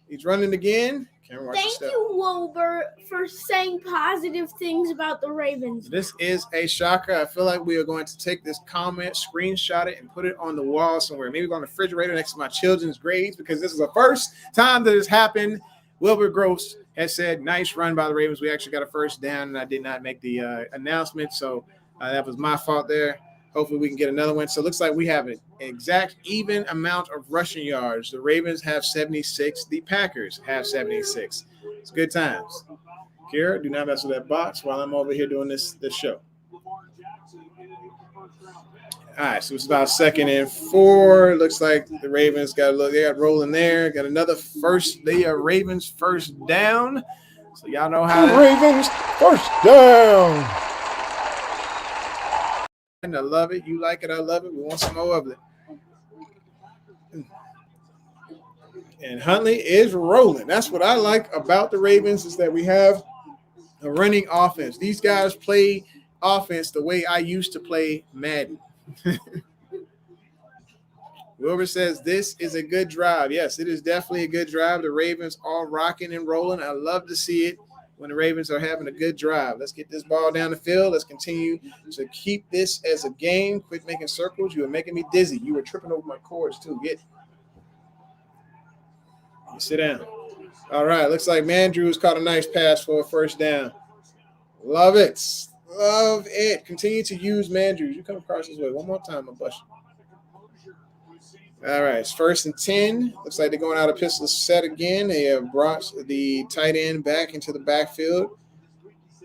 He's running again.
Thank you, Wilbur, for saying positive things about the Ravens.
This is a shocker. I feel like we are going to take this comment, screenshot it, and put it on the wall somewhere. Maybe on the refrigerator next to my children's grades, because this is the first time that has happened. Wilbur Gross has said, nice run by the Ravens. We actually got a first down, and I did not make the announcement, so that was my fault there. Hopefully we can get another one. So it looks like we have an exact even amount of rushing yards. The Ravens have 76. The Packers have 76. It's good times. Kira, do not mess with that box while I'm over here doing this show. All right, so it's about 2nd and 4. Looks like the Ravens got a look. They got rolling there. Got another first. They are Ravens first down. So y'all know how.
Ravens first down.
I love it. You like it. I love it. We want some more of it. And Huntley is rolling. That's what I like about the Ravens, is that we have a running offense. These guys play offense the way I used to play Madden. Wilbur says this is a good drive. Yes, it is definitely a good drive. The Ravens are rocking and rolling. I love to see it when the Ravens are having a good drive. Let's get this ball down the field. Let's continue to keep this as a game. Quit making circles. You were making me dizzy. You were tripping over my cords too. Get you sit down. All right. Looks like Mandrews caught a nice pass for a first down. Love it. Love it. Continue to use Mandrews. You come across this way one more time, I'll bust you. All right, it's 1st and 10. Looks like they're going out of pistol set again. They have brought the tight end back into the backfield.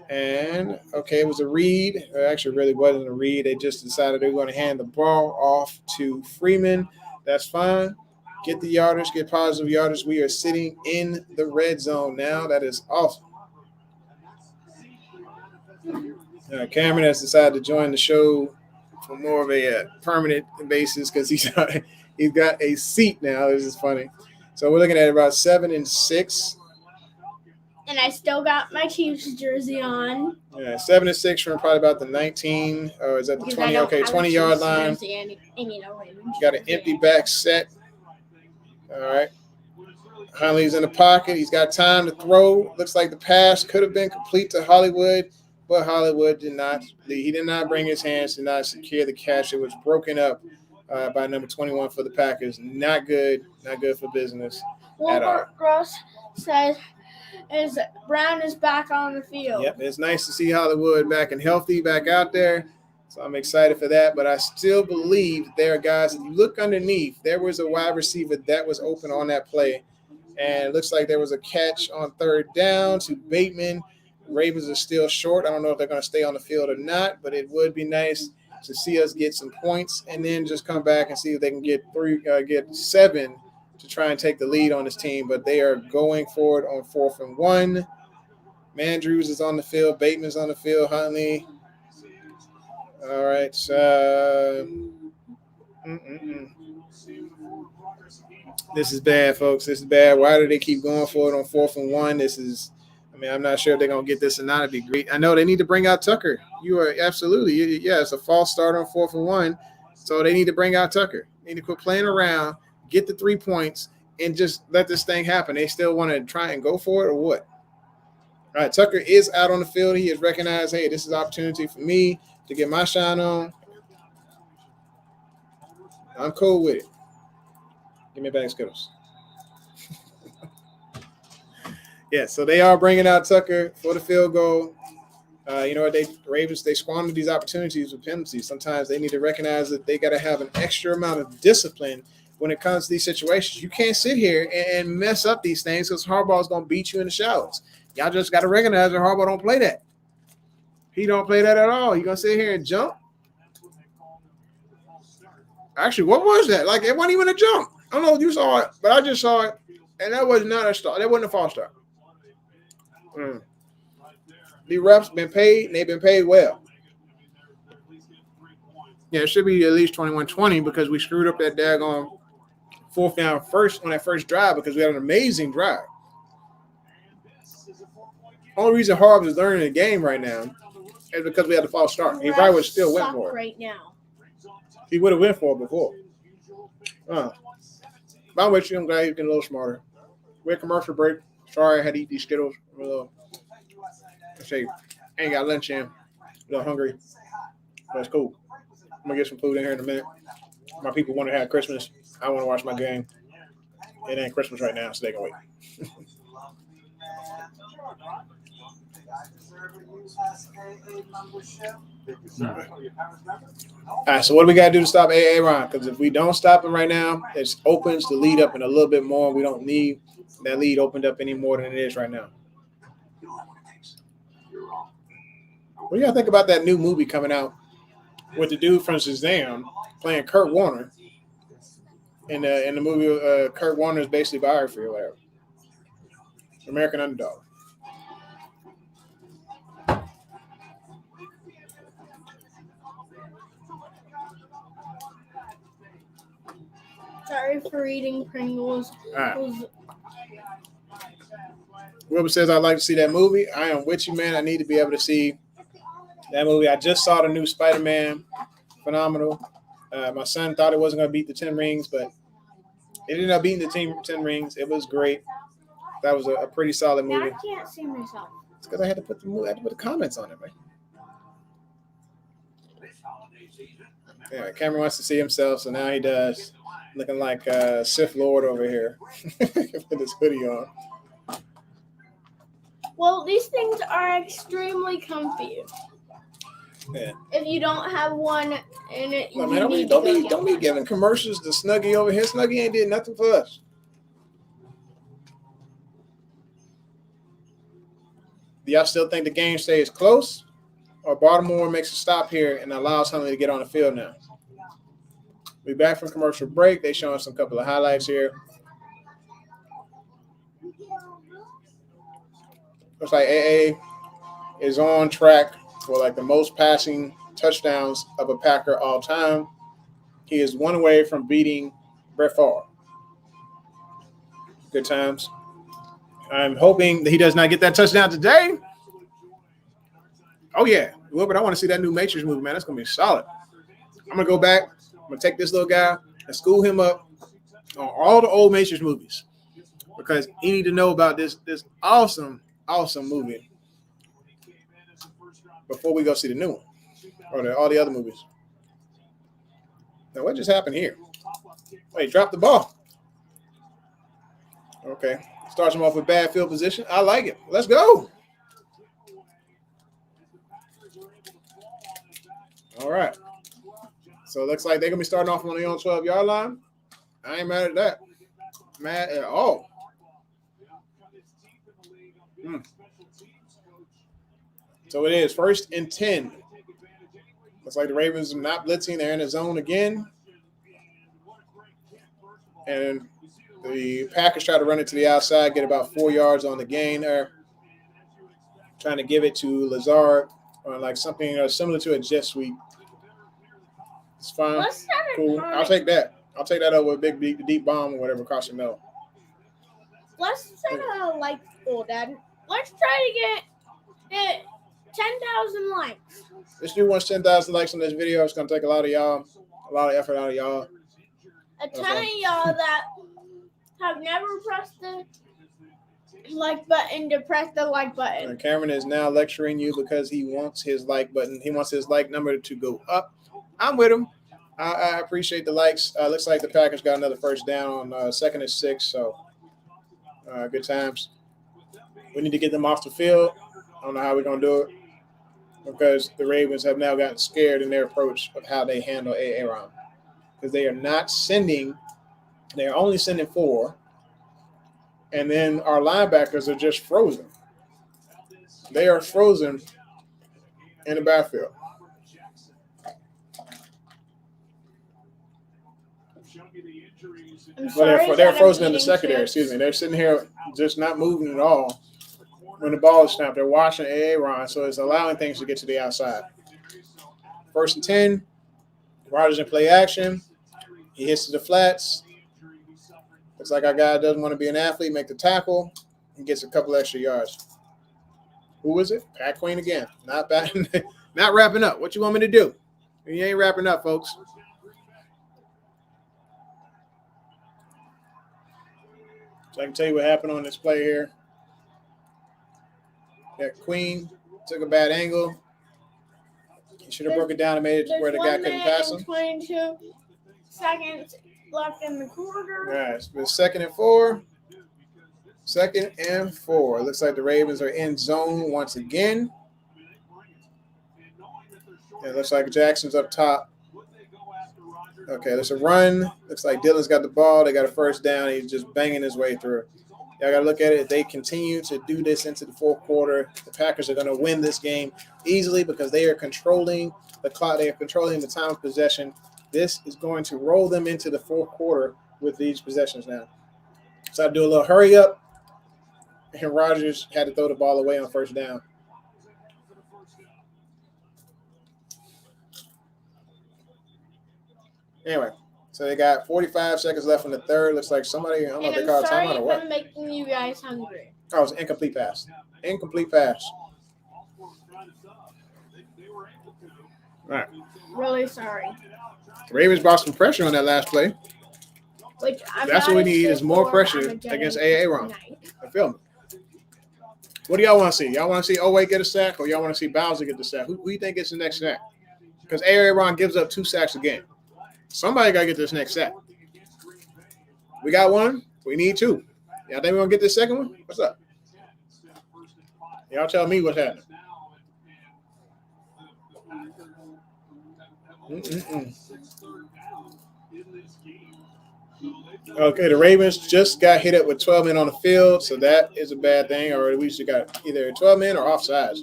And, okay, it was a read. It actually really wasn't a read. They just decided they were going to hand the ball off to Freeman. That's fine. Get the yardage, get positive yardage. We are sitting in the red zone now. That is awesome. Cameron has decided to join the show for more of a permanent basis because he's got a seat now. This is funny. So we're looking at about 7 and 6.
And I still got my Chiefs jersey on.
Yeah, 7 and 6 from probably about the 19. Or is that the 20? Okay, 20-yard line. Got an empty back set. All right. Huntley's in the pocket. He's got time to throw. Looks like the pass could have been complete to Hollywood, but Hollywood did not. He did not bring his hands, did not secure the catch. It was broken up by number 21 for the Packers. Not good. Not good for business at all.
Gross says Brown is back on the field.
Yep, it's nice to see Hollywood back and healthy, back out there. So I'm excited for that. But I still believe there are guys. If you look underneath, there was a wide receiver that was open on that play. And it looks like there was a catch on 3rd down to Bateman. Ravens are still short. I don't know if they're going to stay on the field or not, but it would be nice to see us get some points and then just come back and see if they can get 7 to try and take the lead on this team. But they are going forward on 4th and 1. Mandrews is on the field. Bateman's on the field. Huntley. All right. This is bad, folks. This is bad. Why do they keep going for it on 4th and 1? I'm not sure if they're going to get this or not. It'd be great. I know they need to bring out Tucker. You are absolutely. Yeah, it's a false start on 4th and 1. So they need to bring out Tucker. They need to quit playing around, get the 3 points, and just let this thing happen. They still want to try and go for it or what? All right, Tucker is out on the field. He has recognized, hey, this is an opportunity for me to get my shine on. I'm cool with it. Give me a bag of Skittles. Yeah, so they are bringing out Tucker for the field goal. You know what? Ravens squander these opportunities with penalties. Sometimes they need to recognize that they got to have an extra amount of discipline when it comes to these situations. You can't sit here and mess up these things because Harbaugh is going to beat you in the showers. Y'all just got to recognize that Harbaugh don't play that. He don't play that at all. You going to sit here and jump? Actually, what was that? Like, it wasn't even a jump. I don't know if you saw it, but I just saw it, and that was not a start. That wasn't a false start. The refs been paid, and they've been paid well. Yeah, it should be at least 21-20 because we screwed up that daggone 4th down first on that first drive because we had an amazing drive. Only reason Harbaugh is learning the game right now is because we had the false start. He probably would still went for it.
Right now.
He would have went for it before. By the way, I'm glad he's getting a little smarter. We're commercial break. Sorry I had to eat these Skittles. I ain't got lunch in. A little hungry. But it's cool. I'm going to get some food in here in a minute. My people want to have Christmas. I want to watch my game. It ain't Christmas right now, so they can wait. All right, so what do we got to do to stop AA Ron? Because if we don't stop him right now, it opens the lead up in a little bit more. We don't need that lead opened up any more than it is right now. What do y'all think about that new movie coming out with the dude from Shazam playing Kurt Warner? In the movie, Kurt Warner's basically biography or whatever. American Underdog.
Sorry for eating Pringles.
All right. Whoever says I'd like to see that movie, I am with you, man. I need to be able to see that movie. I just saw the new Spider-Man. Phenomenal. My son thought it wasn't going to beat the 10 Rings, but it ended up beating the 10 Rings. It was great. That was a pretty solid movie.
I can't see myself.
It's because I had to put the comments on it, man. Yeah, Cameron wants to see himself, so now he does. Looking like Sith Lord over here with his hoodie on.
Well, these things are extremely comfy.
Yeah.
If you don't have one in it,
Well, man, don't be giving commercials to Snuggie over here. Snuggie ain't did nothing for us. Do y'all still think the game stays close, or Baltimore makes a stop here and allows Huntley to get on the field now? We're back from commercial break. They showing us a couple of highlights here. Looks like AA is on track for like the most passing touchdowns of a Packer all time. He is one away from beating Brett Favre. Good times. I'm hoping that he does not get that touchdown today. Oh, yeah. Wilbert, I want to see that new Matrix movie, man. That's going to be solid. I'm going to go back. I'm going to take this little guy and school him up on all the old Matrix movies because he need to know about this awesome movie before we go see the new one or all the other movies. Now, what just happened here? Wait, drop the ball. Okay. Starts him off with bad field position. I like it. Let's go. All right. So it looks like they're going to be starting off on the own 12-yard line. I ain't mad at that. Mad at all. So it is 1st and 10. Looks like the Ravens are not blitzing. They're in the zone again. And the Packers try to run it to the outside, get about 4 yards on the gain there. Trying to give it to Lazard or like something similar to a jet sweep. It's fine. Cool. I'll take that. I'll take that over a big deep bomb or whatever across the middle.
Let's set a like goal, Dad. Let's try to get 10,000 likes.
This dude wants 10,000 likes on this video. It's going to take a lot of y'all, a lot of effort out of y'all.
A ton of y'all that have never pressed the like button to press the like button.
And Cameron is now lecturing you because he wants his like button. He wants his like number to go up. I'm with him. I appreciate the likes. Looks like the Packers got another first down on 2nd and 6. So good times. We need to get them off the field. I don't know how we're going to do it because the Ravens have now gotten scared in their approach of how they handle Aaron because they are not sending. They are only sending 4. And then our linebackers are just frozen. They are frozen in the backfield. Well, they're frozen in the secondary. Excuse me. They're sitting here just not moving at all when the ball is snapped. They're watching Aaron, so it's allowing things to get to the outside. 1st and 10. Rodgers in play action. He hits to the flats. Looks like our guy doesn't want to be an athlete, make the tackle, and gets a couple extra yards. Who is it? Pat Queen again. Not bad. Not wrapping up. What you want me to do? You ain't wrapping up, folks. So I can tell you what happened on this play here. That Queen took a bad angle. He should have broke it down and made it where the guy couldn't pass him.
22 seconds left in the quarter.
All right, so it's 2nd and 4. 2nd and 4. Looks like the Ravens are in zone once again. It looks like Jackson's up top. Okay, there's a run. Looks like Dylan's got the ball. They got a first down. He's just banging his way through. Y'all got to look at it. If they continue to do this into the fourth quarter, the Packers are going to win this game easily because they are controlling the clock. They are controlling the time of possession. This is going to roll them into the fourth quarter with these possessions now. So I do a little hurry up. And Rodgers had to throw the ball away on first down. Anyway, so they got 45 seconds left in the third. Looks like somebody, I don't know if they called a timeout or what.
I'm making you guys hungry.
Oh, it was an incomplete pass. Incomplete pass. All right.
Really sorry.
The Ravens brought some pressure on that last play.
Which
That's what we need is more pressure against Aaron. I feel me. What do y'all want to see? Y'all want to see Oweh get a sack or y'all want to see Bowser get the sack? Who do you think gets the next sack? Because Aaron gives up 2 sacks a game. Somebody got to get this next sack. We got one. We need 2. Y'all think we're going to get this second one? What's up? Y'all tell me what's happening. Okay, the Ravens just got hit up with 12 men on the field, so that is a bad thing. Or we just got either 12 men or offsides.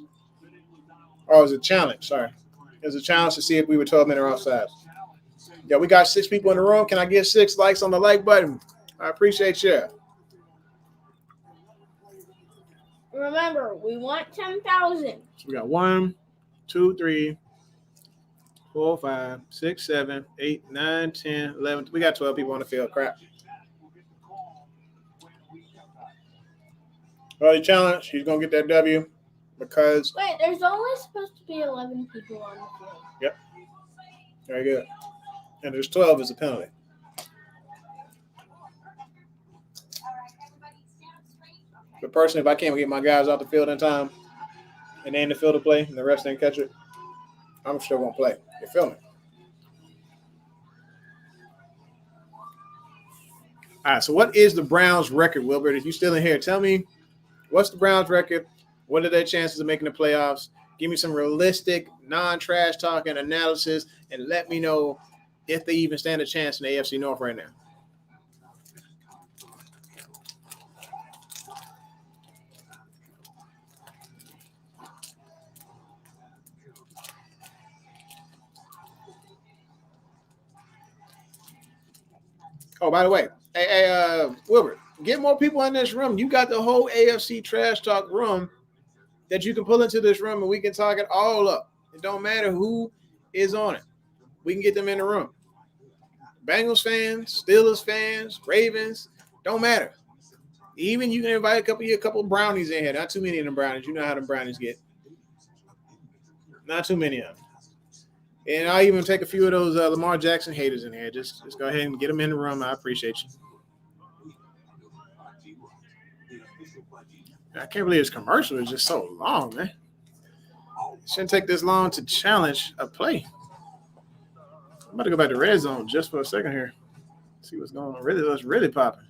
Oh, it was a challenge. Sorry. It was a challenge to see if we were 12 men or offsides. Yeah, we got 6 people in the room. Can I get 6 likes on the like button? I appreciate you.
Remember, we want 10,000.
So we got 1, 2, 3, 4, 5, 6, 7, 8, 9, 10, 11. We got 12 people on the field. Crap. Well, the challenge, he's going to get that W because.
Wait, there's only supposed to be 11 people on the field.
Yep. Very good. And there's 12 as a penalty. But personally, if I can't get my guys out the field in time and they in the field to play and the refs didn't catch it, I'm still going to play. You feel me? All right, so what is the Browns' record, Wilbert? If you're still in here, tell me what's the Browns' record? What are their chances of making the playoffs? Give me some realistic, non-trash talking analysis and let me know if they even stand a chance in the AFC North right now. Oh, by the way, hey, Wilbert, get more people in this room. You got the whole AFC trash talk room that you can pull into this room and we can talk it all up. It don't matter who is on it. We can get them in the room. Bengals fans, Steelers fans, Ravens, don't matter. Even you can invite a couple brownies in here. Not too many of them brownies. You know how them brownies get. Not too many of them. And I'll even take a few of those Lamar Jackson haters in here. Just go ahead and get them in the room. I appreciate you. I can't believe this commercial is just so long, man. It shouldn't take this long to challenge a play. I'm about to go back to red zone just for a second here. See what's going on. What's really popping.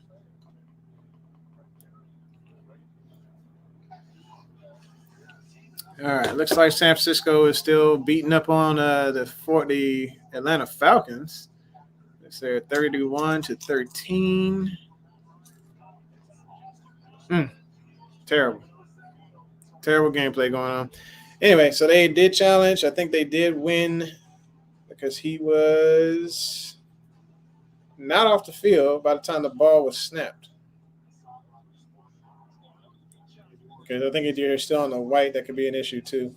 All right, looks like San Francisco is still beating up on the Atlanta Falcons. It's there 31-13. Terrible gameplay going on. Anyway, so they did challenge. I think they did win because he was not off the field by the time the ball was snapped. Because I think if you're still on the white, that could be an issue too.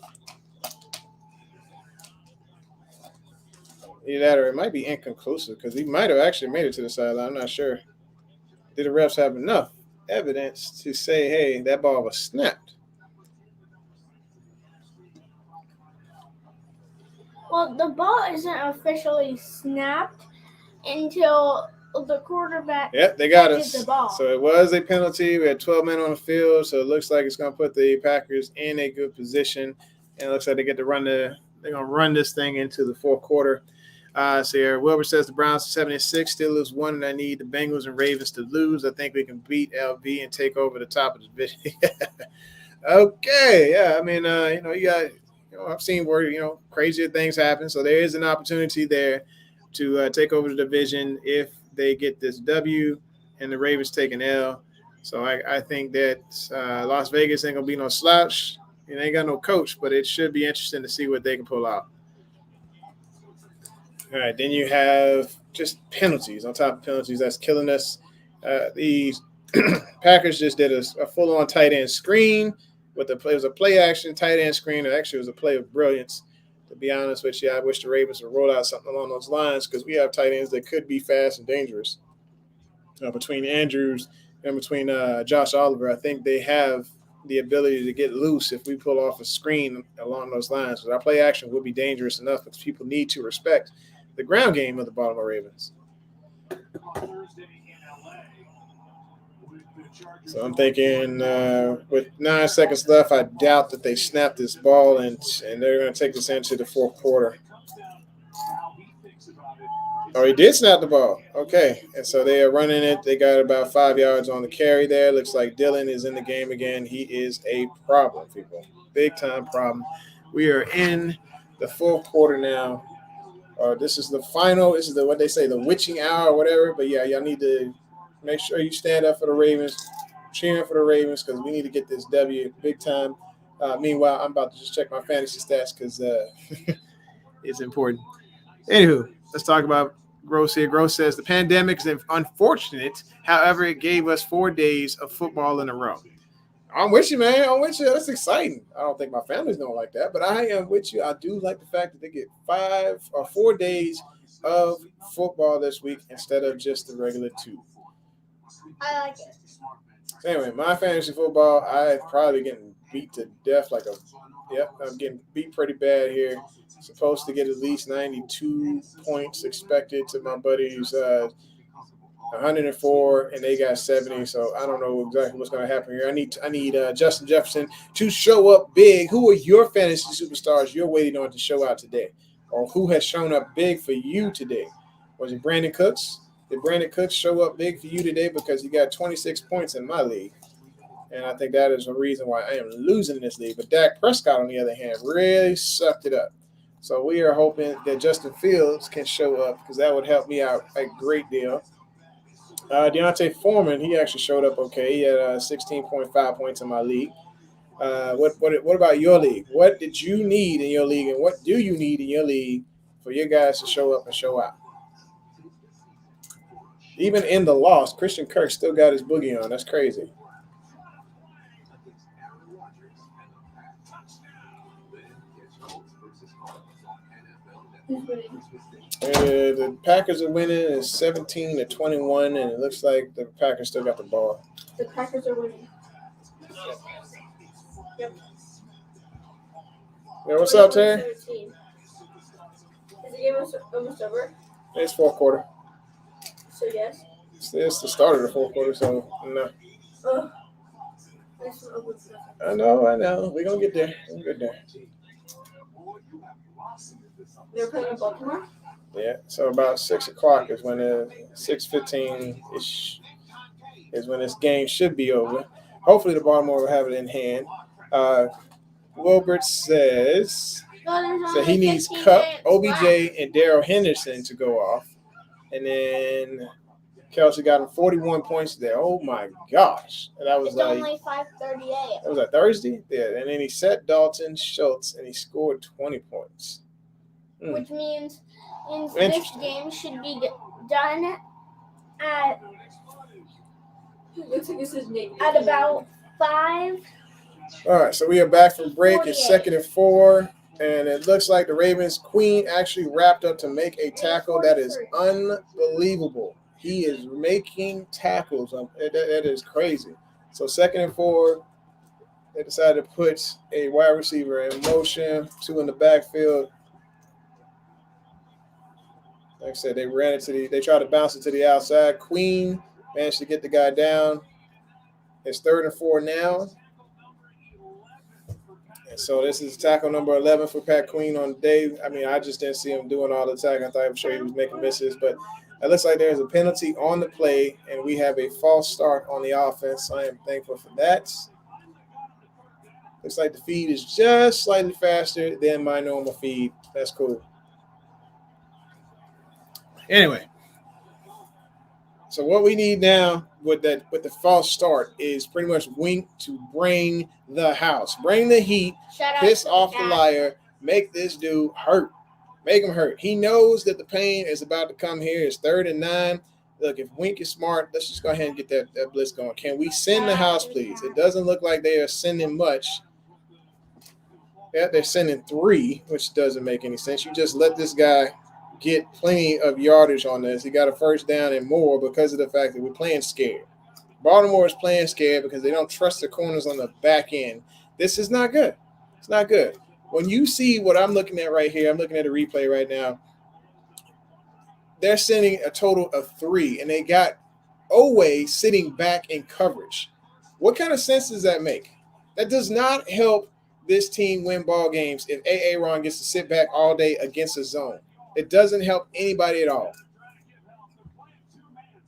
Either that or it might be inconclusive because he might have actually made it to the sideline. I'm not sure. Did the refs have enough evidence to say, hey, that ball was snapped?
Well, the ball isn't officially snapped until the quarterback
Yep, they got
catches
us.
the ball.
So it was a penalty. We had 12 men on the field, so it looks like it's going to put the Packers in a good position. And it looks like they get to they're going to run this thing into the fourth quarter. So here, Wilbur says the Browns are 7-6, still lose one, and I need the Bengals and Ravens to lose. I think we can beat LV and take over the top of the division. Okay, yeah. I mean, I've seen where crazier things happen. So there is an opportunity there to take over the division if they get this W and the Ravens take an L. So I think that Las Vegas ain't gonna be no slouch. It ain't got no coach, but it should be interesting to see what they can pull out. All right, then you have just penalties on top of penalties. That's killing us. These Packers just did a full-on tight end screen. It was a play action tight end screen. It actually was a play of brilliance. To be honest with you, I wish the Ravens would roll out something along those lines because we have tight ends that could be fast and dangerous. Between Andrews and between Josh Oliver, I think they have the ability to get loose if we pull off a screen along those lines. Because our play action would be dangerous enough, but people need to respect the ground game of the Baltimore Ravens. So I'm thinking with 9 seconds left, I doubt that they snap this ball and they're going to take this into the fourth quarter. Oh, he did snap the ball. Okay. And so they are running it. They got about 5 yards on the carry there. Looks like Dylan is in the game again. He is a problem, people. Big time problem. We are in the fourth quarter now. This is the final. This is what they say, the witching hour or whatever. But yeah, y'all need to make sure you stand up for the Ravens, cheering for the Ravens because we need to get this W big time. Meanwhile, I'm about to just check my fantasy stats because it's important. Anywho, let's talk about Gross here. Gross says the pandemic is unfortunate. However, it gave us 4 days of football in a row. I'm with you, man. I'm with you. That's exciting. I don't think my family's going to like that, but I am with you. I do like the fact that they get 5 or 4 days of football this week instead of just the regular 2.
I like it.
Anyway, my fantasy football, I'm probably getting beat to death I'm getting beat pretty bad here. Supposed to get at least 92 points expected to my buddies 104, and they got 70. So I don't know exactly what's going to happen here. I need Justin Jefferson to show up big. Who are your fantasy superstars you're waiting on to show out today, or who has shown up big for you today? Was it Brandon Cooks? Did Brandon Cooks show up big for you today because he got 26 points in my league? And I think that is a reason why I am losing this league. But Dak Prescott, on the other hand, really sucked it up. So we are hoping that Justin Fields can show up because that would help me out a great deal. Deontay Foreman, he actually showed up okay. He had 16.5 points in my league. What about your league? What did you need in your league, and what do you need in your league for your guys to show up and show out? Even in the loss, Christian Kirk still got his boogie on. That's crazy. The Packers are winning. It's 17-21, and it looks like the Packers still got the ball.
The Packers are winning. Yep.
Yeah, what's up, Terry?
17. Is the game almost over?
It's fourth quarter.
So yes.
It's the start of the fourth quarter, so no. I know. We're going to get there.
They're playing in Baltimore?
Yeah, so about 6 o'clock is when 6:15-ish is when this game should be over. Hopefully the Baltimore will have it in hand. Wilbert says that he needs Cup, OBJ, and Darrell Henderson to go off. And then Kelsey got him 41 points there. Oh, my gosh. And that was
only 5:38.
That was a Thursday? Yeah, and then he set Dalton Schultz, and he scored 20 points.
Which means this game should be done at about 5.
All right, so we are back from break.
48.
It's 2nd and 4, and it looks like the Ravens queen actually wrapped up to make a tackle. That is unbelievable. He is making tackles. That is crazy. So 2nd and 4. They decided to put a wide receiver in motion, 2 in the backfield. Like I said, they ran it they tried to bounce it to the outside. Queen managed to get the guy down. It's 3rd and 4 now. And so this is tackle number 11 for Pat Queen on the day. I mean, I just didn't see him doing all the tackling. I thought I'm sure he was making misses, but it looks like there's a penalty on the play, and we have a false start on the offense. So I am thankful for that. Looks like the feed is just slightly faster than my normal feed. That's cool. Anyway, so what we need now with the false start is pretty much Wink to bring the house, bring the heat, piss off the liar, make this dude hurt, make him hurt. He knows that the pain is about to come here. It's 3rd and 9. Look, if Wink is smart, let's just go ahead and get that blitz going. Can we send the house, please? It doesn't look like they are sending much. Yeah, they're sending 3, which doesn't make any sense. You just let this guy get plenty of yardage on this. He got a 1st down and more because of the fact that we're playing scared. Baltimore is playing scared because they don't trust the corners on the back end. This is not good. It's not good. When you see what I'm looking at right here, I'm looking at a replay right now. They're sending a total of 3, and they got Owe sitting back in coverage. What kind of sense does that make? That does not help this team win ball games if Aaron gets to sit back all day against a zone. It doesn't help anybody at all.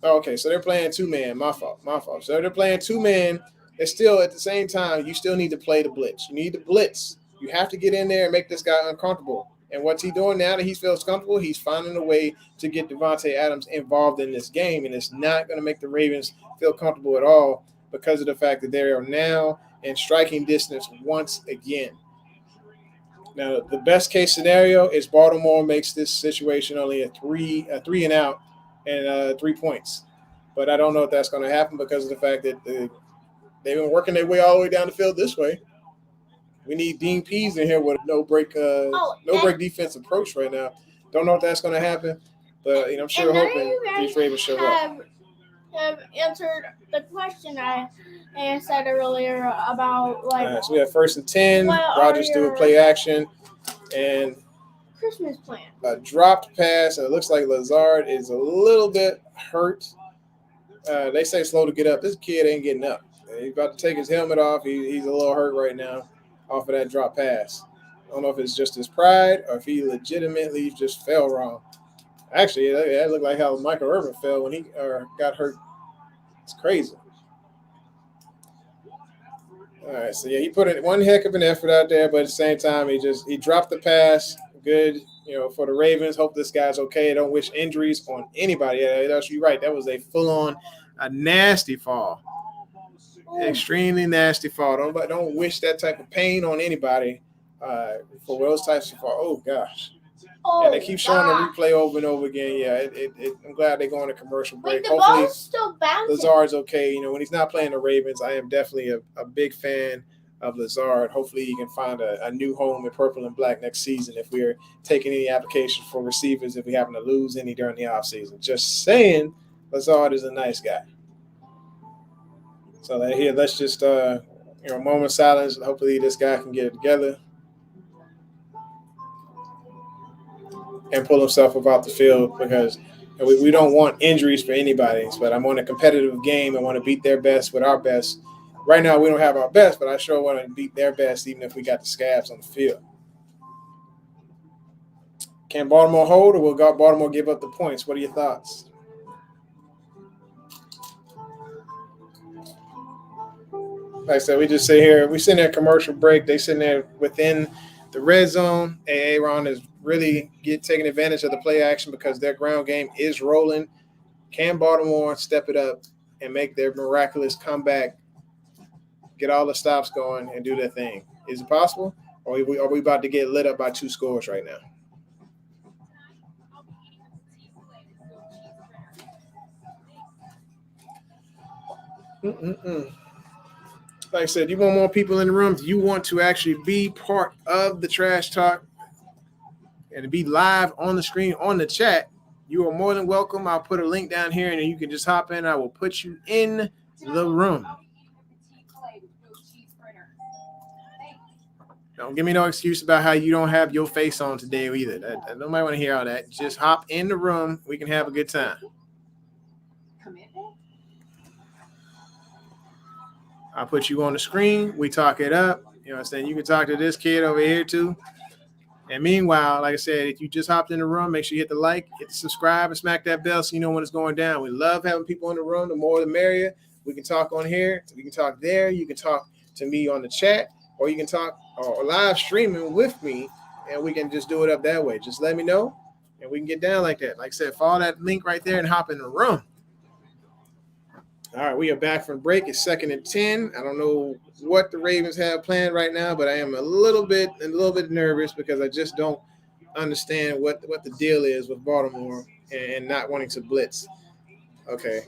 Okay, so they're playing 2-man. My fault. So they're playing 2-man. It's still, at the same time, you still need to play the blitz. You need to blitz. You have to get in there and make this guy uncomfortable. And what's he doing now that he feels comfortable? He's finding a way to get Devontae Adams involved in this game, and it's not going to make the Ravens feel comfortable at all because of the fact that they are now in striking distance once again. Now, the best case scenario is Baltimore makes this situation only a 3 and out and 3 points. But I don't know if that's going to happen because of the fact that they've been working their way all the way down the field this way. We need Dean Pease in here with a no break defense approach right now. Don't know if that's going to happen, but I'm sure hoping these Ravens show up.
Have answered the question I said earlier about like.
All right, so we have 1st and 10. Rodgers do a play action and
Christmas plan.
A dropped pass. And it looks like Lazard is a little bit hurt. They say slow to get up. This kid ain't getting up. He's about to take his helmet off. He's a little hurt right now off of that drop pass. I don't know if it's just his pride or if he legitimately just fell wrong. Actually, that looked like how Michael Irvin fell when he got hurt. It's crazy. All right, so yeah, he put in one heck of an effort out there, but at the same time, he dropped the pass. Good, for the Ravens. Hope this guy's okay. Don't wish injuries on anybody. Yeah, that's you right. That was a full-on, a nasty fall. Extremely nasty fall. Don't wish that type of pain on anybody for those types of fall. Oh gosh. And they keep showing the replay over and over again. Yeah, I'm glad they're going to commercial break.
Wait, hopefully, ball's still bouncing.
Lazard's okay. When he's not playing the Ravens, I am definitely a big fan of Lazard. Hopefully, he can find a new home in purple and black next season if we're taking any applications for receivers, if we happen to lose any during the offseason. Just saying, Lazard is a nice guy. So here, let's just, moment of silence. Hopefully, this guy can get it together and pull himself about the field because we don't want injuries for anybody. But I'm on a competitive game. I want to beat their best with our best. Right now, we don't have our best, but I sure want to beat their best even if we got the scabs on the field. Can Baltimore hold or will Baltimore give up the points? What are your thoughts? Like I said, we just sit here. We sit in a commercial break. They sitting there within the red zone. Aaron is really taking advantage of the play action because their ground game is rolling. Can Baltimore step it up and make their miraculous comeback, get all the stops going, and do their thing? Is it possible? Or are we about to get lit up by 2 scores right now? Like I said, you want more people in the room. You want to actually be part of the trash talk and to be live on the screen, on the chat. You are more than welcome. I'll put a link down here and you can just hop in. I will put you in the room. Don't give me no excuse about how you don't have your face on today either. Nobody want to hear all that. Just hop in the room. We can have a good time.
Commitment?
I'll put you on the screen. We talk it up. You know what I'm saying? You can talk to this kid over here too. And meanwhile, like I said, if you just hopped in the room, make sure you hit the like, hit the subscribe, and smack that bell so you know when it's going down. We love having people in the room. The more the merrier. We can talk on here. We can talk there. You can talk to me on the chat, or you can talk or live streaming with me, and we can just do it up that way. Just let me know, and we can get down like that. Like I said, follow that link right there and hop in the room. All right, we are back from break. It's 2nd and 10. I don't know what the Ravens have planned right now, but I am a little bit nervous because I just don't understand what the deal is with Baltimore and not wanting to blitz. Okay,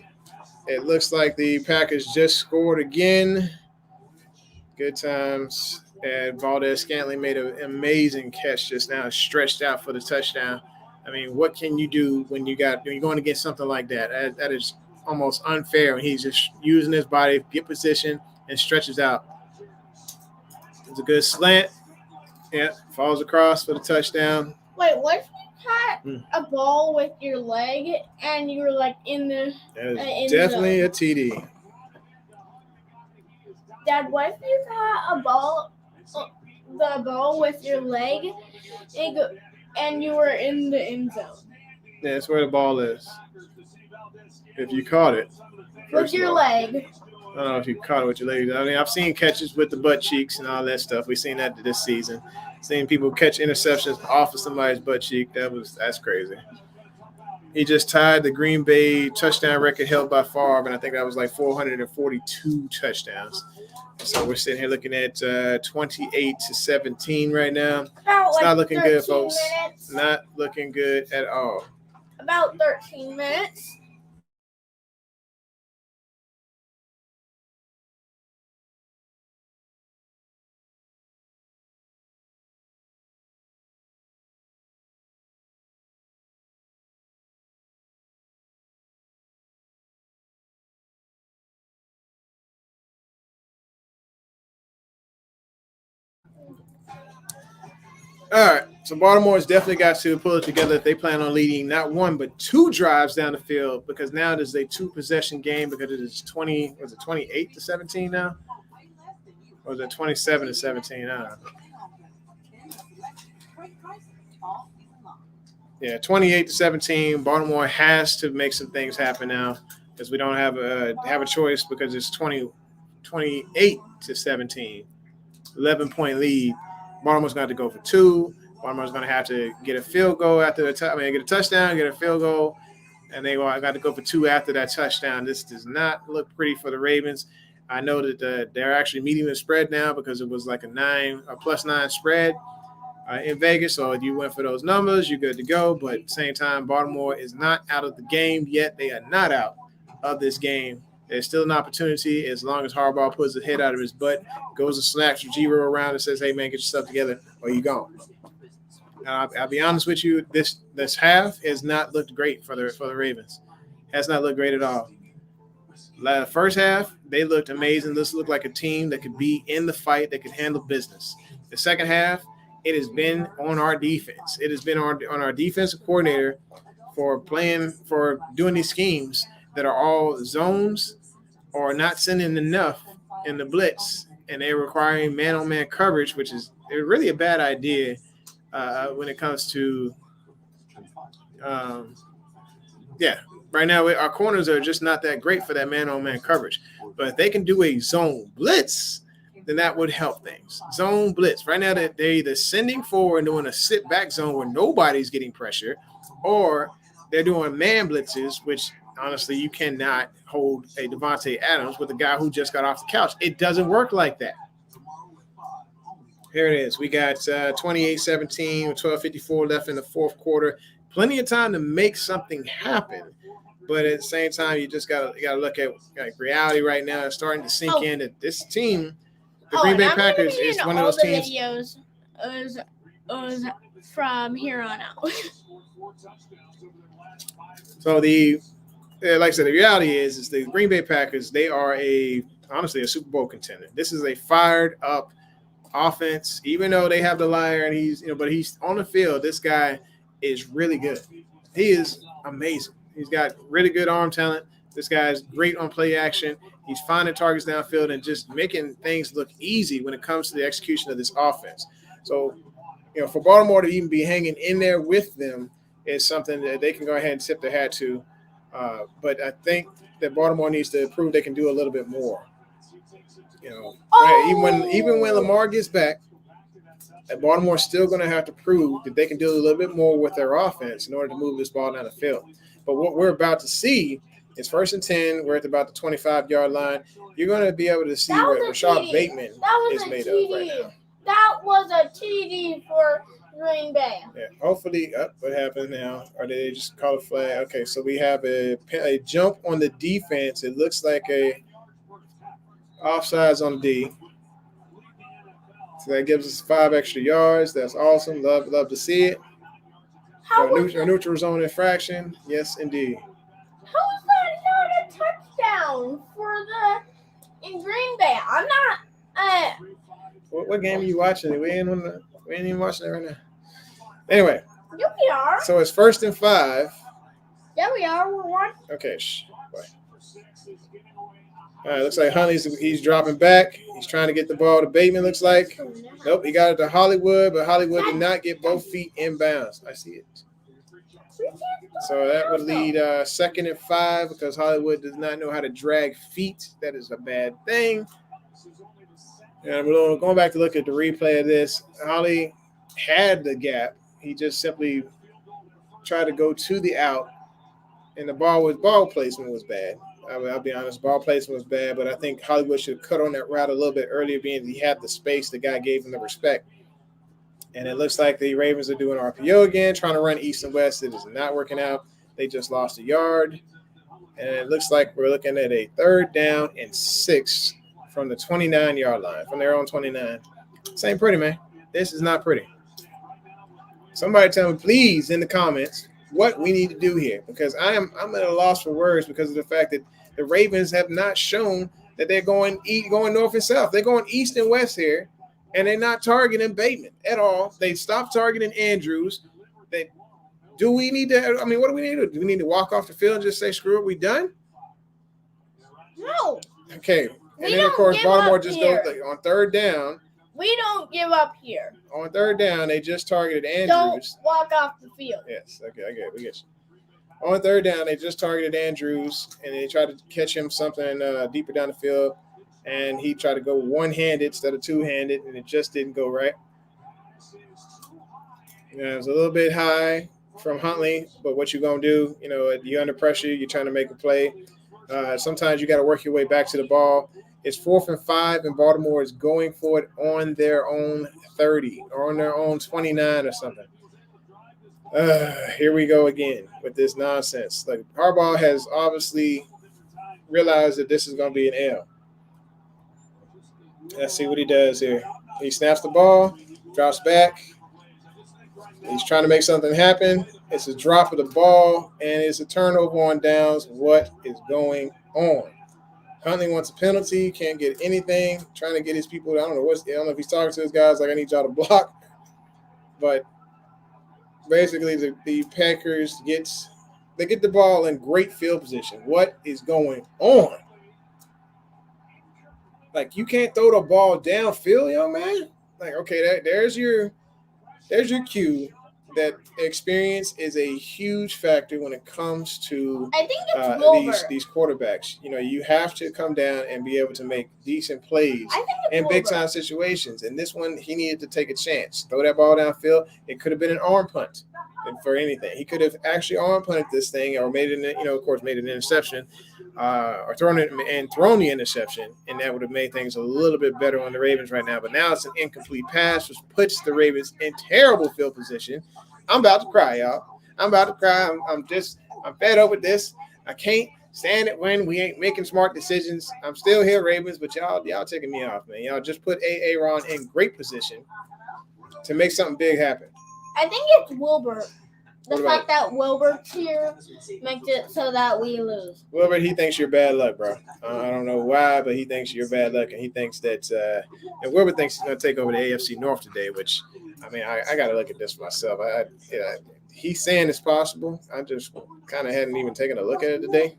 it looks like the Packers just scored again. Good times. And Valdez-Scantling made an amazing catch just now, stretched out for the touchdown. I mean, what can you do when you're going against something like that? That is almost unfair when he's just using his body, get position, and stretches out. It's a good slant. Yeah, falls across for the touchdown.
Wait, what if you caught a ball with your leg and you were like in the?
That is definitely a TD.
Dad, what if you caught the ball with your leg, and you were in the end zone?
Yeah, that's where the ball is. If you caught it.
With your leg.
I don't know if you caught it with your leg. I mean, I've seen catches with the butt cheeks and all that stuff. We've seen that this season. Seen people catch interceptions off of somebody's butt cheek. That's crazy. He just tied the Green Bay touchdown record held by Favre, and I think that was like 442 touchdowns. So we're sitting here looking at 28-17 right now. It's not looking good, folks.
Minutes.
Not looking good at all.
About 13 minutes.
All right, so Baltimore's definitely got to pull it together if they plan on leading not one but two drives down the field, because now it is a two-possession game because it is 28-17 now? Or is it 27-17? I don't know. Yeah, 28-17. Baltimore has to make some things happen now because we don't have a choice because it's 28-17. 11-point lead. Baltimore's going to have to go for two. Baltimore's going to have to get a field goal after get a touchdown, get a field goal, and they got to go for two after that touchdown. This does not look pretty for the Ravens. I know that they're actually meeting the spread now because it was like a +9 spread in Vegas. So if you went for those numbers, you're good to go. But at the same time, Baltimore is not out of the game yet. They are not out of this game. There's still an opportunity as long as Harbaugh puts his head out of his butt, goes and slaps Giro around and says, "Hey, man, get yourself together or you gone." I'll be honest with you, this half has not looked great for the Ravens. Has not looked great at all. The first half, they looked amazing. This looked like a team that could be in the fight, that could handle business. The second half, it has been on our defense. It has been on our defensive coordinator for doing these schemes that are all zones or not sending enough in the blitz, and they're requiring man-on-man coverage, which is really a bad idea when it comes to right now our corners are just not that great for that man-on-man coverage. But if they can do a zone blitz, then that would help things. Zone blitz. Right now they're either sending forward and doing a sit-back zone where nobody's getting pressure, or they're doing man blitzes, which honestly, you cannot hold a Devontae Adams with a guy who just got off the couch. It doesn't work like that. Here it is. We got 28-17 with 12:54 left in the fourth quarter. Plenty of time to make something happen. But at the same time, you just got to look at reality right now. It's starting to sink in that this team, the Green Bay Packers, is one of those teams.
Videos was from here on out.
So like I said, the reality is the Green Bay Packers, they are honestly a Super Bowl contender. This is a fired up offense, even though they have the liar and but he's on the field. This guy is really good. He is amazing. He's got really good arm talent. This guy's great on play action. He's finding targets downfield and just making things look easy when it comes to the execution of this offense. So, for Baltimore to even be hanging in there with them is something that they can go ahead and tip their hat to. But I think that Baltimore needs to prove they can do a little bit more. Even when Lamar gets back, Baltimore's still going to have to prove that they can do a little bit more with their offense in order to move this ball down the field. But what we're about to see is 1st and 10. We're at about the 25-yard line. You're going to be able to see what Rashad Bateman is made of right now.
That was a TD for Green Bay.
Yeah, hopefully, what happened now? Or did they just call a flag? Okay, so we have a jump on the defense. It looks like a offsides on D. So that gives us 5 extra yards. That's awesome. Love to see it. A neutral zone infraction. Yes, indeed.
How is that not a touchdown in Green Bay? I'm not.
What game are you watching? We ain't even watching it right now. Anyway.
Yeah, we are.
So it's 1st and 5.
Yeah, we are. We're watching.
Okay. Boy. All right. Looks like he's dropping back. He's trying to get the ball to Bateman. Looks like. Nope. He got it to Hollywood, but Hollywood did not get both feet inbounds. I see it. So that would lead 2nd and 5 because Hollywood does not know how to drag feet. That is a bad thing. And we're going back to look at the replay of this. Holly had the gap. He just simply tried to go to the out, and the ball placement was bad. I'll be honest, ball placement was bad, but I think Hollywood should have cut on that route a little bit earlier, being he had the space. The guy gave him the respect. And it looks like the Ravens are doing RPO again, trying to run east and west. It is not working out. They just lost a yard. And it looks like we're looking at a 3rd down and 6 from the 29-yard line, from their own 29. This ain't pretty, man. This is not pretty. Somebody tell me, please, in the comments, what we need to do here, because I'm at a loss for words because of the fact that the Ravens have not shown that they're going north and south. They're going east and west here, and they're not targeting Bateman at all. They stopped targeting Andrews. What do we need to do? Do we need to walk off the field and just say, screw it, we done?
No.
Okay. And then, of course, Baltimore just goes on 3rd down.
We don't give up here.
On 3rd down, they just targeted Andrews.
Don't walk off the field.
Yes. Okay, I get it. We get you. On 3rd down, they just targeted Andrews, and they tried to catch him something deeper down the field, and he tried to go one-handed instead of two-handed, and it just didn't go right. It was a little bit high from Huntley, but what you going to do, you're under pressure, you're trying to make a play. Sometimes you got to work your way back to the ball. It's 4th and 5, and Baltimore is going for it on their own 30 or on their own 29 or something. Here we go again with this nonsense. Like, Harbaugh has obviously realized that this is going to be an L. Let's see what he does here. He snaps the ball, drops back. He's trying to make something happen. It's a drop of the ball, and it's a turnover on downs. What is going on? Huntley wants a penalty, can't get anything, trying to get his people. I don't know if he's talking to his guys like, I need y'all to block. But basically, the Packers get the ball in great field position. What is going on? Like, you can't throw the ball downfield, young man. Like, okay, there's your cue. That experience is a huge factor when it comes to these quarterbacks. You have to come down and be able to make decent plays in big-time situations. And this one, he needed to take a chance. Throw that ball downfield. It could have been an arm punt for anything. He could have actually arm punted this thing or made it, made an interception or thrown the interception, and that would have made things a little bit better on the Ravens right now. But now it's an incomplete pass, which puts the Ravens in terrible field position. I'm about to cry, y'all. I'm about to cry. I'm fed up with this. I can't stand it when we ain't making smart decisions. I'm still here, Ravens, but y'all taking me off, man. Y'all just put Aaron in great position to make something big happen.
I think it's Wilbur. The fact that Wilbert's here makes it so that we lose.
Wilbert, he thinks you're bad luck, bro. I don't know why, but he thinks you're bad luck, and he thinks that and Wilbert thinks he's going to take over the AFC North today, which, I mean, I got to look at this for myself. He's saying it's possible. I just kind of hadn't even taken a look at it today.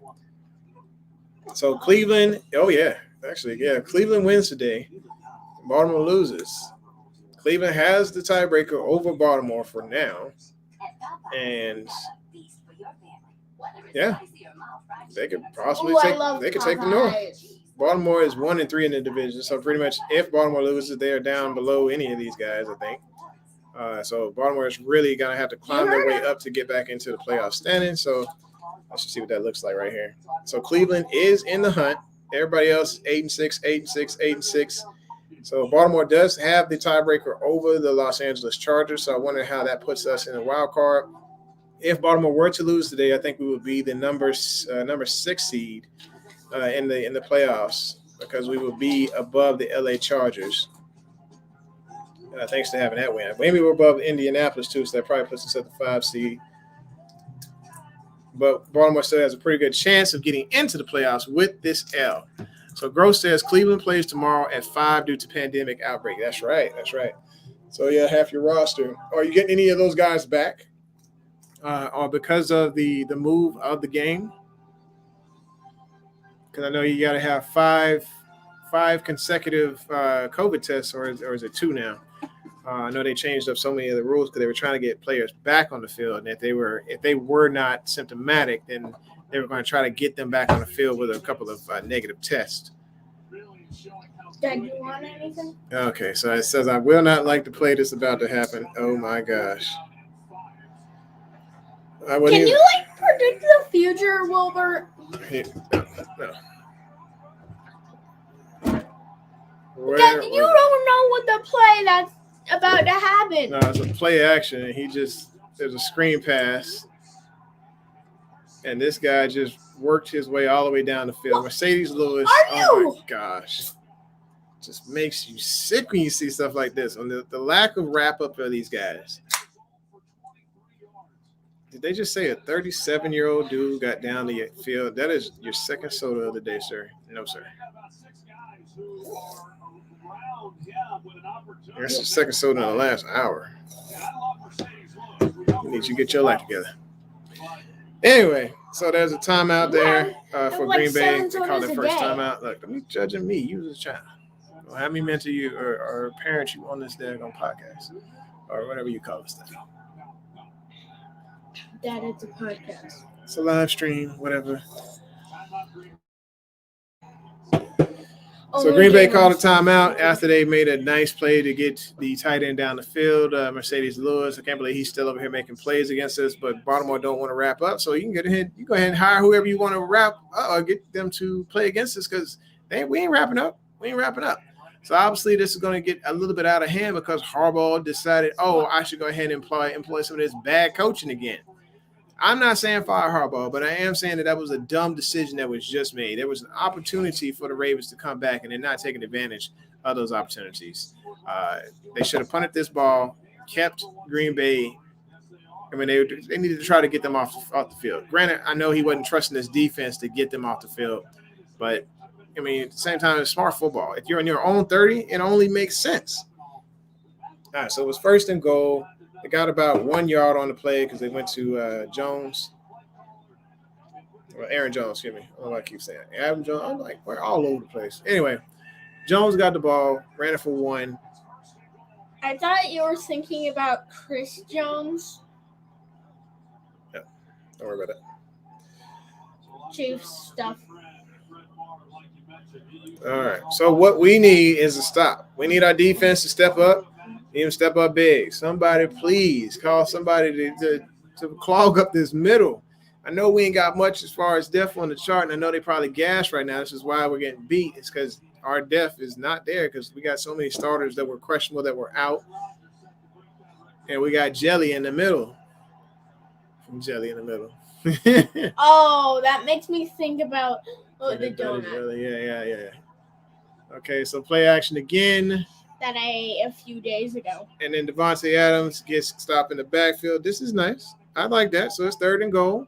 So Cleveland, Cleveland wins today. Baltimore loses. Cleveland has the tiebreaker over Baltimore for now. And yeah, they could possibly take the North. Baltimore is 1-3 in the division, so pretty much if Baltimore loses, they are down below any of these guys, I think. So Baltimore is really gonna have to climb their way up to get back into the playoff standing. So let's just see what that looks like right here. So Cleveland is in the hunt. Everybody else 8-6, 8-6, 8-6. So Baltimore does have the tiebreaker over the Los Angeles Chargers. So I wonder how that puts us in the wild card. If Baltimore were to lose today, I think we would be the number 6 seed in the playoffs because we would be above the LA Chargers. Thanks to having that win. Maybe we're above Indianapolis too, so that probably puts us at the 5 seed. But Baltimore still has a pretty good chance of getting into the playoffs with this L. So Gross says Cleveland plays tomorrow at 5 due to pandemic outbreak. That's right. So yeah, half your roster. Are you getting any of those guys back? Or because of the move of the game? Because I know you got to have five consecutive COVID tests, or is it 2 now? I know they changed up so many of the rules because they were trying to get players back on the field. And if they were not symptomatic, then they were going to try to get them back on the field with a couple of negative tests.
Dad, you want anything?
Okay, so it says, I will not like the play that's about to happen. Oh, my gosh.
Can you, predict the future, Wilbert?
No.
Dad, you don't know what the play that's about to happen.
No, it's a play action. And there's a screen pass. And this guy just worked his way all the way down the field. Mercedes Lewis. Oh my gosh. Just makes you sick when you see stuff like this. On the lack of wrap up of these guys. Did they just say a 37-year-old dude got down the field? That is your second soda of the day, sir. No, sir. That's the second soda in the last hour. You need to get your life together. Anyway, so there's a timeout there for Green Bay. They call it first timeout. Look, don't be judging me. You was a child. Don't have me mentor you or parent you on this daggone podcast or whatever you call this thing.
Dad, it's a podcast.
It's a live stream, whatever. So Green Bay called a timeout after they made a nice play to get the tight end down the field. Mercedes Lewis, I can't believe he's still over here making plays against us, but Baltimore don't want to wrap up. So you can you go ahead and hire whoever you want to wrap or get them to play against us because we ain't wrapping up. So obviously this is going to get a little bit out of hand because Harbaugh decided, I should go ahead and employ some of this bad coaching again. I'm not saying fire Harbaugh, but I am saying that was a dumb decision that was just made. There was an opportunity for the Ravens to come back, and they're not taking advantage of those opportunities. They should have punted this ball, kept Green Bay. I mean, they needed to try to get them off the field. Granted, I know he wasn't trusting his defense to get them off the field, but, I mean, at the same time, it's smart football. If you're in your own 30, it only makes sense. All right, so it was first and goal. They got about 1 yard on the play because they went to Jones. Well, Aaron Jones, excuse me. I don't know why I keep saying it. Adam Jones. I'm like, we're all over the place. Anyway, Jones got the ball, ran it for 1.
I thought you were thinking about Chris Jones.
Yeah, don't worry about that.
Chiefs stuff.
All right, so what we need is a stop. We need our defense to step up. Even step up big. Somebody, please call somebody to clog up this middle. I know we ain't got much as far as depth on the chart, and I know they probably gassed right now. This is why we're getting beat. It's because our depth is not there because we got so many starters that were questionable that were out, and we got Jelly in the middle. Jelly in the middle.
Oh, that makes me think about the donut.
Yeah. Okay, so play action again.
That I ate a few days ago.
And then Devontae Adams gets stopped in the backfield. This is nice. I like that. So it's 3rd and goal.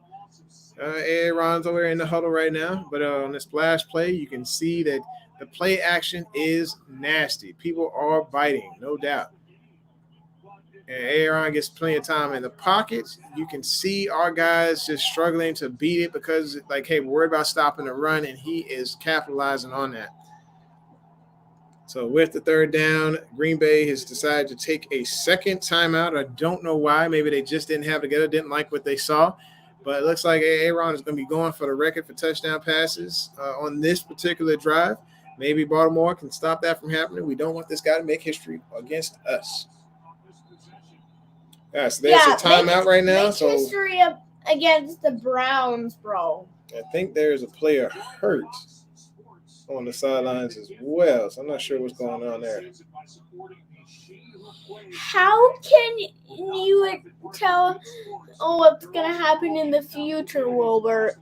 Aaron's over in the huddle right now. But on the splash play, you can see that the play action is nasty. People are biting, no doubt. And Aaron gets plenty of time in the pocket. You can see our guys just struggling to beat it because, like, hey, we're worried about stopping the run, and he is capitalizing on that. So with the 3rd down, Green Bay has decided to take a second timeout. I don't know why. Maybe they just didn't have it together, didn't like what they saw. But it looks like Aaron is going to be going for the record for touchdown passes on this particular drive. Maybe Baltimore can stop that from happening. We don't want this guy to make history against us. Yeah, so there's a timeout right now.
Make history against the Browns, bro.
I think there's a player hurt on the sidelines as well, so I'm not sure what's going on there.
How can you tell what's going to happen in the future, Wilbert?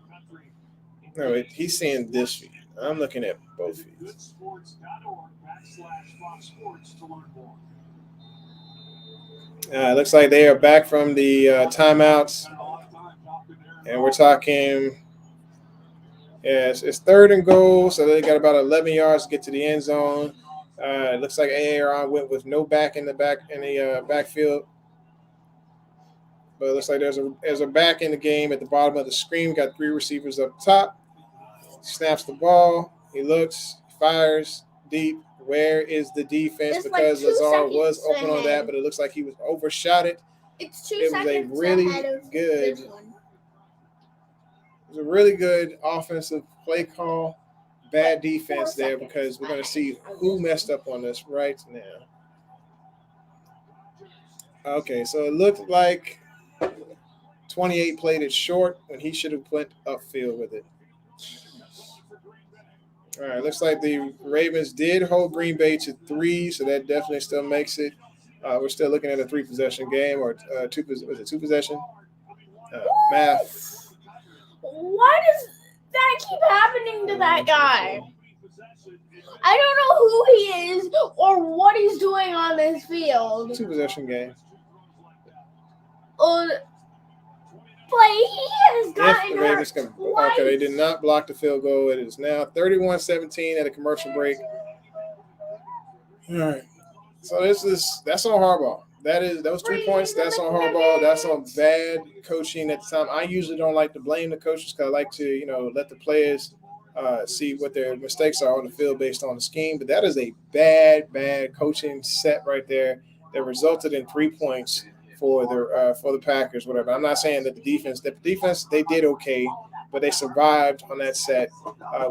No, he's seeing this feed. I'm looking at both feeds. It looks like they are back from the timeouts, and we're talking. Yes, it's 3rd and goal, so they got about 11 yards to get to the end zone. It looks like Aaron went with no back in the backfield, but it looks like there's a back in the game at the bottom of the screen. We got 3 receivers up top. Snaps the ball. He looks, fires deep. Where is the defense?
It's
because
like
Lazar was
seconds
open on that, but it looks like he was overshot it.
It's 2
It was a
seconds
really
ahead of
good.
this one.
It was a really good offensive play call. Bad defense there because we're going to see who messed up on this right now. Okay, so it looked like 28 played it short when he should have went upfield with it. All right, looks like the Ravens did hold Green Bay to 3, so that definitely still makes it. We're still looking at a 3-possession game, or was it 2 possession? Math.
Why does that keep happening to that guy? I don't know who he is or what he's doing on this field.
2-possession game.
But he has gotten hurt.
Okay, they did not block the field goal. It is now 31-17 at a commercial break. All right. So that's on Harbaugh. Those 3 points. That's on Harbaugh. That's on bad coaching at the time. I usually don't like to blame the coaches because I like to let the players see what their mistakes are on the field based on the scheme. But that is a bad coaching set right there that resulted in 3 points for the Packers. Whatever. I'm not saying that the defense they did okay, but they survived on that set.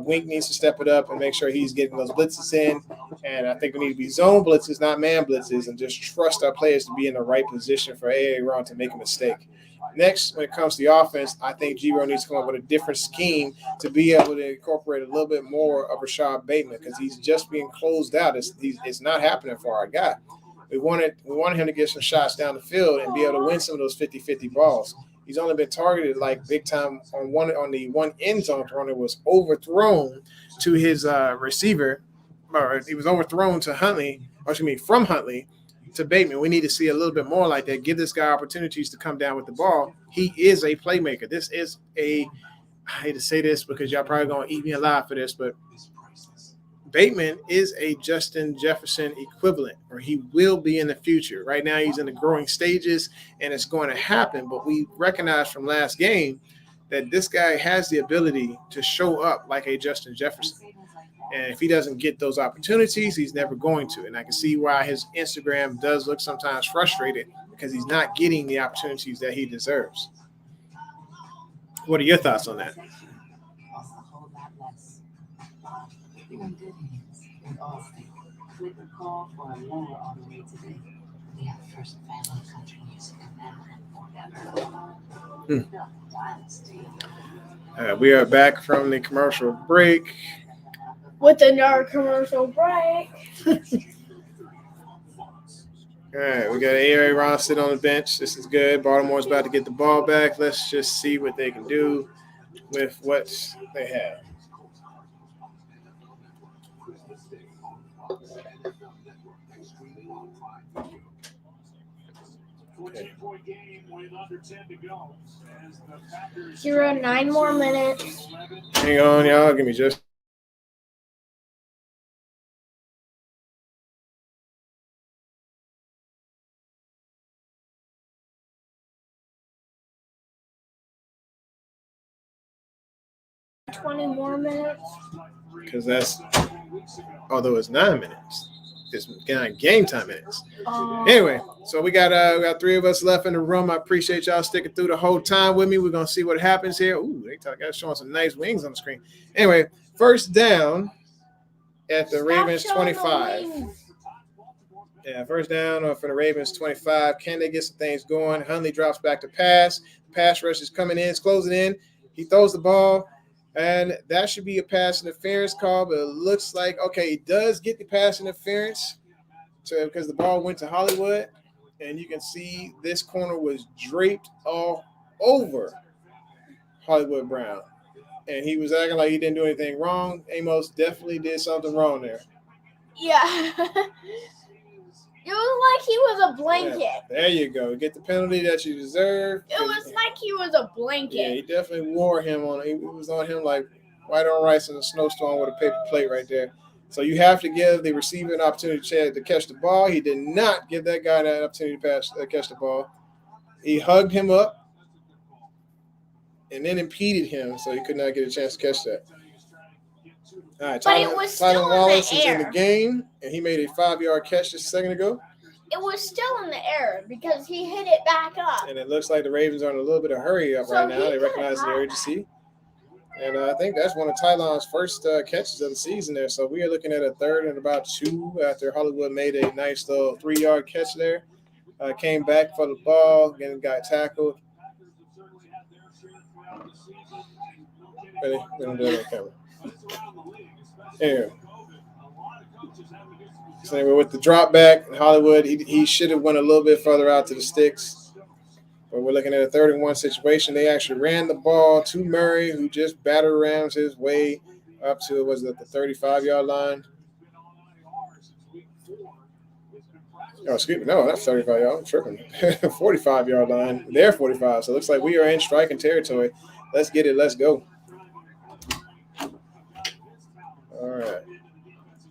Wink needs to step it up and make sure he's getting those blitzes in. And I think we need to be zone blitzes, not man blitzes, and just trust our players to be in the right position for Aaron to make a mistake. Next, when it comes to the offense, I think Giro needs to come up with a different scheme to be able to incorporate a little bit more of Rashad Bateman because he's just being closed out. It's not happening for our guy. We wanted him to get some shots down the field and be able to win some of those 50-50 balls. He's only been targeted like big time on the one end zone throw that was overthrown to his receiver, or he was overthrown to from Huntley to Bateman. We need to see a little bit more like that. Give this guy opportunities to come down with the ball. He is a playmaker. This is I hate to say this because y'all probably gonna eat me alive for this, but Bateman is a Justin Jefferson equivalent, or he will be in the future. Right now, he's in the growing stages, and it's going to happen. But we recognize from last game that this guy has the ability to show up like a Justin Jefferson. And if he doesn't get those opportunities, he's never going to. And I can see why his Instagram does look sometimes frustrated because he's not getting the opportunities that he deserves. What are your thoughts on that?
You're in good hands with Allstate. Click or call for a lower on the way today. We have first family country music now and forever. Dynasty.
We are back from the commercial break.
With another commercial break.
All right, we got Aaron sitting on the bench. This is good. Baltimore's about to get the ball back. Let's just see what they can do with what they have.
14-point game with under 10 to go. As the Packers
9 more minutes.
11.
Hang on, y'all. Give me just.
Twenty more minutes.
Because that's, although it's 9 minutes, it's game time minutes. Anyway, so we got 3 of us left in the room. I appreciate y'all sticking through the whole time with me. We're gonna see what happens here. Ooh, they got showing some nice wings on the screen. Anyway, first down at the Ravens 25. Yeah, first down for the Ravens 25. Can they get some things going? Hundley drops back to pass. Pass rush is coming in, it's closing in. He throws the ball. And that should be a pass interference call, but it looks like, okay, he does get the pass interference because the ball went to Hollywood. And you can see this corner was draped all over Hollywood Brown. And he was acting like he didn't do anything wrong. Amos definitely did something wrong there.
Yeah. It was like he was a blanket.
Yeah, there you go. Get the penalty that you deserve.
It was like he was a blanket.
Yeah, he definitely wore him on. It was on him like white on rice in a snowstorm with a paper plate right there. So you have to give the receiver an opportunity to catch the ball. He did not give that guy that opportunity to catch the ball. He hugged him up and then impeded him, so he could not get a chance to catch that. All right,
But it was still in the
Wallace is in the
air.
game, and he made a 5-yard catch just a second ago.
It was still in the air because he hit it back up.
And it looks like the Ravens are in a little bit of hurry up
So
right now.
he
They
could've
recognize the
caught
urgency. And I think that's one of Tylon's first catches of the season there. So we are looking at a 3rd and about 2 after Hollywood made a nice little 3-yard catch there. Came back for the ball, again got tackled. Really? We don't do it on camera. Anyway. So anyway, with the drop back, Hollywood, he should have went a little bit further out to the sticks. But we're looking at a 3rd and 1 situation. They actually ran the ball to Murray, who just battered rams his way up to, was it the 35-yard line? Oh, excuse me. No, that's 35 yard. I'm tripping. 45-yard line. They're 45. So it looks like we are in striking territory. Let's get it. Let's go. All right.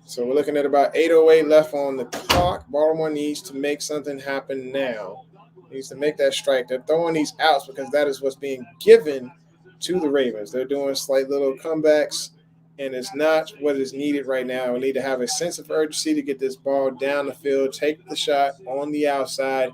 So we're looking at about 8:08 left on the clock. Baltimore needs to make something happen now. Needs to make that strike. They're throwing these outs because that is what's being given to the Ravens. They're doing slight little comebacks, and it's not what is needed right now. We need to have a sense of urgency to get this ball down the field, take the shot on the outside.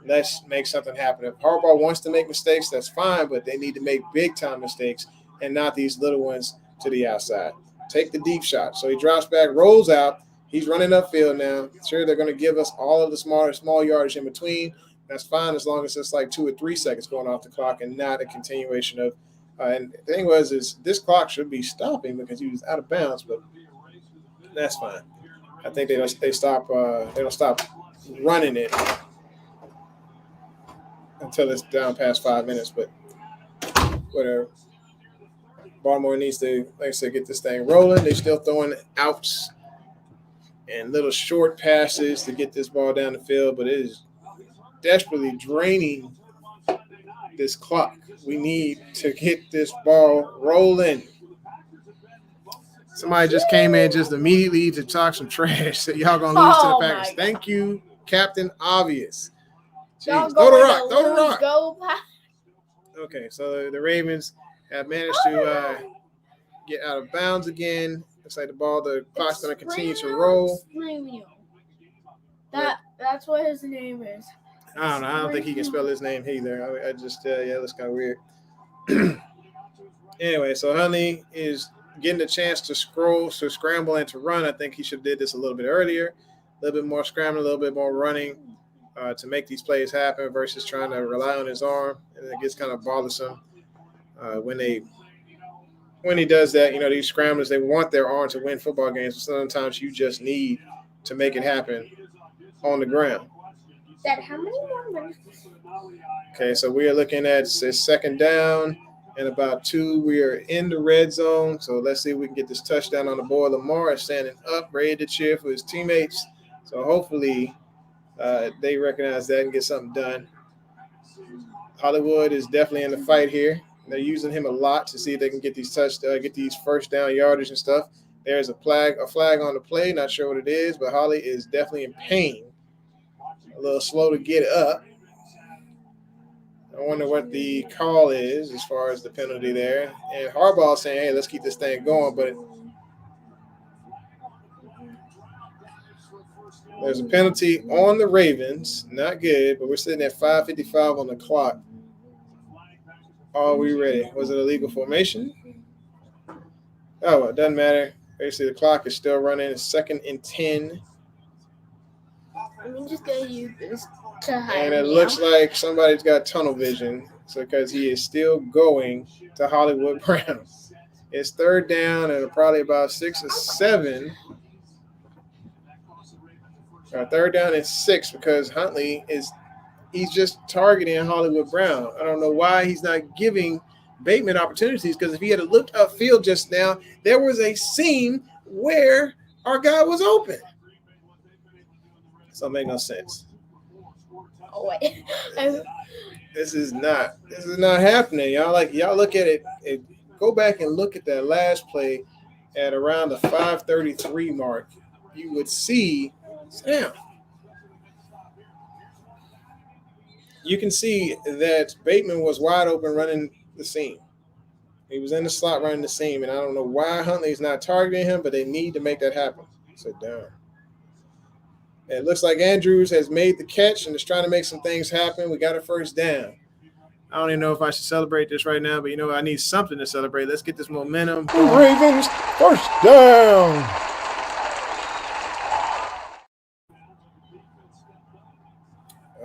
Let's make something happen. If Harbaugh wants to make mistakes, that's fine, but they need to make big-time mistakes and not these little ones to the outside. Take the deep shot. So he drops back, rolls out. He's running upfield now. Sure, they're going to give us all of the small yardage in between. That's fine as long as it's like 2 or 3 seconds going off the clock and not a continuation of and the thing is this clock should be stopping because he was out of bounds, but that's fine. I think they don't stop running it until it's down past 5 minutes, but whatever. Baltimore needs to, like I said, get this thing rolling. They're still throwing outs and little short passes to get this ball down the field, but it is desperately draining this clock. We need to get this ball rolling. Somebody just came in just immediately to talk some trash. So y'all gonna lose to the Packers. Thank you, Captain Obvious. Jeez. Throw the rock. Throw the rock. Okay, so the Ravens have managed to get out of bounds again. Looks like the clock's going to continue to roll.
That's what his name is.
I don't know. I don't think he can spell his name either. I just, that's kind of weird. Anyway, so Hundley is getting the chance to scramble and to run. I think he should have did this a little bit earlier. A little bit more scrambling, a little bit more running to make these plays happen versus trying to rely on his arm. And it gets kind of bothersome when he does that. You know, these scramblers, they want their arm to win football games, but sometimes you just need to make it happen on the ground.
How many more minutes?
Okay, so we are looking at second down and about 2. We are in the red zone, so let's see if we can get this touchdown on the board. Lamar is standing up, ready to cheer for his teammates. So hopefully They recognize that and get something done. Hollywood is definitely in the fight here. They're using him a lot to see if they can get these get these first down yardage and stuff. There's a flag on the play. Not sure what it is, but Holly is definitely in pain. A little slow to get up. I wonder what the call is as far as the penalty there. And Harbaugh saying, "Hey, let's keep this thing going," but there's a penalty on the Ravens. Not good, but we're sitting at 5:55 on the clock. Are we ready? Was it a legal formation? Oh, well, it doesn't matter. Basically, the clock is still running. It's 2nd and 10.
I'm just going to use this to hide
And it looks like somebody's got tunnel vision. So because he is still going to Hollywood Brown. It's 3rd down and probably about 6 or 7. 3rd down and 6 because Huntley he's just targeting Hollywood Brown. I don't know why he's not giving Bateman opportunities, because if he had looked upfield just now, there was a seam where our guy was open. So it make no sense.
Oh, wait.
This is not happening. Y'all look at it, go back and look at that last play at around the 5:33 mark. You would see, Sam. You can see that Bateman was wide open running the seam. He was in the slot running the seam, and I don't know why Huntley's not targeting him, but they need to make that happen. Sit down. It looks like Andrews has made the catch and is trying to make some things happen. We got a 1st down. I don't even know if I should celebrate this right now, but you know what? I need something to celebrate. Let's get this momentum.
Ravens, 1st down.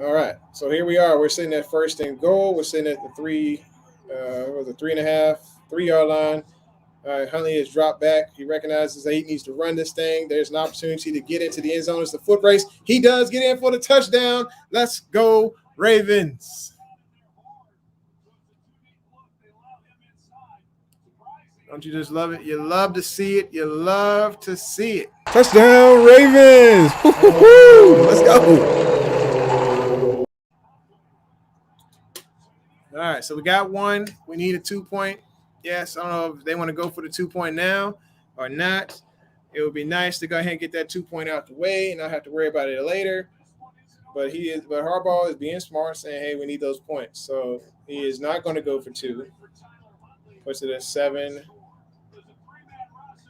All right, so here we are. We're sitting at 1st and goal. We're sitting at the 3.5 line. Huntley has dropped back. He recognizes that he needs to run this thing. There's an opportunity to get into the end zone. It's the foot race. He does get in for the touchdown. Let's go, Ravens. Don't you just love it? You love to see it. You love to see it.
Touchdown, Ravens.
Let's go. All right, so we got one. We need a 2-point. Yes, I don't know if they want to go for the 2-point now or not. It would be nice to go ahead and get that 2-point out the way and not have to worry about it later. But Harbaugh is being smart, saying, "Hey, we need those points." So he is not going to go for 2. Puts it at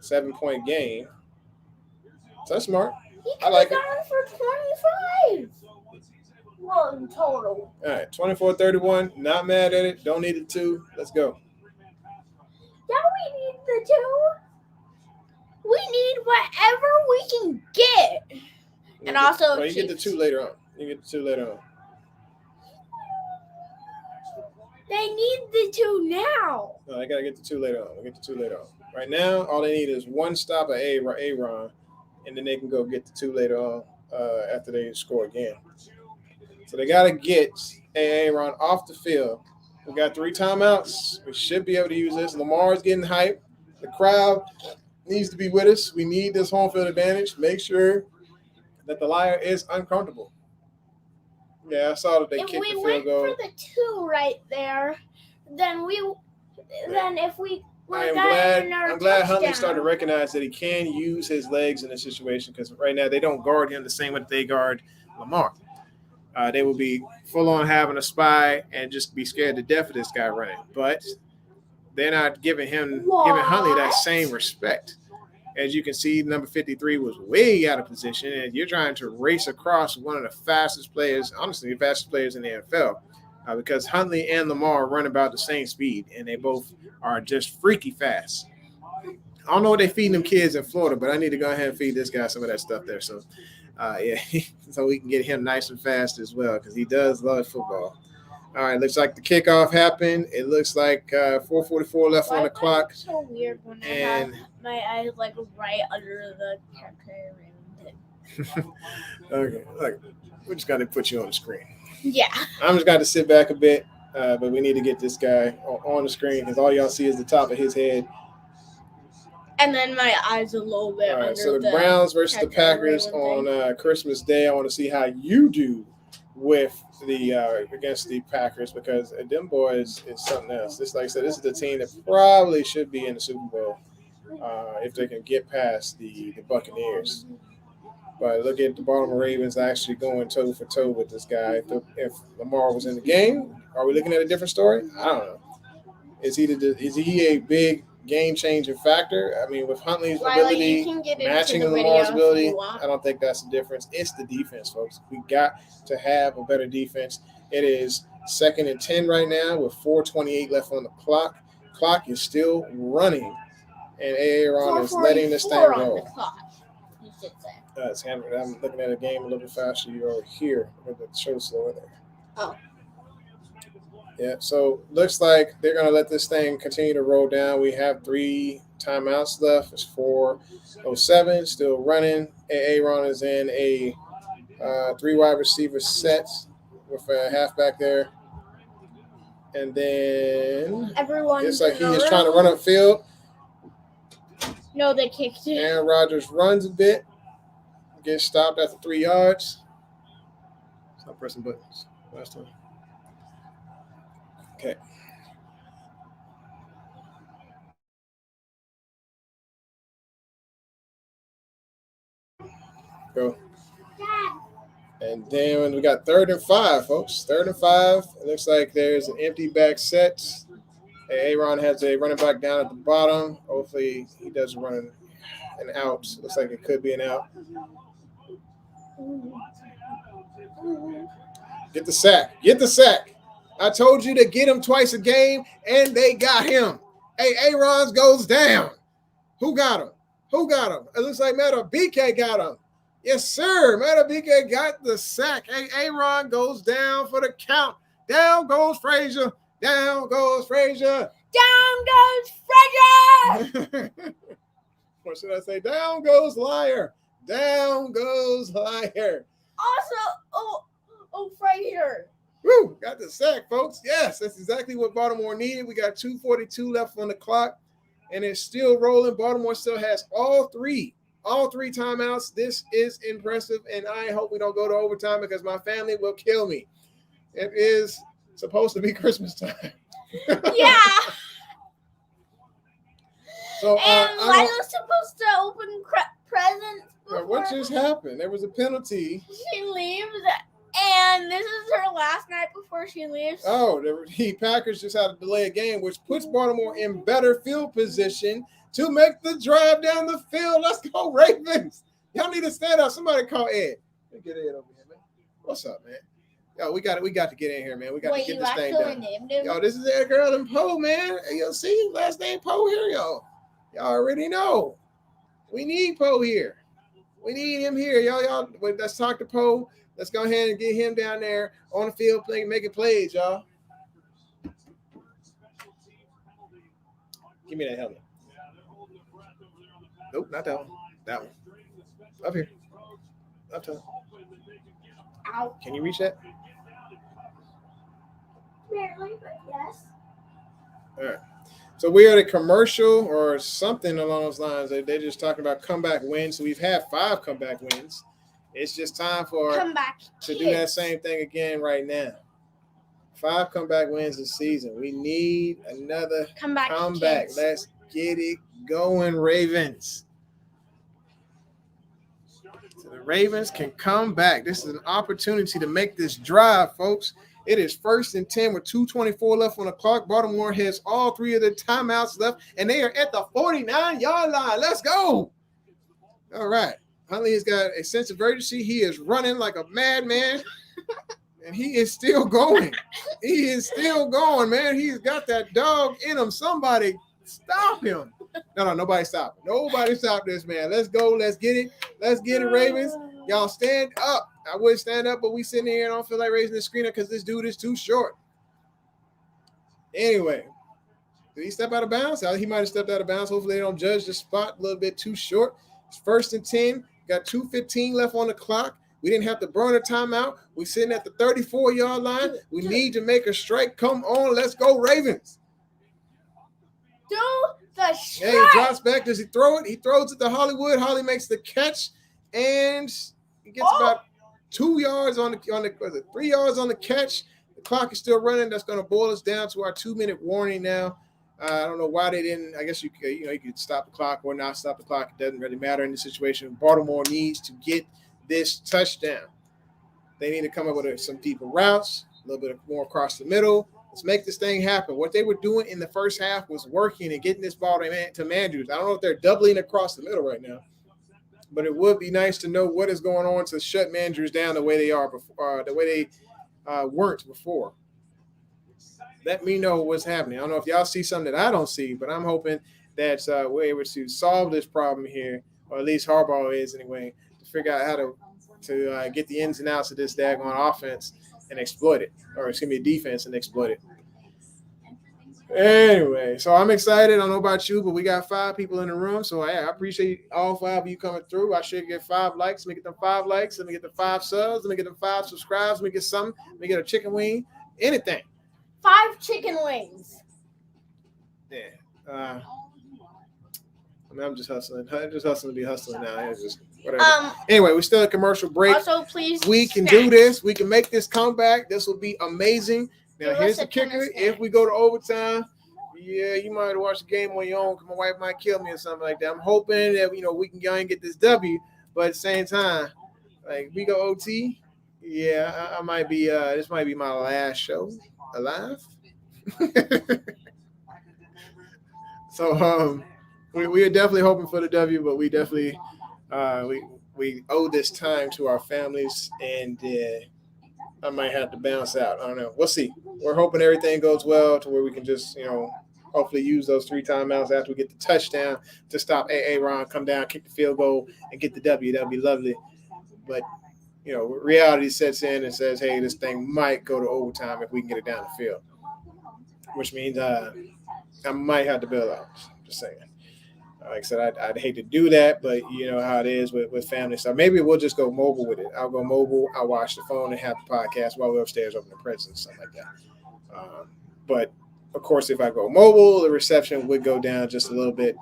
7-point game. So that's smart. I like it.
Gone for 25. Well, in total.
All right, 24-31. Not mad at it. Don't need it 2. Let's go.
Yeah, we need the 2. We need whatever we can get. And also,
well, you get the 2 later on.
They need the 2 now.
No, they got to get the 2 later on. We'll get the 2 later on. Right now, all they need is 1 stop of Aaron, and then they can go get the 2 later on after they score again. So they got to get Aaron off the field. We got 3 timeouts. We should be able to use this. Lamar's getting hyped. The crowd needs to be with us. We need this home field advantage. Make sure that the Lion is uncomfortable. Yeah, I saw that they kicked the field goal.
If we went for the 2 right there, then if we
I'm glad Huntley started to recognize that he can use his legs in this situation, because right now they don't guard him the same way that they guard Lamar. They will be full on having a spy and just be scared to death of this guy running. But they're not giving Huntley that same respect. As you can see, number 53 was way out of position, and you're trying to race across one of the fastest players, honestly, the fastest players in the NFL, because Huntley and Lamar run about the same speed, and they both are just freaky fast. I don't know what they feed them kids in Florida, but I need to go ahead and feed this guy some of that stuff there. So, so we can get him nice and fast as well, because he does love football. All right, looks like the kickoff happened. It looks like 4:44 left on the clock.
It's so weird when I have my eyes like right under the camera.
Okay, look, we just got to put you on the screen.
Yeah.
I'm just got to sit back a bit, but we need to get this guy on the screen, because all y'all see is the top of his head.
And then my eyes a little bit
All right,
under
so the Browns versus the
touchdown
Packers
Raven thing.
on Christmas Day. I want to see how you do with the against the Packers because them boys is something else. This, like I said, this is the team that probably should be in the Super Bowl if they can get past the Buccaneers. But look at the Baltimore Ravens actually going toe for toe with this guy. If Lamar was in the game, are we looking at a different story? I don't know. Is he a big game-changing factor? I mean, with Huntley's ability matching Lamar's ability, I don't think that's the difference. It's the defense, folks. We got to have a better defense. It is 2nd and 10 right now with 4:28 left on the clock. Clock is still running, and Aaron is letting this thing roll.
You should say.
I'm looking at a game a little bit faster. You're over here. With the show slower there.
Oh.
Yeah, so looks like they're going to let this thing continue to roll down. We have 3 timeouts left. It's 4:07, still running. Aaron is in a 3 wide receiver set with a halfback there. And then it's like he is trying to run upfield.
No, they kicked it.
Aaron Rodgers runs a bit. Gets stopped after 3 yards. Stop pressing buttons. Last time. Okay. Go. And then we got 3rd and 5, folks. 3rd and 5. It looks like there's an empty back set. Aaron has a running back down at the bottom. Hopefully he doesn't run an out. Looks like it could be an out. Get the sack. Get the sack. I told you to get him twice a game, and they got him. Hey, Aaron goes down. Who got him? Who got him? It looks like BK got him. Yes, sir. BK got the sack. Hey, Aaron goes down for the count. Down goes Frazier. Down goes Frazier.
Down goes Frazier.
Or should I say, down goes Liar. Down goes Liar.
Also, Frazier.
Woo, got the sack, folks. Yes, that's exactly what Baltimore needed. We got 2:42 left on the clock, and it's still rolling. Baltimore still has all three timeouts. This is impressive, and I hope we don't go to overtime because my family will kill me. It is supposed to be Christmas time.
Yeah.
So,
and Lila's supposed to open presents.
What just happened? There was a penalty.
She leaves, and this is her last night before she leaves.
Oh, the Packers just had to delay a game, which puts Baltimore in better field position to make the drive down the field. Let's go, Ravens. Y'all need to stand up. Somebody call Ed. Get Ed over here, man. What's up, man? Yo, we got to get in here, man. We got to get this thing done.
Named him?
Yo, this is Edgar Allan Poe, man. Yo, see, last name Poe here, yo. Y'all already know. We need Poe here. We need him here. Y'all, let's talk to Poe. Let's go ahead and get him down there on the field playing, making plays, y'all. Give me that helmet. Nope, not that one. That one. Up here. Up top.
Ow.
Can you reach that?
Barely, but yes.
All right. So we are at a commercial or something along those lines. They're just talking about comeback wins. So we've had 5 comeback wins. It's just time for to do that same thing again right now. 5 comeback wins this season. We need another comeback. Let's get it going, Ravens. So the Ravens can come back. This is an opportunity to make this drive, folks. It is 1st and 10 with 2:24 left on the clock. Baltimore has all 3 of their timeouts left, and they are at the 49-yard line. Let's go. All right. Huntley has got a sense of urgency. He is running like a madman, and he is still going. He is still going, man. He's got that dog in him. Somebody stop him. No, nobody stop him. Nobody stop this, man. Let's go. Let's get it. Let's get it, Ravens. Y'all stand up. I would stand up, but we sitting here and I don't feel like raising the screen up because this dude is too short. Anyway, did he step out of bounds? He might have stepped out of bounds. Hopefully they don't judge the spot a little bit too short. It's 1st and 10. Got 2:15 left on the clock. We didn't have to burn a timeout. We're sitting at the 34-yard line. We need to make a strike. Come on. Let's go, Ravens.
Do The
Hey, he drops back. Does he throw it? He throws it to Hollywood. Holly makes the catch, and he gets about 2 yards on the 3 yards on the catch. The clock is still running. That's going to boil us down to our 2-minute warning now. I don't know why they didn't. I guess you could stop the clock or not stop the clock. It doesn't really matter in this situation. Baltimore needs to get this touchdown. They need to come up with some deeper routes, a little bit more across the middle. Let's make this thing happen. What they were doing in the first half was working and getting this ball to Mandrews. I don't know if they're doubling across the middle right now, but it would be nice to know what is going on to shut Mandrews down the way they are before, the way they weren't before. Let me know what's happening. I don't know if y'all see something that I don't see, but I'm hoping that we're able to solve this problem here, or at least Harbaugh is anyway, to figure out how to get the ins and outs of this daggone offense and exploit it, or excuse me, defense and exploit it. Anyway, so I'm excited. I don't know about you, but we got 5 people in the room, so I appreciate all 5 of you coming through. I should get 5 likes. Let me get them 5 likes. Let me get the 5 subs. Let me get them 5 subscribes. Let me get something. Let me get a chicken wing. Anything.
5 chicken wings.
Yeah. I'm just hustling. I'm just hustling to be hustling now. It's just whatever. Anyway, we're still at commercial break.
Also, please.
We can do this. We can make this comeback. This will be amazing. Now, here's the kicker. If we go to overtime, yeah, you might watch the game on your own because my wife might kill me or something like that. I'm hoping that, we can go and get this W, but at the same time, like, we go OT, yeah, I might be, this might be my last show alive. So, we are definitely hoping for the W, but we definitely, we owe this time to our families, and I might have to bounce out. I don't know. We'll see. We're hoping everything goes well to where we can just, hopefully use those 3 timeouts after we get the touchdown to stop Ron, come down, kick the field goal, and get the W. That would be lovely. But, reality sets in and says, hey, this thing might go to overtime if we can get it down the field, which means I might have to bail out. Just saying. Like I said, I'd hate to do that, but you know how it is with family stuff. Maybe we'll just go mobile with it. I'll go mobile. I'll watch the phone and have the podcast while we're upstairs opening the presents and stuff like that. But, of course, if I go mobile, the reception would go down just a little bit.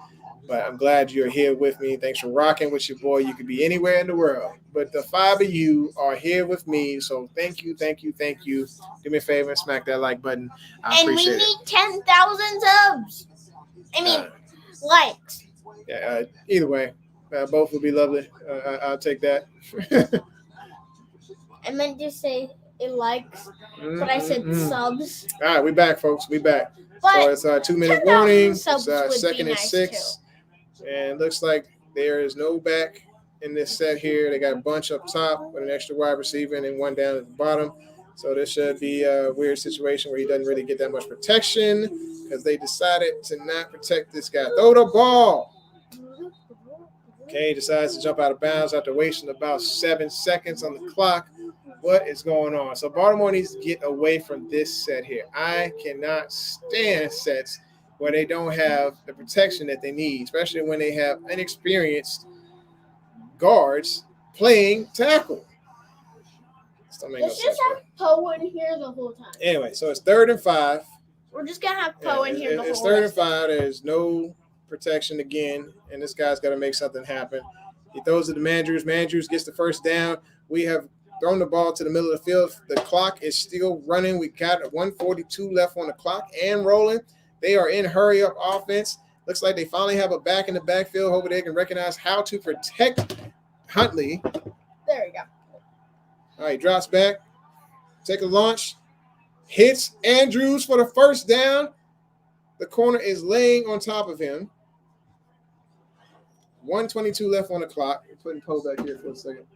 But I'm glad you're here with me. Thanks for rocking with your boy. You could be anywhere in the world. But the 5 of you are here with me. So thank you, thank you, thank you. Do me a favor and smack that like button. I appreciate it.
And we need 10,000 subs. Likes.
Yeah, either way, both will be lovely. I'll take that.
I meant to say it likes, but I said subs.
All right, we back, folks. We back.
But
so it's our 2-minute warning. It's
subs would be
2nd and
nice
6. And it looks like there is no back in this set here. They got a bunch up top with an extra wide receiver and then one down at the bottom. So this should be a weird situation where he doesn't really get that much protection because they decided to not protect this guy. Throw the ball. Okay, decides to jump out of bounds after wasting about 7 seconds on the clock. What is going on? So Baltimore needs to get away from this set here. I cannot stand sets where they don't have the protection that they need, especially when they have inexperienced guards playing tackle.
Let's just have Poe in here the whole time.
Anyway, so it's 3rd and 5.
We're just going to have Poe in here the whole time.
It's 3rd and 5. There's no protection again, and this guy's got to make something happen. He throws it to Mandrews. Mandrews gets the first down. We have thrown the ball to the middle of the field. The clock is still running. We got 1:42 left on the clock and rolling. They are in hurry-up offense. Looks like they finally have a back in the backfield. Hopefully they can recognize how to protect Huntley.
There we go.
All right, drops back. Take a launch. Hits Andrews for the first down. The corner is laying on top of him. 1:22 left on the clock. We're putting Poe back here for a second.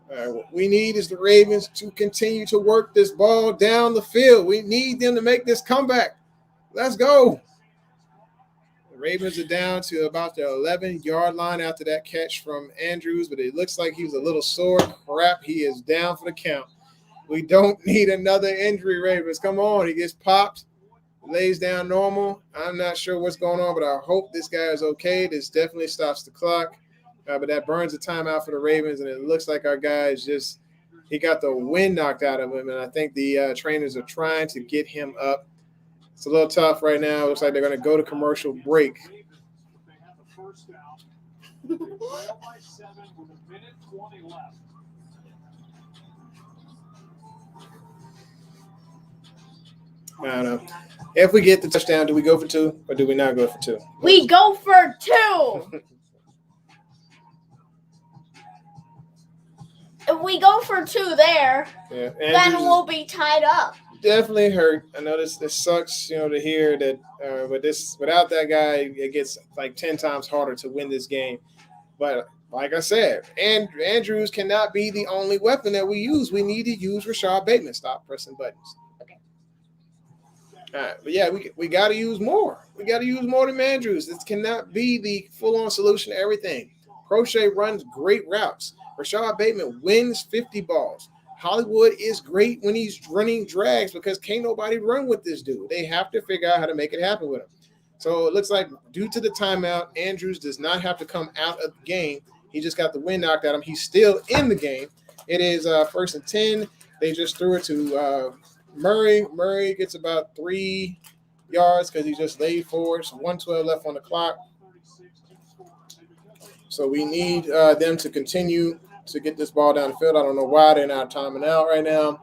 All right, what we need is the Ravens to continue to work this ball down the field. We need them to make this comeback. Let's go. The Ravens are down to about the 11-yard line after that catch from Andrews, but it looks like he was a little sore. Crap, he is down for the count. We don't need another injury, Ravens. Come on, he gets popped. Lays down normal. I'm not sure what's going on, but I hope this guy is okay. This definitely stops the clock. But that burns the timeout for the Ravens, and it looks like our guy is just – he got the wind knocked out of him, and I think the trainers are trying to get him up It's a little tough right now. Looks like they're going to go to commercial break.
They have the first down. They trail by 7 with 1:20 left.
I don't know. If we get the touchdown, do we go for 2 or do we not go for 2?
We go for 2. If we go for 2 there,
Yeah,
then
Andrews
we'll be tied up.
definitely hurt. I know this sucks, to hear that. But without that guy, it gets like 10 times harder to win this game. But like I said, Andrews cannot be the only weapon that we use. We need to use Rashad Bateman. Stop pressing buttons. Okay. All right, but yeah, we got to use more. We got to use more than Andrews. This cannot be the full-on solution to everything. Crochet runs great routes. Rashad Bateman wins 50 balls. Hollywood is great when he's running drags because can't nobody run with this dude. They have to figure out how to make it happen with him. So it looks like due to the timeout, Andrews does not have to come out of the game. He just got the wind knocked out of him. He's still in the game. It is 1st and 10. They just threw it to Murray. Murray gets about 3 yards because he just laid forward. So 1:12 left on the clock. So we need them to continue to get this ball down the field. I don't know why they're not timing out right now,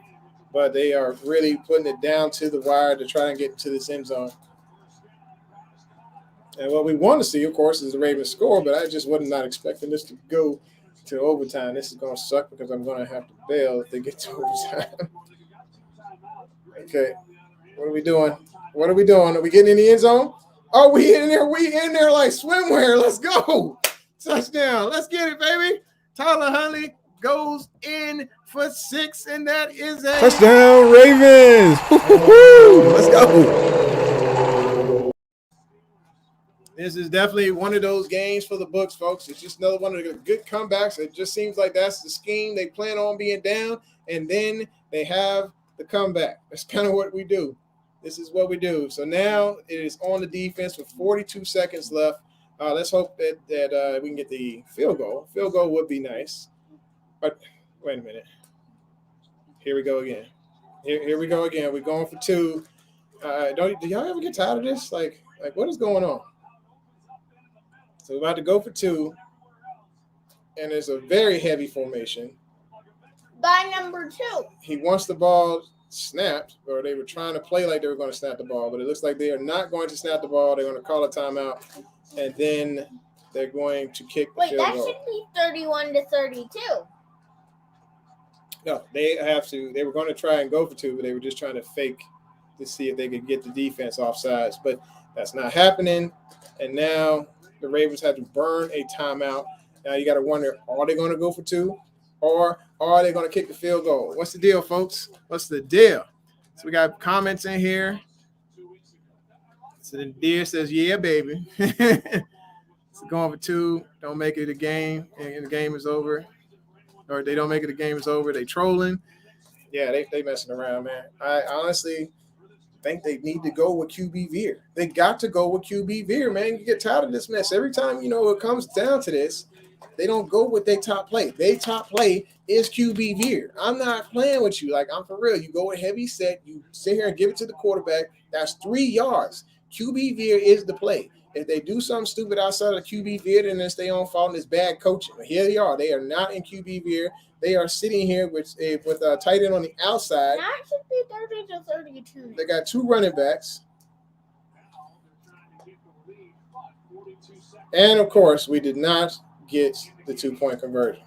but they are really putting it down to the wire to try and get into this end zone. And what we want to see, of course, is the Ravens score, but I just was not expecting this to go to overtime. This is going to suck because I'm going to have to bail if they get to overtime. Okay, what are we doing? What are we doing? Are we getting in the end zone? Oh, we in there. We in there like swimwear. Let's go. Touchdown. Let's get it, baby. Tyler Huntley goes in for 6, and that is a
Touchdown, Ravens.
Let's go. This is definitely one of those games for the books, folks. It's just another one of the good comebacks. It just seems like that's the scheme. They plan on being down, and then they have the comeback. That's kind of what we do. This is what we do. So now it is on the defense with 42 seconds left. Let's hope that we can get the field goal. Field goal would be nice. But wait a minute. Here we go again. Here we go again. We're going for 2. Do y'all ever get tired of this? Like what is going on? So we're about to go for 2. And it's a very heavy formation.
By number 2.
He wants the ball snapped, or they were trying to play like they were going to snap the ball, but it looks like they are not going to snap the ball. They're going to call a timeout, and then they're going to kick the field goal.
Wait, that should be 31-32.
No, they have to. They were going to try and go for 2, but they were just trying to fake to see if they could get the defense offsides, but that's not happening. And now the Ravens have to burn a timeout. Now you got to wonder, are they going to go for 2, or are they going to kick the field goal? What's the deal, folks? What's the deal? So we got comments in here. So the deer says, yeah, baby. So going for 2, don't make it a game, and the game is over. Or they don't make it a game is over. They trolling. Yeah, they messing around, man. I honestly think they need to go with QB Veer. They got to go with QB Veer, man. You get tired of this mess. Every time, it comes down to this, they don't go with their top play. Their top play is QB Veer. I'm not playing with you. Like, I'm for real. You go with heavy set. You sit here and give it to the quarterback. That's 3 yards. QB Veer is the play. If they do something stupid outside of QB Veer, then it's their own fault and it's bad coaching. But here they are. They are not in QB Veer. They are sitting here with a tight end on the outside.
That should be 30-32.
They got 2 running backs. And, of course, we did not get the 2-point conversion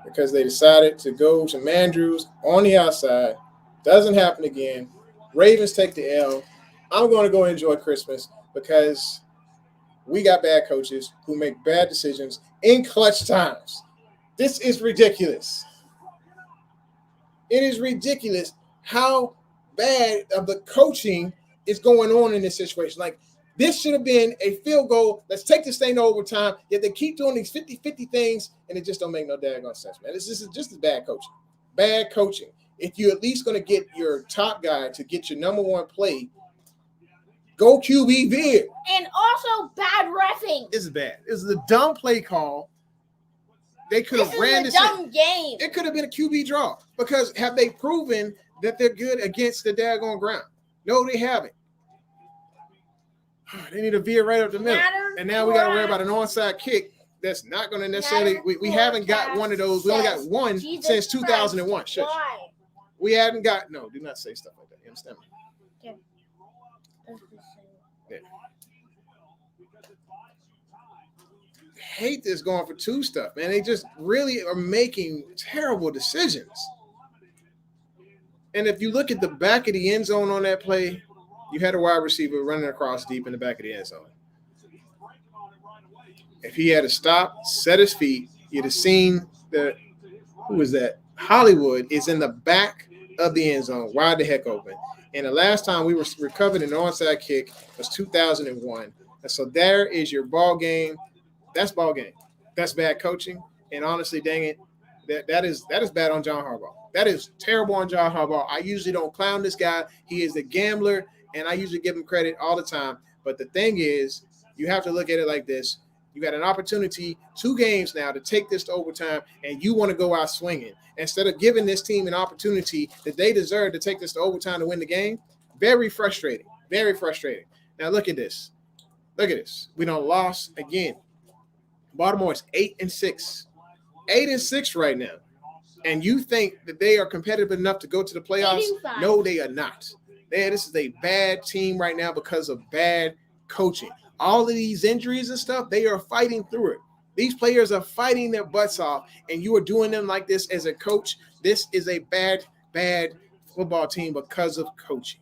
because they decided to go to Mandrews on the outside. Doesn't happen again. Ravens take the L. I'm going to go enjoy Christmas because we got bad coaches who make bad decisions in clutch times. This is ridiculous. It is ridiculous how bad of the coaching is going on in this situation. Like, this should have been a field goal. Let's take this thing to overtime. Yet they keep doing these 50-50 things, and it just don't make no daggone sense, man. This is just bad coaching. Bad coaching. If you're at least going to get your top guy to get your number 1 play, go QB Veer.
And also bad reffing.
This is bad. This is a dumb play call. They could have ran this.
This is a dumb game.
It could have been a QB draw because have they proven that they're good against the daggone ground? No, they haven't. They need a veer right up the middle. And now we got to worry about an onside kick that's not going to necessarily – we haven't got one of those. We only got one since 2001. Shush.
Why?
We hadn't got – no, do not say stuff like that. You understand me? Yeah. Hate this going for two stuff, man. They just really are making terrible decisions. And if you look at the back of the end zone on that play, you had a wide receiver running across deep in the back of the end zone. If he had stopped, set his feet, you'd have seen the – who was that? Hollywood is in the back of the end zone, wide the heck open. And the last time we were recovered an onside kick was 2001. And so there is your ball game. That's ball game. That's bad coaching. And honestly, dang it, that is bad on John Harbaugh. That is terrible on John Harbaugh. I usually don't clown this guy. He is a gambler, and I usually give him credit all the time. But the thing is, you have to look at it like this. You got an opportunity, 2 games now, to take this to overtime, and you want to go out swinging. Instead of giving this team an opportunity that they deserve to take this to overtime to win the game, very frustrating. Very frustrating. Now, look at this. Look at this. We done lost again. Baltimore is 8-6. 8-6 right now. And you think that they are competitive enough to go to the playoffs?
85.
No, they are not. This is a bad team right now because of bad coaching. All of these injuries and stuff, they are fighting through it. These players are fighting their butts off, and you are doing them like this as a coach. This is a bad football team because of coaching.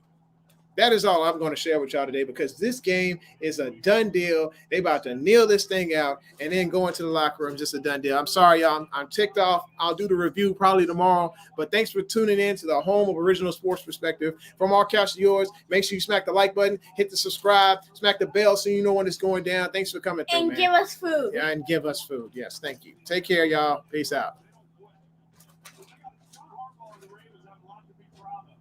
That is all I'm going to share with y'all today because this game is a done deal. They about to kneel this thing out and then go into the locker room. Just a done deal. I'm sorry, y'all. I'm ticked off. I'll do the review probably tomorrow. But thanks for tuning in to the home of Original Sports Perspective. From our couch to yours, make sure you smack the like button, hit the subscribe, smack the bell so you know when it's going down. Thanks for coming through,
And
man.
give us food.
Yeah, and give us food. Yes, thank you. Take care, y'all. Peace out.
John Harbaugh and the Ravens have a lot to be proud of.